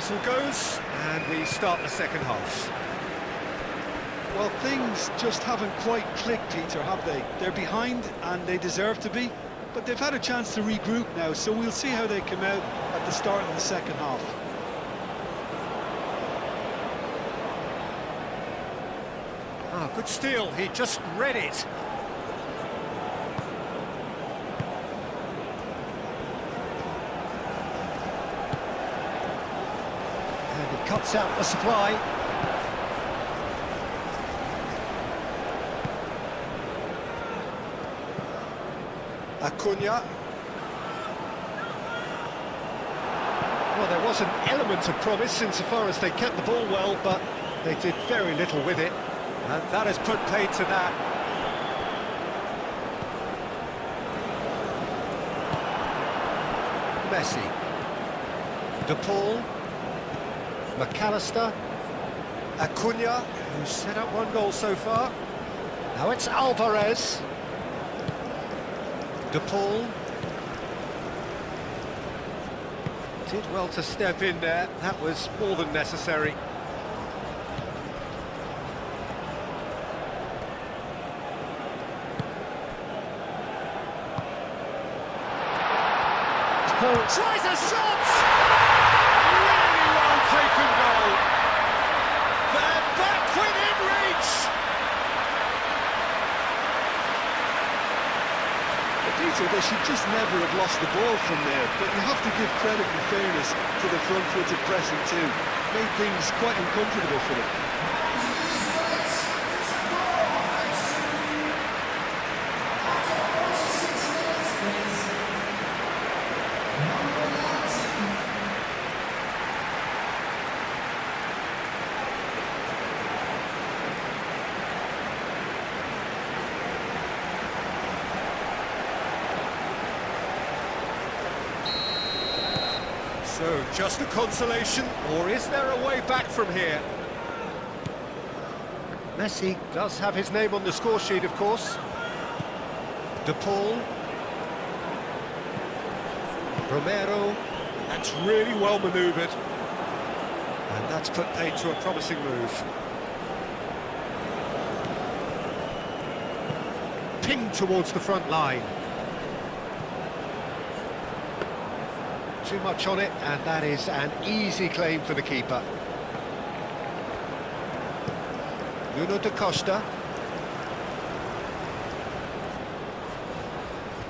Whistle goes, and we start the second half. Well, things just haven't quite clicked, Peter, have they? They're behind, and they deserve to be, but they've had a chance to regroup now, so we'll see how they come out at the start of the second half. Ah, good steal, he just read it. And he cuts out the supply. Acuna. Well, there was an element of promise insofar as they kept the ball well, but they did very little with it. And that has put paid to that. Messi. De Paul. McAllister. Acuna, who's set up one goal so far. Now it's Alvarez. De Paul. Did well to step in there. That was more than necessary. Tries a shot! Really well taken goal. They're back within reach. Peter, they should just never have lost the ball from there, but you have to give credit and fairness to the front-footed pressing too. Made things quite uncomfortable for them. So, just a consolation, or is there a way back from here? Messi does have his name on the score sheet, of course. De Paul. Romero. That's really well manoeuvred. And that's put paid to a promising move. Pinged towards the front line. Too much on it, and that is an easy claim for the keeper. Nuno da Costa.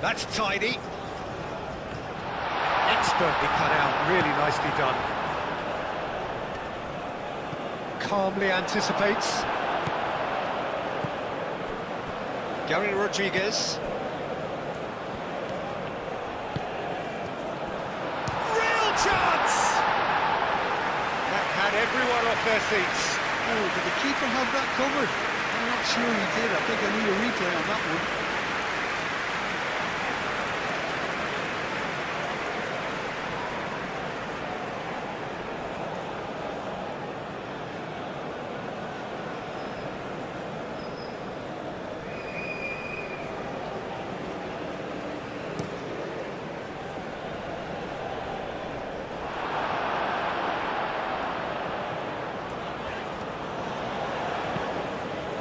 That's tidy. Expertly cut out, really nicely done. Calmly anticipates. Gary Rodriguez. Chance! That had everyone off their seats. Oh, did the keeper have that covered? I'm not sure he did. I think I need a replay on that one.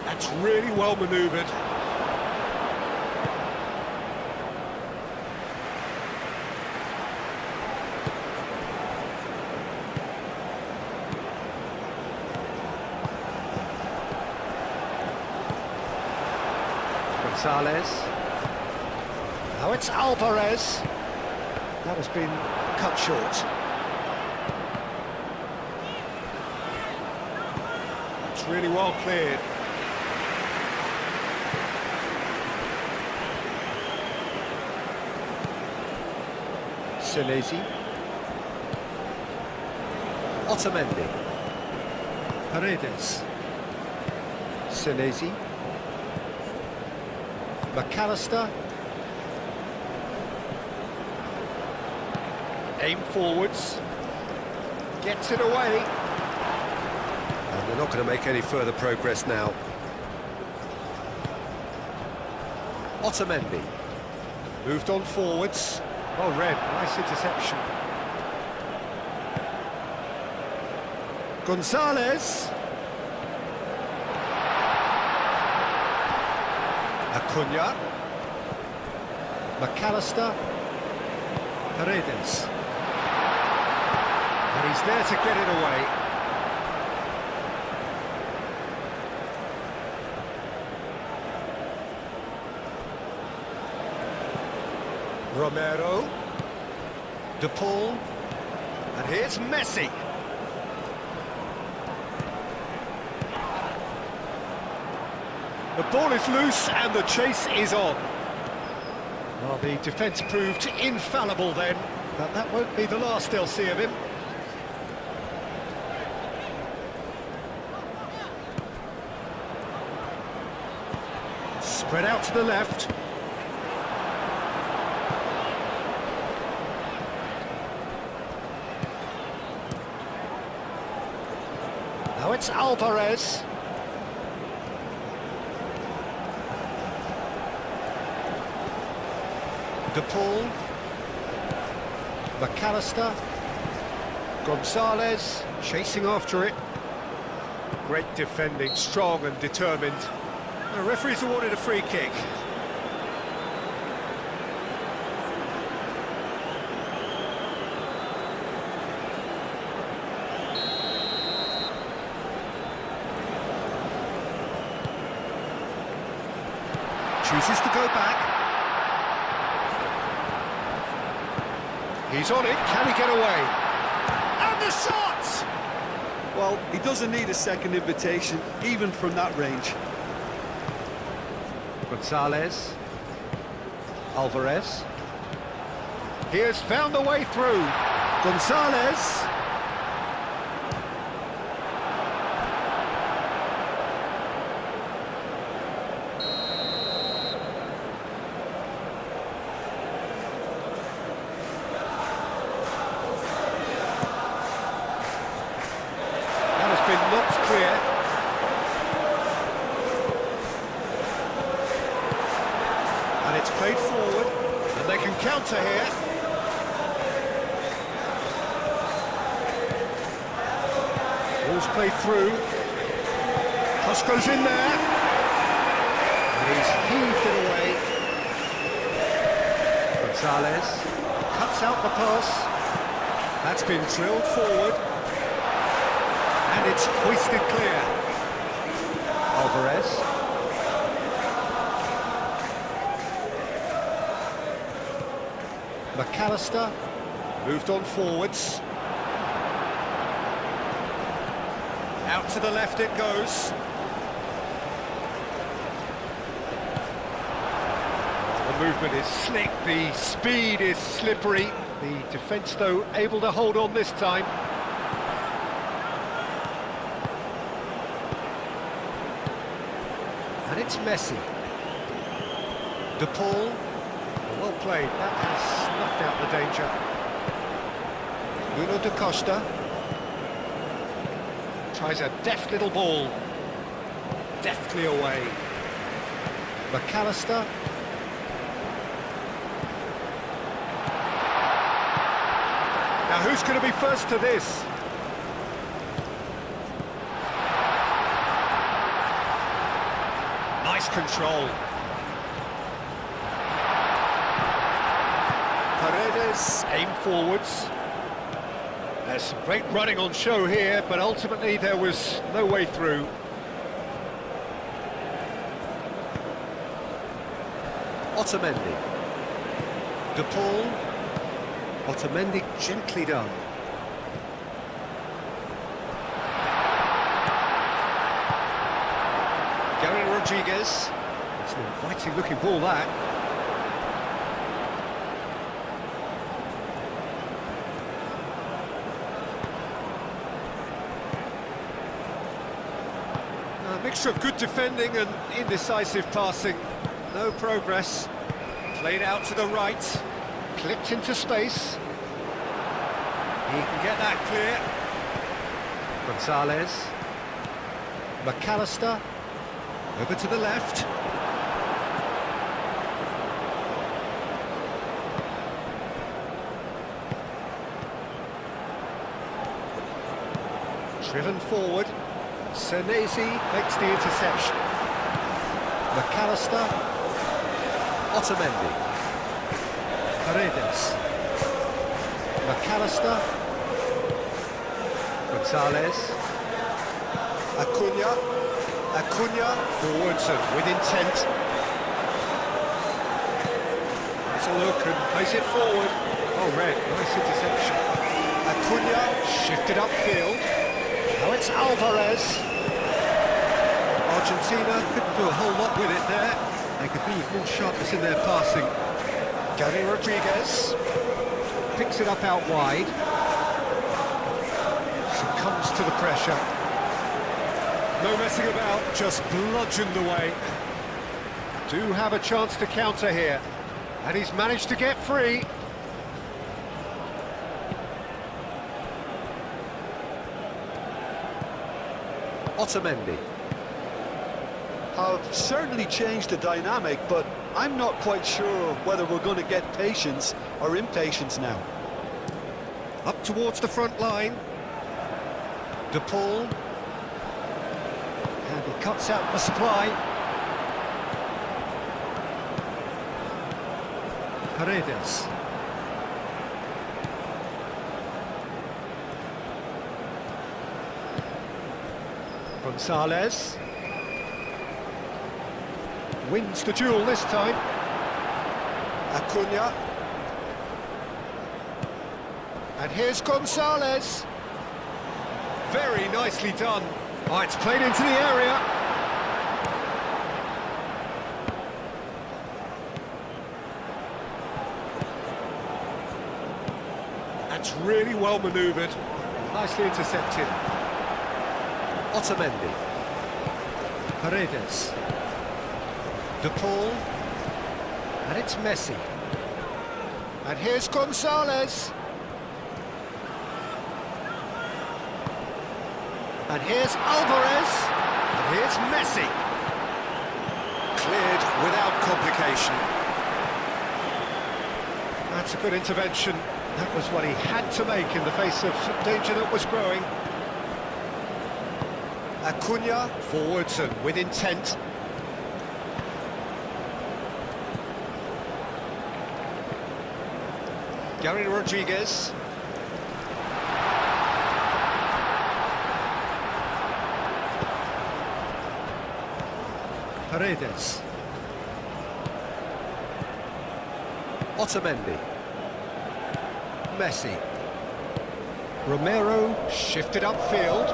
That's really well manoeuvred. Gonzalez. Now it's Alvarez. That has been cut short. It's really well cleared. Senesi. Otamendi. Paredes. Senesi. McAllister. Aim forwards. Gets it away. And they're not going to make any further progress now. Otamendi. Moved on forwards. Well read, nice interception. Gonzalez. Acuna. McAllister. Paredes. And he's there to get it away. Romero. De Paul. And here's Messi. The ball is loose and the chase is on. Well, the defence proved infallible then, but that won't be the last they'll see of him. Spread out to the left. Now it's Alvarez. De Paul. McAllister. Gonzalez chasing after it. Great defending, strong and determined. The referee's awarded a free kick. Chooses to go back. He's on it, can he get away? And the shot! Well, he doesn't need a second invitation, even from that range. Gonzalez. Alvarez. He has found a way through. Gonzalez. Been knocked clear. And it's played forward, and they can counter here. Ball's played through. Cross goes in there. And he's heaved it away. Gonzalez cuts out the pass. That's been drilled forward. And it's hoisted clear. Alvarez. McAllister moved on forwards. Out to the left it goes. The movement is slick, the speed is slippery. The defence, though, able to hold on this time. And it's Messi. De Paul. Well played. That has snuffed out the danger. Nuno da Costa. Tries a deft little ball. Deftly away. McAllister. Now who's going to be first to this? Nice control. Paredes aim forwards. There's some great running on show here, but ultimately there was no way through. Otamendi. De Paul. Otamendi gently done. Rodriguez. It's an inviting looking ball, that. A mixture of good defending and indecisive passing. No progress. Played out to the right. Clipped into space. He can get that clear. Gonzalez. McAllister. Over to the left. Driven forward. Senesi makes the interception. McAllister. Otamendi. Paredes. McAllister. Gonzalez. Acuna. Forwards and with intent. Has a look and plays it forward. Oh, red. Nice interception. Acuna shifted upfield. Now it's Alvarez. Argentina couldn't do a whole lot with it there. They could do with more sharpness in their passing. Gary Rodriguez picks it up out wide. Succumbs to the pressure. No messing about, just bludgeoned away. Do have a chance to counter here. And he's managed to get free. Otamendi. Have certainly changed the dynamic, but I'm not quite sure whether we're going to get patience or impatience now. Up towards the front line. De Paul. And he cuts out the supply. Paredes. Gonzalez. Wins the duel this time. Acuna. And here's Gonzalez. Very nicely done. Oh, it's played into the area. That's really well manoeuvred. Nicely intercepted. Otamendi. Paredes. De Paul. And it's Messi. And here's Gonzalez. And here's Alvarez. And here's Messi. Cleared without complication. That's a good intervention. That was what he had to make in the face of danger that was growing. Acuna, forwards and with intent. Gary Rodriguez. Paredes. Otamendi. Messi. Romero shifted upfield.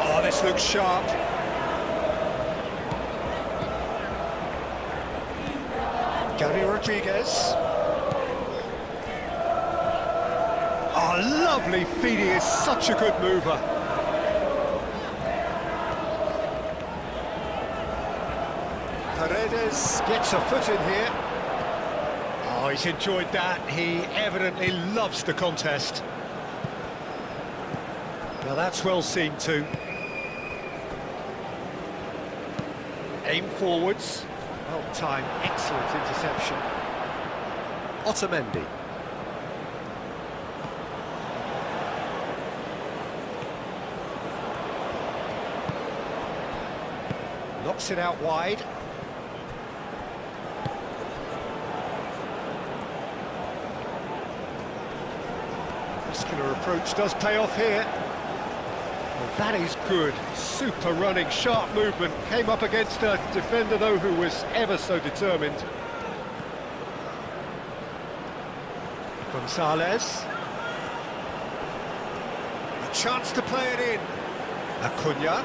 Oh, this looks sharp. Gary Rodriguez. Oh, lovely feet, he is such a good mover. Paredes gets a foot in here. Oh, he's enjoyed that. He evidently loves the contest. Now that's well seen too. Aim forwards. Well timed, excellent interception. Otamendi. Knocks it out wide. Muscular approach does pay off here. Well, that is good. Super running, sharp movement. Came up against a defender, though, who was ever so determined. Gonzalez. A chance to play it in. Acuna.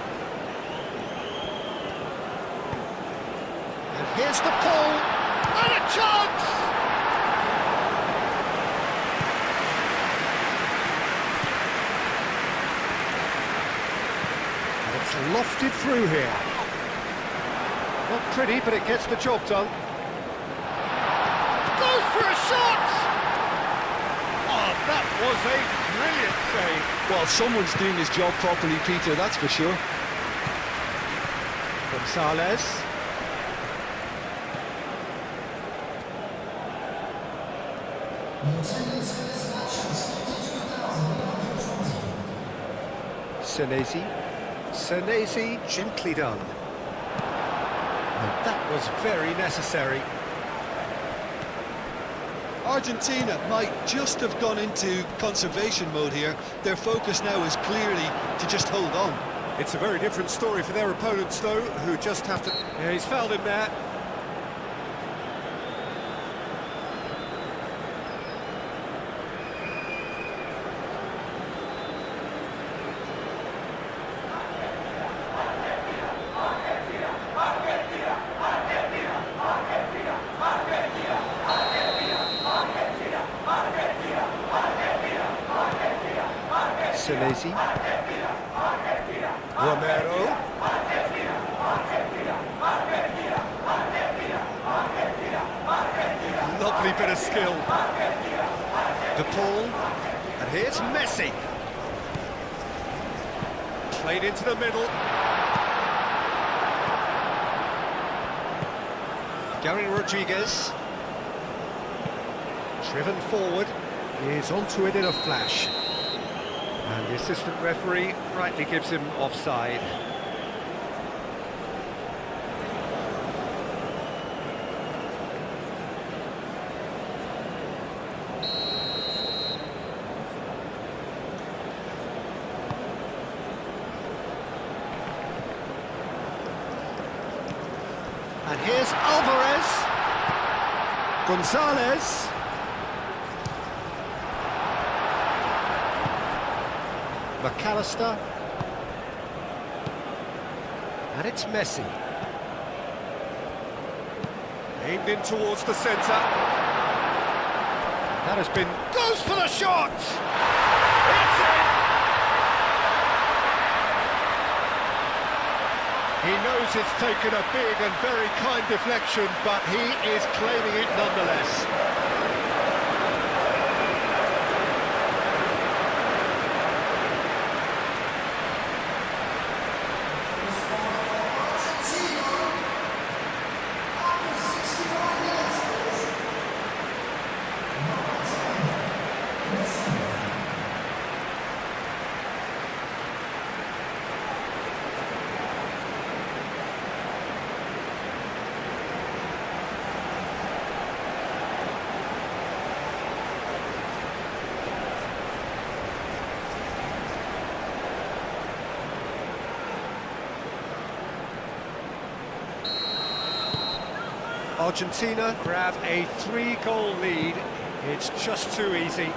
And here's the pull. And a chance! Lofted through here. Not pretty, but it gets the job done. Goes for a shot! Oh, that was a brilliant save. Well, someone's doing his job properly, Peter, that's for sure. Gonzalez. The attendance for this match was 52,820. Senesi, gently done. And that was very necessary. Argentina might just have gone into conservation mode here. Their focus now is clearly to just hold on. It's a very different story for their opponents, though, who just have to... Yeah, he's fouled him there. Senesi. Romero. Lovely bit of skill. De Paul. And here's Messi. Played into the middle. Gary Rodriguez. Driven forward. Is onto it in a flash. And the assistant referee rightly gives him offside. And here's Alvarez. Gonzalez. McAllister, and it's Messi. Aimed in towards the centre. That has been... goes for the shot! It's in! He knows it's taken a big and very kind deflection, but he is claiming it nonetheless. Argentina grab a 3-goal lead. It's just too easy.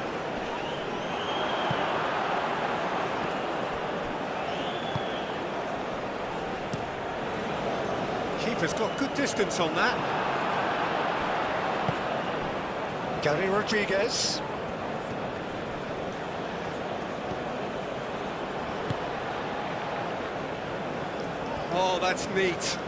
Keeper's got good distance on that. Gary Rodriguez. Oh, that's neat.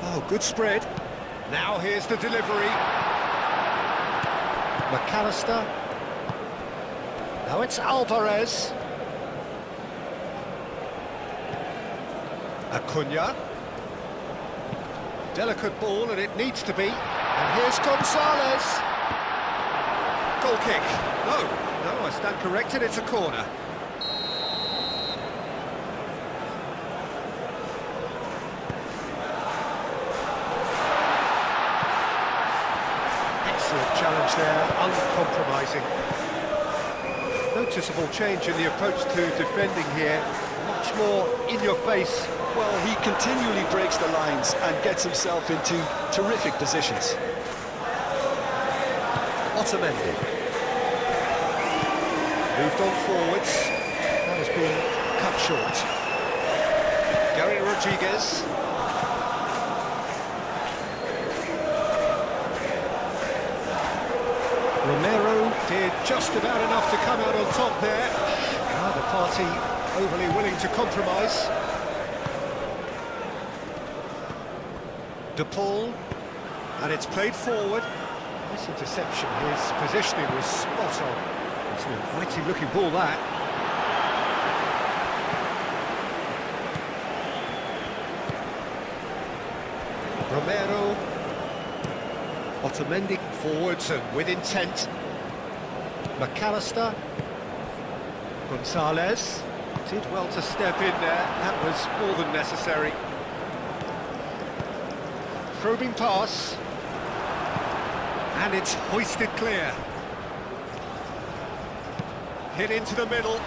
Oh, good spread. Now here's the delivery. McAllister. Now it's Alvarez. Acuna. Delicate ball, and it needs to be. And here's Gonzalez. Goal kick. No, I stand corrected, it's a corner. Challenge there, uncompromising. Noticeable change in the approach to defending here. Much more in your face. Well, he continually breaks the lines and gets himself into terrific positions. Otamendi. Moved on forwards. That has been cut short. Gary Rodriguez. Romero did just about enough to come out on top there. Now the party overly willing to compromise. De Paul, and it's played forward. Nice interception, his positioning was spot on. It's an inviting looking ball, that. Otamendi forwards and with intent. McAllister. Gonzalez. Did well to step in there, that was more than necessary. Probing pass. And it's hoisted clear. Hit into the middle.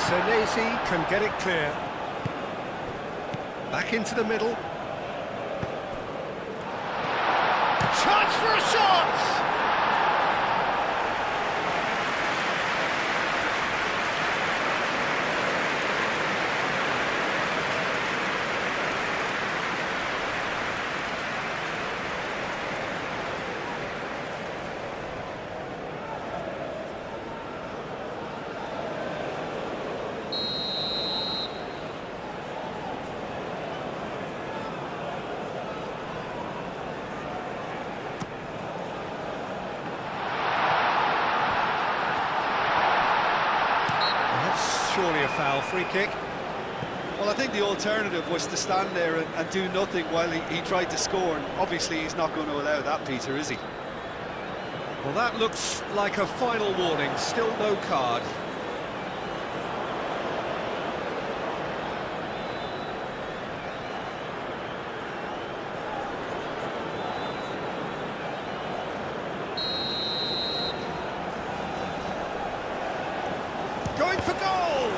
Senesi can get it clear. Back into the middle. Chance for a shot! Surely a foul, free kick. Well, I think the alternative was to stand there and do nothing while he tried to score, and obviously he's not going to allow that, Peter, is he? Well, that looks like a final warning, still no card. Going for goal!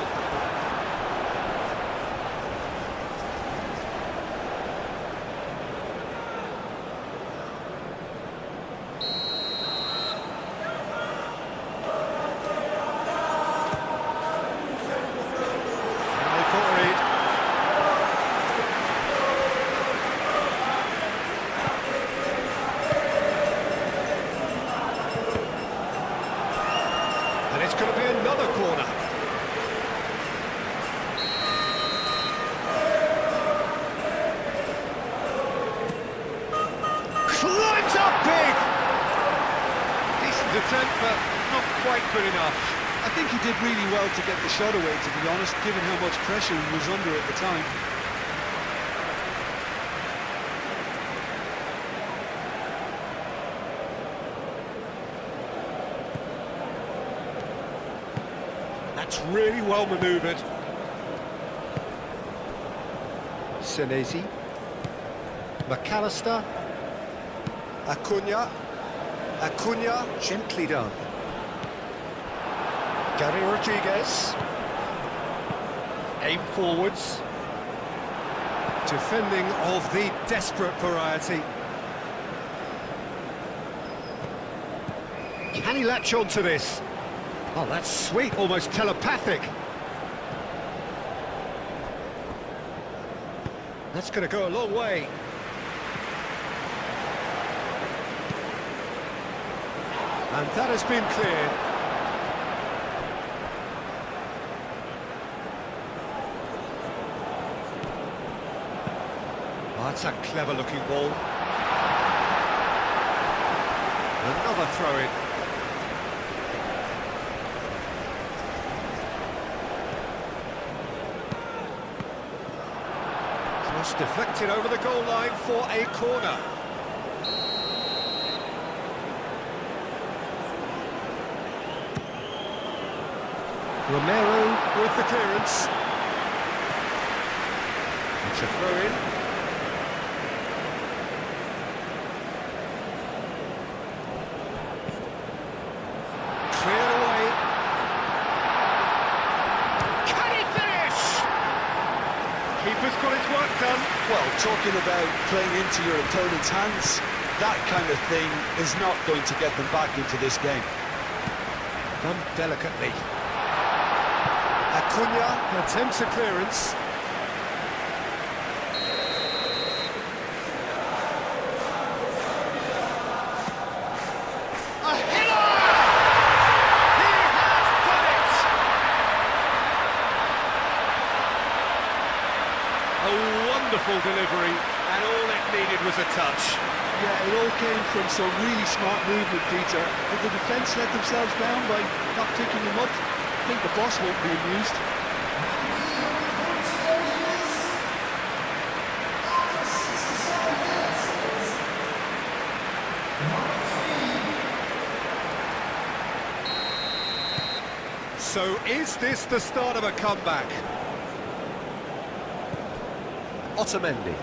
And they caught Reed. And it's going to be another corner. Climbs up big! Decent attempt, but not quite good enough. I think he did really well to get the shot away, to be honest, given how much pressure he was under at the time. That's really well manoeuvred. Senesi. McAllister. Acuna, gently done. Gary Rodriguez. Aim forwards. Defending of the desperate variety. Can he latch on to this? Oh, that's sweet, almost telepathic. That's going to go a long way. And that has been cleared. Oh, that's a clever-looking ball. Another throw-in. Cross deflected over the goal line for a corner. Romero with the clearance. It's a throw-in. Cleared away. Can he finish? Keeper's got his work done. Well, talking about playing into your opponent's hands, that kind of thing is not going to get them back into this game. Done delicately. Acuna attempts a clearance. A header! He has done it! A wonderful delivery, and all it needed was a touch. Yeah, it all came from some really smart movement, Peter. Did the defence let themselves down by not picking him up? I think the boss won't be amused. So is this the start of a comeback? Otamendi.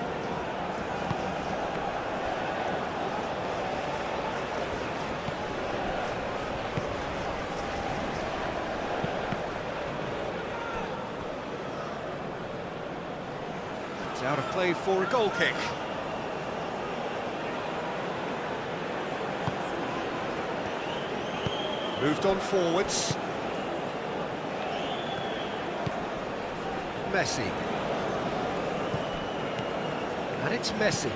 It's out of play for a goal kick. Moved on forwards. Messi. And it's Messi.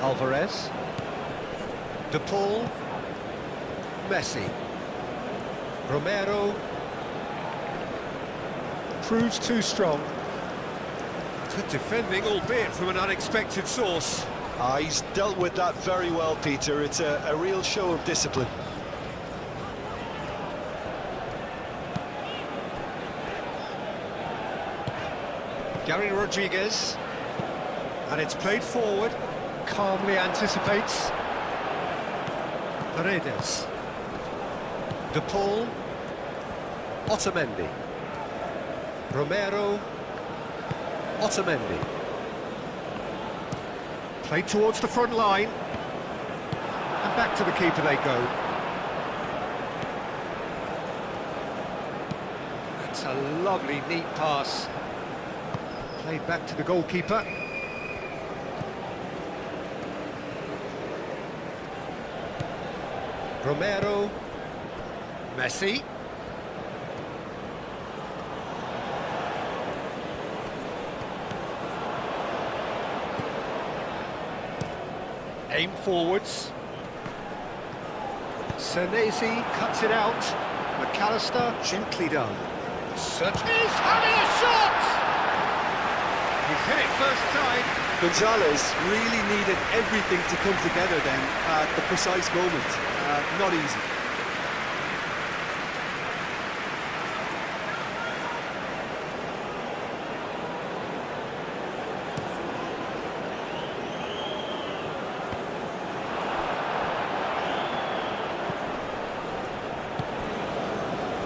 Alvarez. De Paul. Messi. Romero. Proves too strong. Good defending, albeit from an unexpected source. He's dealt with that very well, Peter. It's a real show of discipline. Gary Rodriguez, and it's played forward, calmly anticipates. Paredes, De Paul, Otamendi, Romero, Otamendi. Played towards the front line, and back to the keeper they go. That's a lovely, neat pass. Played back to the goalkeeper. Romero. Messi. Aim forwards. Senesi cuts it out. McAllister, gently done. Such is having a shot! He's hit it first time. Gonzalez really needed everything to come together then at the precise moment. Not easy.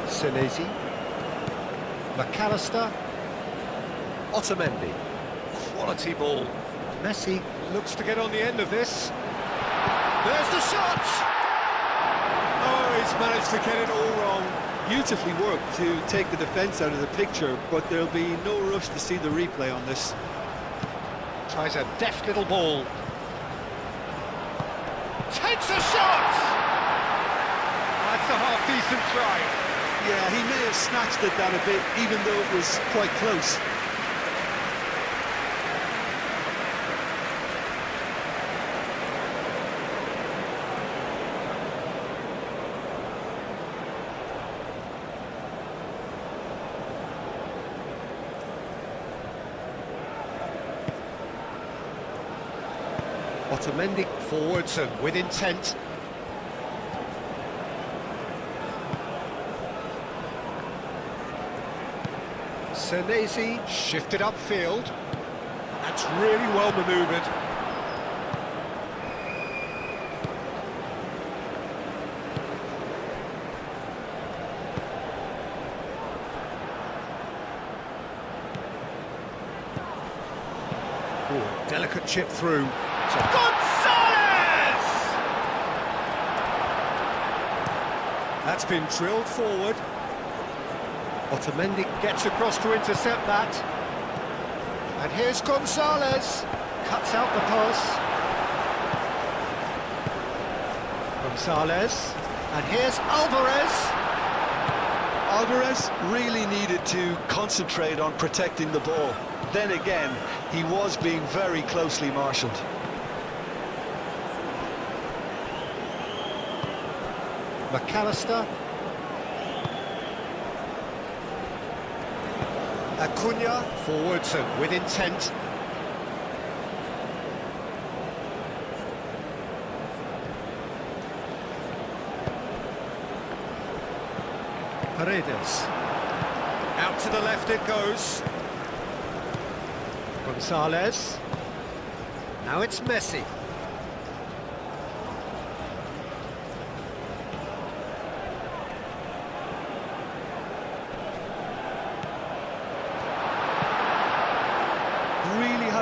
Senesi. McAllister. Otamendi. Quality ball. Messi looks to get on the end of this. There's the shot! Oh, he's managed to get it all wrong. Beautifully worked to take the defence out of the picture, but there'll be no rush to see the replay on this. Tries a deft little ball. Takes a shot! That's a half-decent try. Yeah, he may have snatched at that a bit, even though it was quite close. Otamendi forwards and with intent. Senesi shifted upfield. That's really well manoeuvred. Ooh, delicate chip through. Gonzalez! That's been drilled forward. Otamendi gets across to intercept that. And here's Gonzalez. Cuts out the pass. Gonzalez. And here's Alvarez. Alvarez really needed to concentrate on protecting the ball. Then again, he was being very closely marshalled. McAllister. Acuna forwards and with intent. Paredes. Out to the left it goes. Gonzalez. Now it's Messi.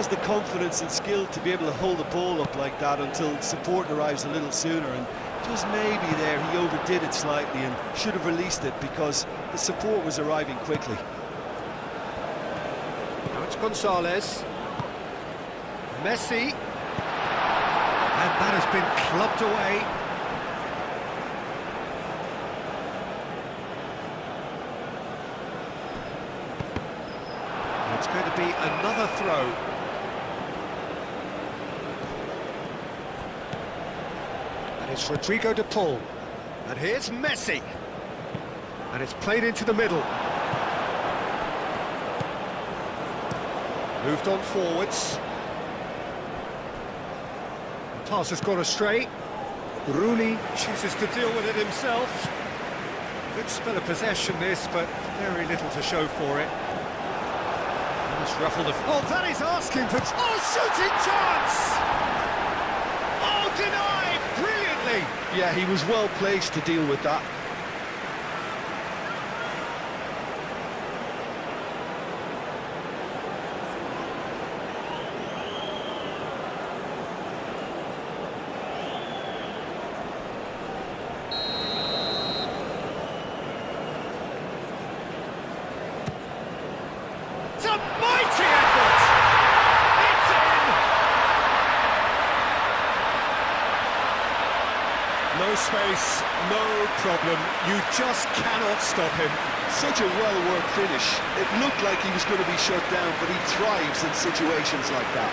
has the confidence and skill to be able to hold the ball up like that until support arrives a little sooner, and just maybe there he overdid it slightly and should have released it because the support was arriving quickly. Now it's Gonzalez. Messi. And that has been clubbed away. It's going to be another throw. And it's Rodrigo de Paul. And here's Messi. And it's played into the middle. Moved on forwards. The pass has gone astray. Rooney chooses to deal with it himself. Good spell of possession this, but very little to show for it. Just ruffled the... Oh, that is asking for... Oh, shooting chance! Oh, denied brilliantly! Yeah, he was well placed to deal with that. It's a mighty effort! It's in! No space, no problem. You just cannot stop him. Such a well-worked finish. It looked like he was going to be shut down, but he thrives in situations like that.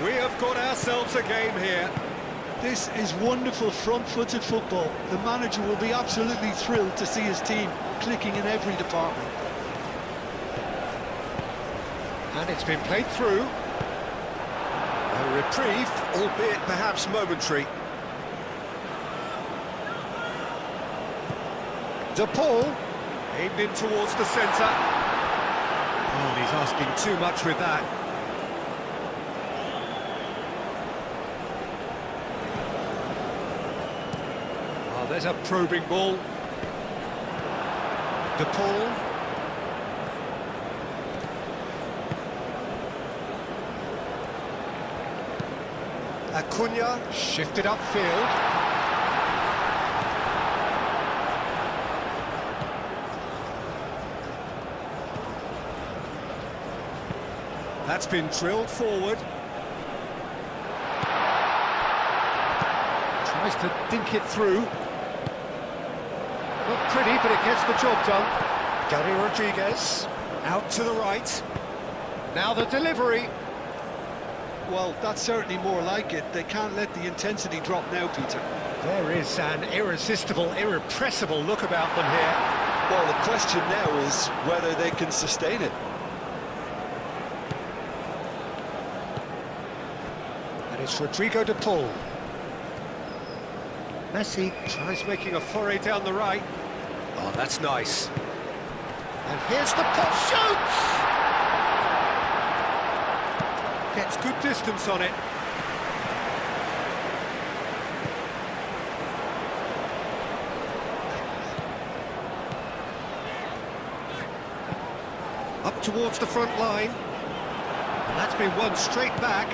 We have got ourselves a game here. This is wonderful front-footed football. The manager will be absolutely thrilled to see his team clicking in every department. And it's been played through. A reprieve, albeit perhaps momentary. De Paul, aimed in towards the centre. Oh, and he's asking too much with that. Oh, there's a probing ball. De Paul. Acuna shifted upfield. That's been drilled forward. Tries to dink it through. Not pretty, but it gets the job done. Gary Rodriguez out to the right. Now the delivery. Well, that's certainly more like it. They can't let the intensity drop now, Peter. There is an irresistible, irrepressible look about them here. Well, the question now is whether they can sustain it. And it's Rodrigo de Paul. Messi tries making a foray down the right. Oh, that's nice. And here's the push, shoots! Gets good distance on it. Up towards the front line. And that's been won straight back.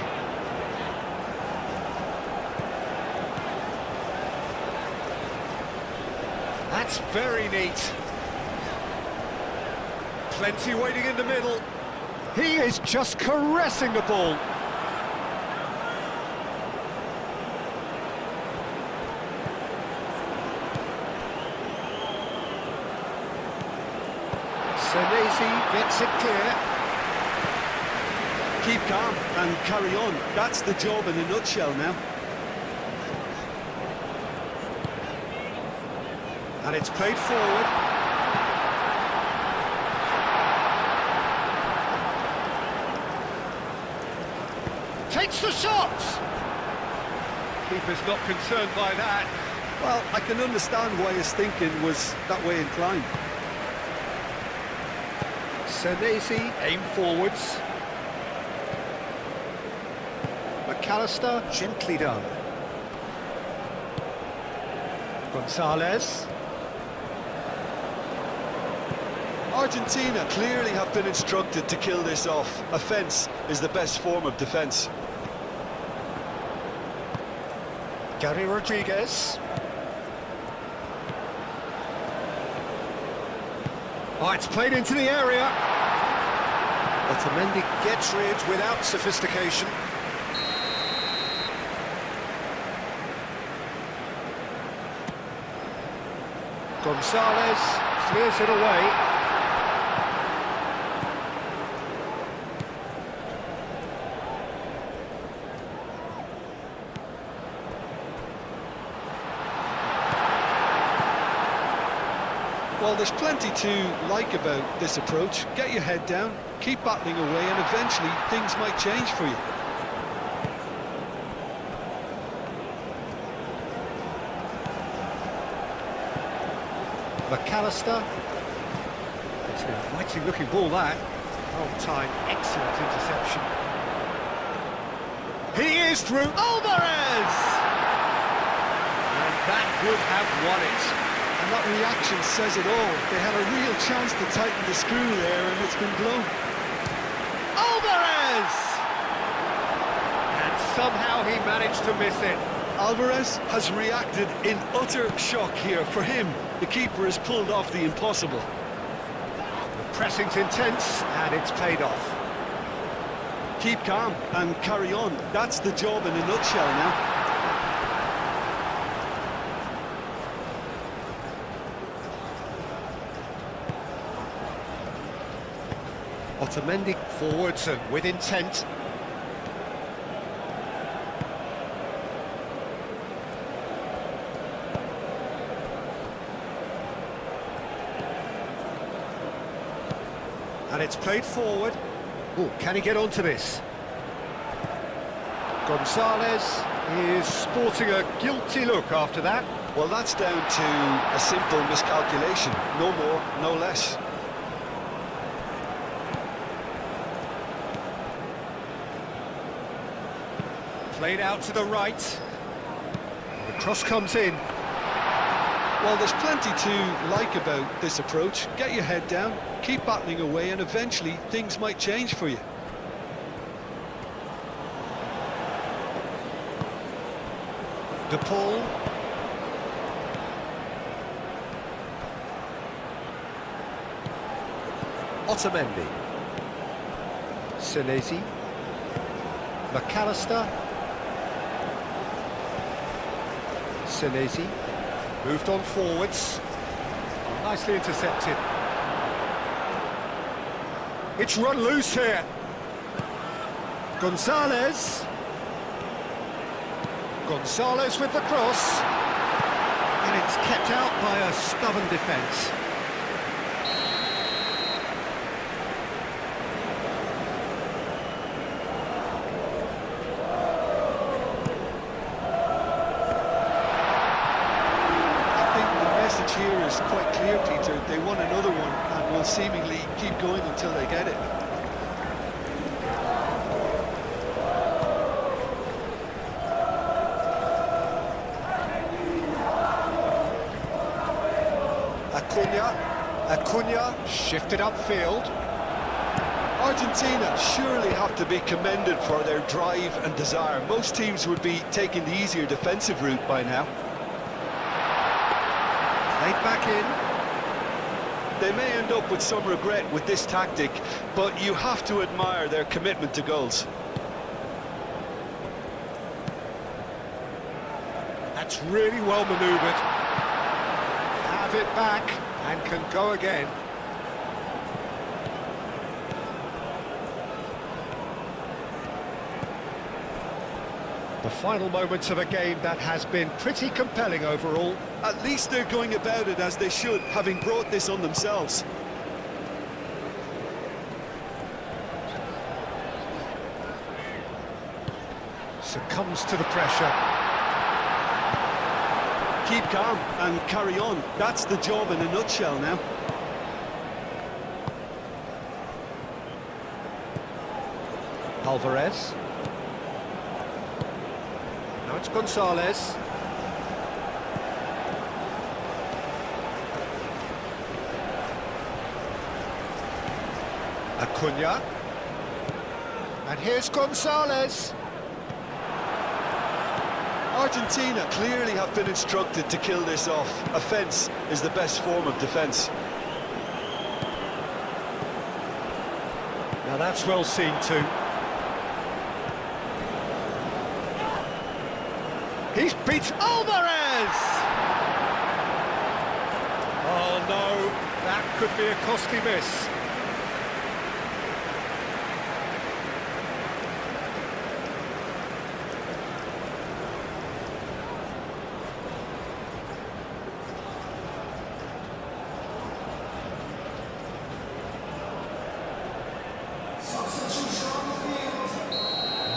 That's very neat. Plenty waiting in the middle. He is just caressing the ball. Senesi gets it clear. Keep calm and carry on. That's the job in a nutshell now. And it's played forward. Takes the shot! Keeper's not concerned by that. Well, I can understand why his thinking was that way inclined. Senesi aim forwards. McAllister, gently done. Gonzalez. Argentina clearly have been instructed to kill this off. Offence is the best form of defence. Gary Rodriguez. Oh, it's played into the area. Otamendi gets rid without sophistication. Gonzalez clears it away. Well, there's plenty to like about this approach. Get your head down, keep battling away, and eventually things might change for you. McAllister. It's an inviting looking ball, that. Oh, time, excellent interception. He is through. Alvarez! And that would have won it. And that reaction says it all. They had a real chance to tighten the screw there, and it's been blown. Alvarez! And somehow he managed to miss it. Alvarez has reacted in utter shock here. For him, the keeper has pulled off the impossible. The pressing's intense, and it's paid off. Keep calm and carry on. That's the job in a nutshell now. Otamendi forwards and with intent. And it's played forward. Oh, can he get onto this? Gonzalez is sporting a guilty look after that. Well, that's down to a simple miscalculation. No more, no less. Played out to the right. The cross comes in. Well, there's plenty to like about this approach. Get your head down, keep battling away, and eventually things might change for you. De Paul. Otamendi. Senesi. McAllister. Senesi. Moved on forwards. Nicely intercepted. It's run loose here. Gonzalez. Gonzalez with the cross. And it's kept out by a stubborn defence. Here is quite clear, Peter. They want another one and will seemingly keep going until they get it. Acuna shifted upfield. Argentina surely have to be commended for their drive and desire. Most teams would be taking the easier defensive route by now. Played back in. They may end up with some regret with this tactic, but you have to admire their commitment to goals. That's really well manoeuvred. Have it back and can go again. The final moments of a game that has been pretty compelling overall. At least they're going about it as they should, having brought this on themselves. Succumbs to the pressure. Keep calm and carry on. That's the job in a nutshell now. Alvarez. Now it's Gonzalez. Acuna. And here's Gonzalez. Argentina clearly have been instructed to kill this off. Offence is the best form of defence. Now that's well seen too. He's beat Alvarez! Oh no, that could be a costly miss.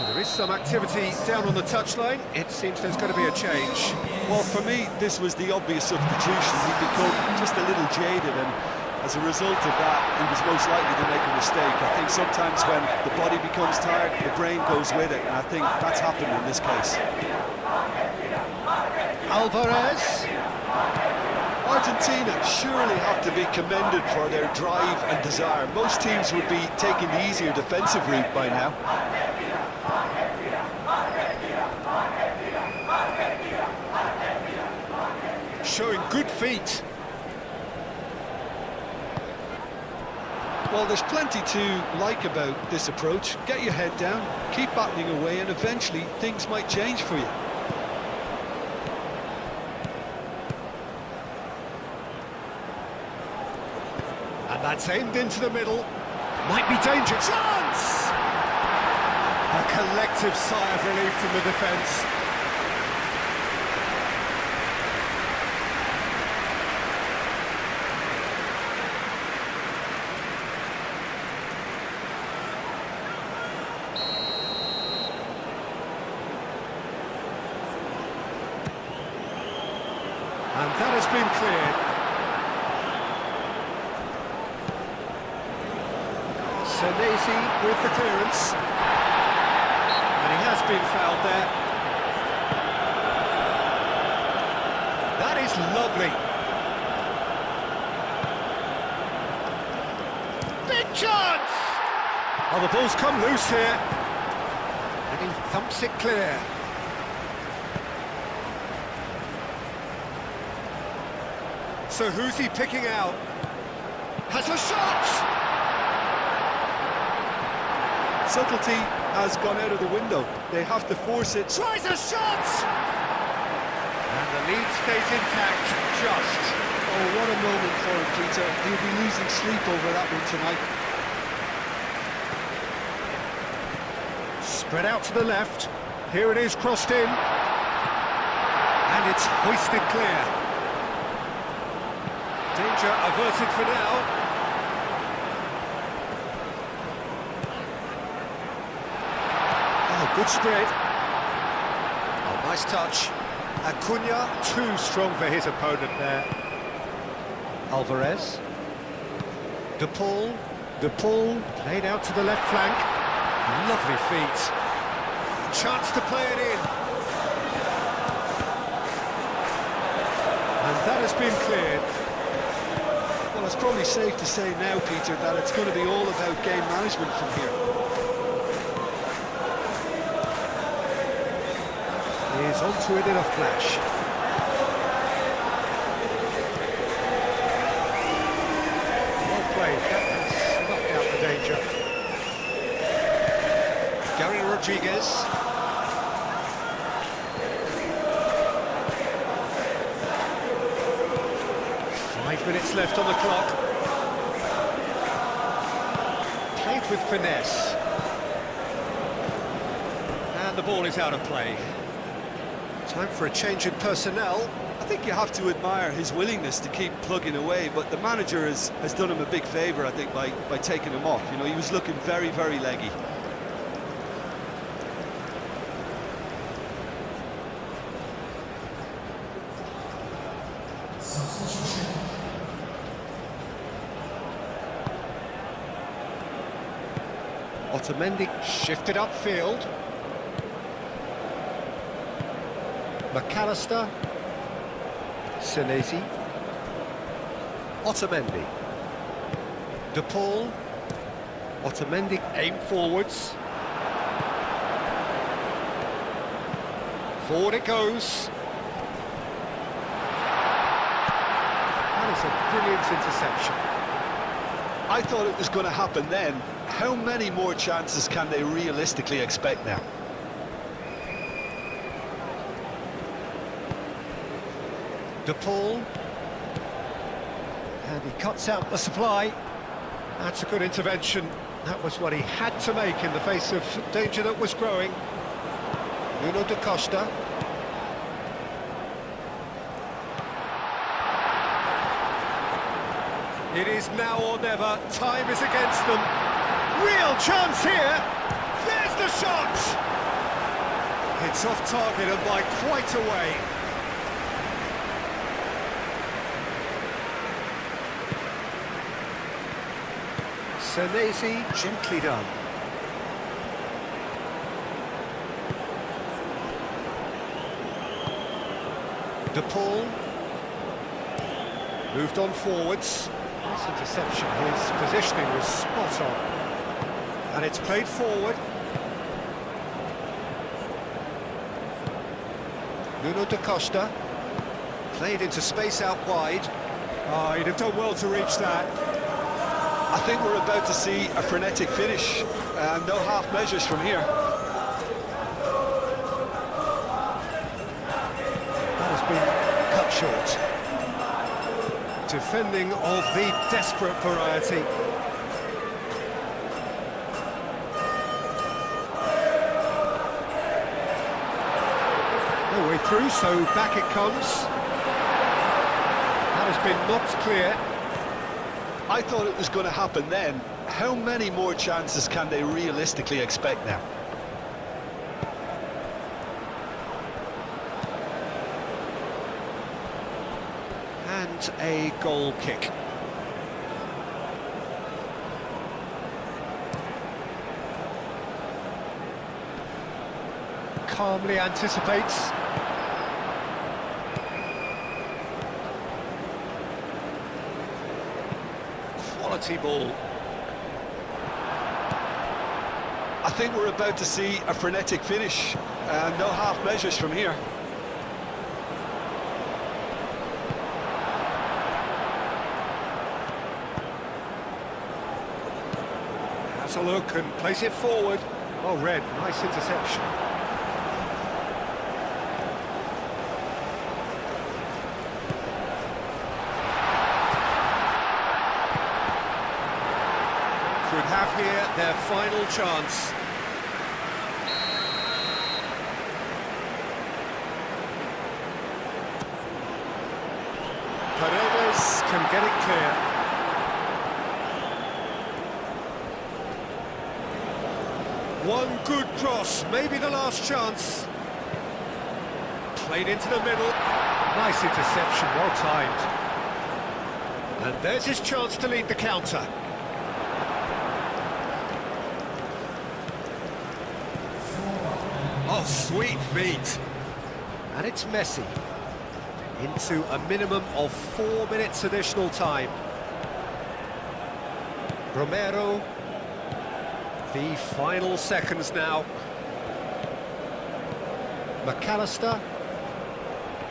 There is some activity down on the touchline. It seems there's going to be a change. Well, for me, this was the obvious substitution. He'd become just a little jaded, and as a result of that, he was most likely to make a mistake. I think sometimes when the body becomes tired, the brain goes with it, and I think that's happened in this case. Alvarez. Argentina surely have to be commended for their drive and desire. Most teams would be taking the easier defensive route by now. Showing good feet. Well, there's plenty to like about this approach. Get your head down, keep battling away, and eventually things might change for you. And that's aimed into the middle. Might be danger. Chance! A collective sigh of relief from the defence. And that has been cleared. Senesi with the clearance. And he has been fouled there. That is lovely. Big chance! Oh, the ball's come loose here. And he thumps it clear. So who's he picking out? Has a shot! Subtlety has gone out of the window. They have to force it. Tries a shot! And the lead stays intact, just. Oh, what a moment for him, Peter. He'll be losing sleep over that one tonight. Spread out to the left. Here it is, crossed in. And it's hoisted clear. Danger averted for now. Oh, good spread. Oh, nice touch. Acuna, too strong for his opponent there. Alvarez. De Paul, played out to the left flank. Lovely feet. Chance to play it in. And that has been cleared. Well, it's probably safe to say now, Peter, that it's going to be all about game management from here. He's onto it in a flash. Well played. That has snuffed out the danger. Gary Rodriguez. Five minutes left on the clock. Played with finesse. And the ball is out of play. Time for a change in personnel. I think you have to admire his willingness to keep plugging away, but the manager has done him a big favour, I think, by taking him off. You know, he was looking very, very leggy. Substitution. Otamendi shifted upfield. McAllister. Senesi. Otamendi. De Paul. Otamendi aim forwards. Forward it goes. That is a brilliant interception. I thought it was going to happen then. How many more chances can they realistically expect now? De Paul. And he cuts out the supply. That's a good intervention. That was what he had to make in the face of danger that was growing. Nuno da Costa. It is now or never. Time is against them. Real chance here. There's the shot. It's off target and by quite a way. Senesi, gently done. De Paul. Moved on forwards. Nice interception. His positioning was spot on. And it's played forward. Nuno da Costa. Played into space out wide. Oh, he'd have done well to reach that. I think we're about to see a frenetic finish, and no half measures from here. That has been cut short. Defending of the desperate variety. No way through, so back it comes. That has been knocked clear. I thought it was going to happen then. How many more chances can they realistically expect now? And a goal kick. Calmly anticipates. Quality ball. I think we're about to see a frenetic finish, and no half measures from here. Has a look and plays it forward. Oh, Red, nice interception. Could have here their final chance. Paredes can get it clear. One good cross, maybe the last chance. Played into the middle. Nice interception, well timed. And there's his chance to lead the counter. Oh, sweet feet. And it's Messi. Into a minimum of 4 minutes additional time. Romero. The final seconds now. McAllister.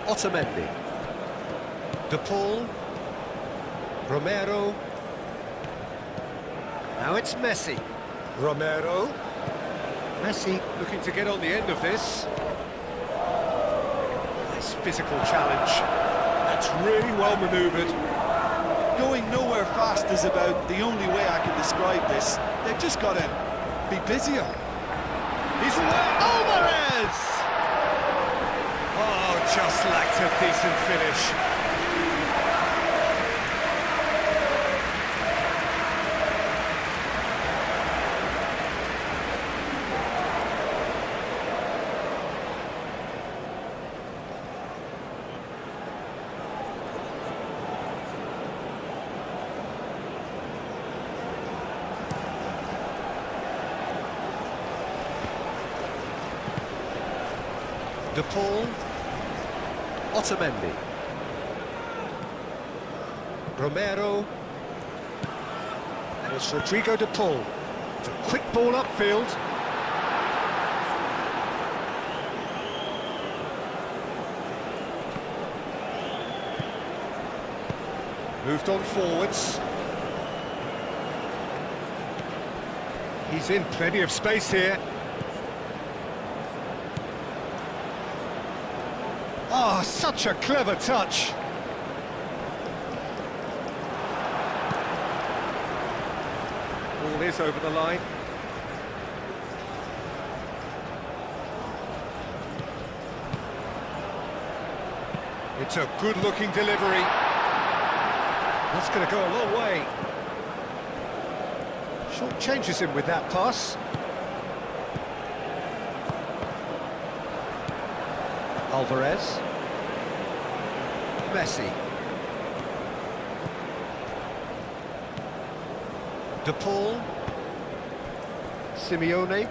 Otamendi. De Paul. Romero. Now it's Messi. Romero. Messi looking to get on the end of this. Nice physical challenge. That's really well manoeuvred. Going nowhere fast is about the only way I can describe this. They've just got to be busier. He's away. Alvarez! Oh, just lacked a decent finish. De Paul. Otamendi. Romero. And it's Rodrigo de Paul. It's a quick ball upfield. Moved on forwards. He's in plenty of space here. Oh, such a clever touch. Ball is over the line. It's a good-looking delivery. That's going to go a long way. Short changes him with that pass. Alvarez. Messi. De Paul. Simeone.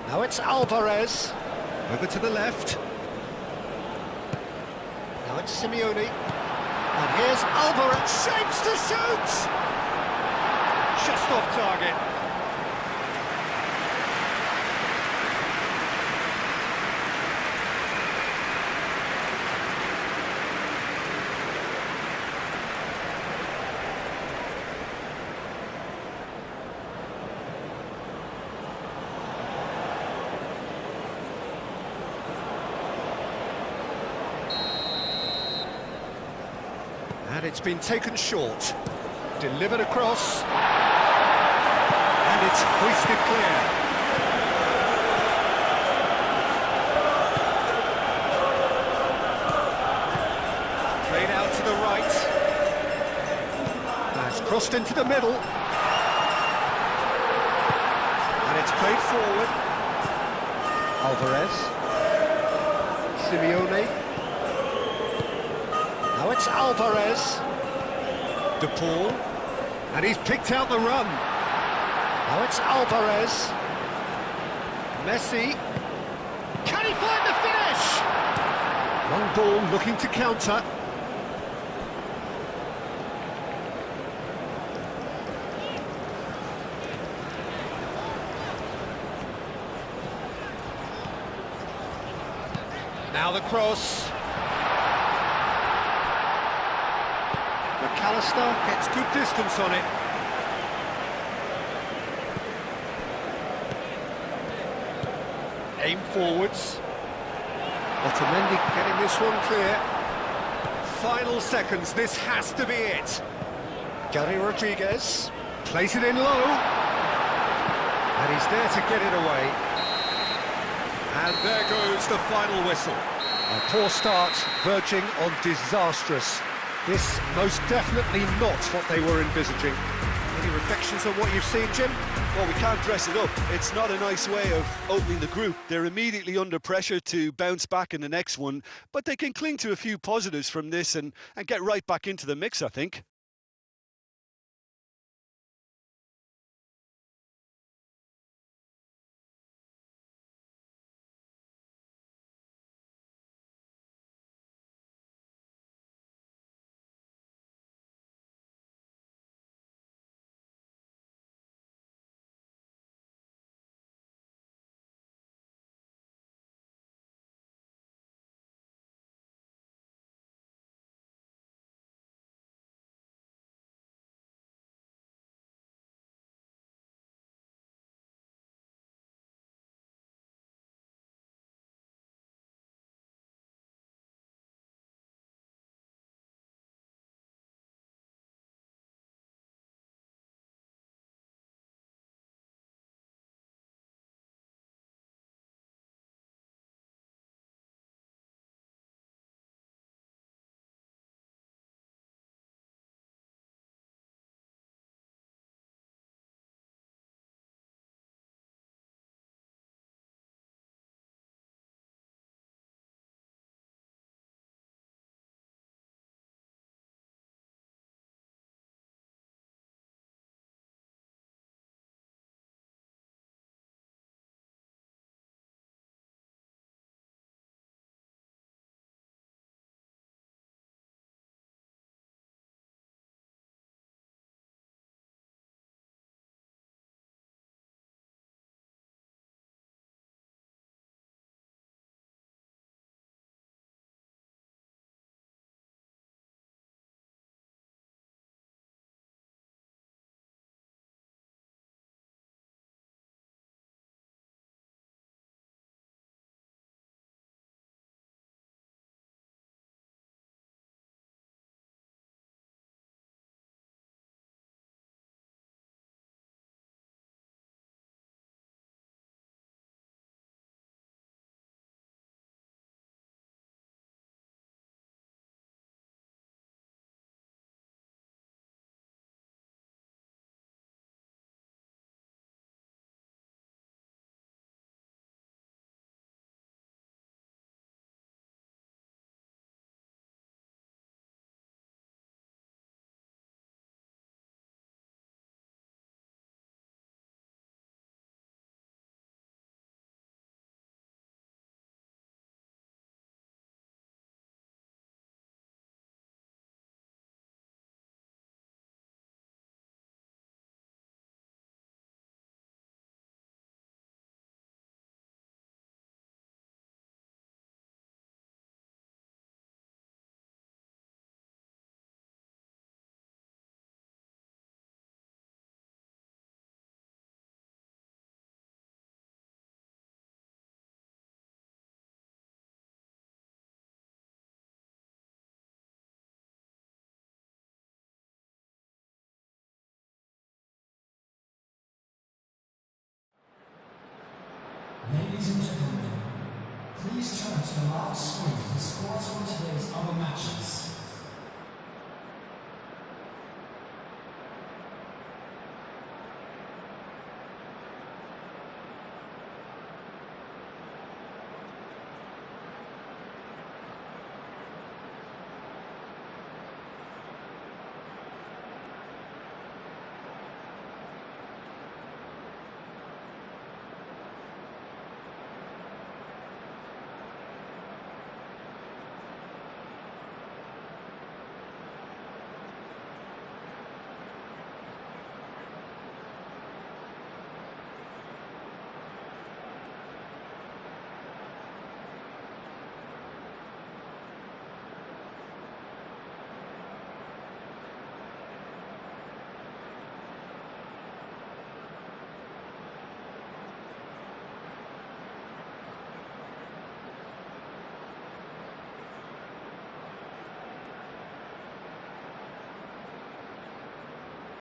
Now it's Alvarez. Over to the left. Now it's Simeone. And here's Alvarez. Shapes to shoot! Just off target. And it's been taken short. Delivered across. And it's hoisted clear. Played out to the right. That's crossed into the middle. And it's played forward. Alvarez. Simeone. Now it's Alvarez. De Paul. And he's picked out the run. Now it's Alvarez. Messi. Can he find the finish? Long ball looking to counter. Now the cross. McAllister gets good distance on it. Aim forwards. Otamendi getting this one clear. Final seconds, this has to be it. Gary Rodriguez plays it in low. And he's there to get it away. And there goes the final whistle. A poor start, verging on disastrous. This most definitely not what they were envisaging. Any reflections on what you've seen, Jim? Well, we can't dress it up. It's not a nice way of opening the group. They're immediately under pressure to bounce back in the next one, but they can cling to a few positives from this and get right back into the mix, I think. to the large screen the scores from today's other matches.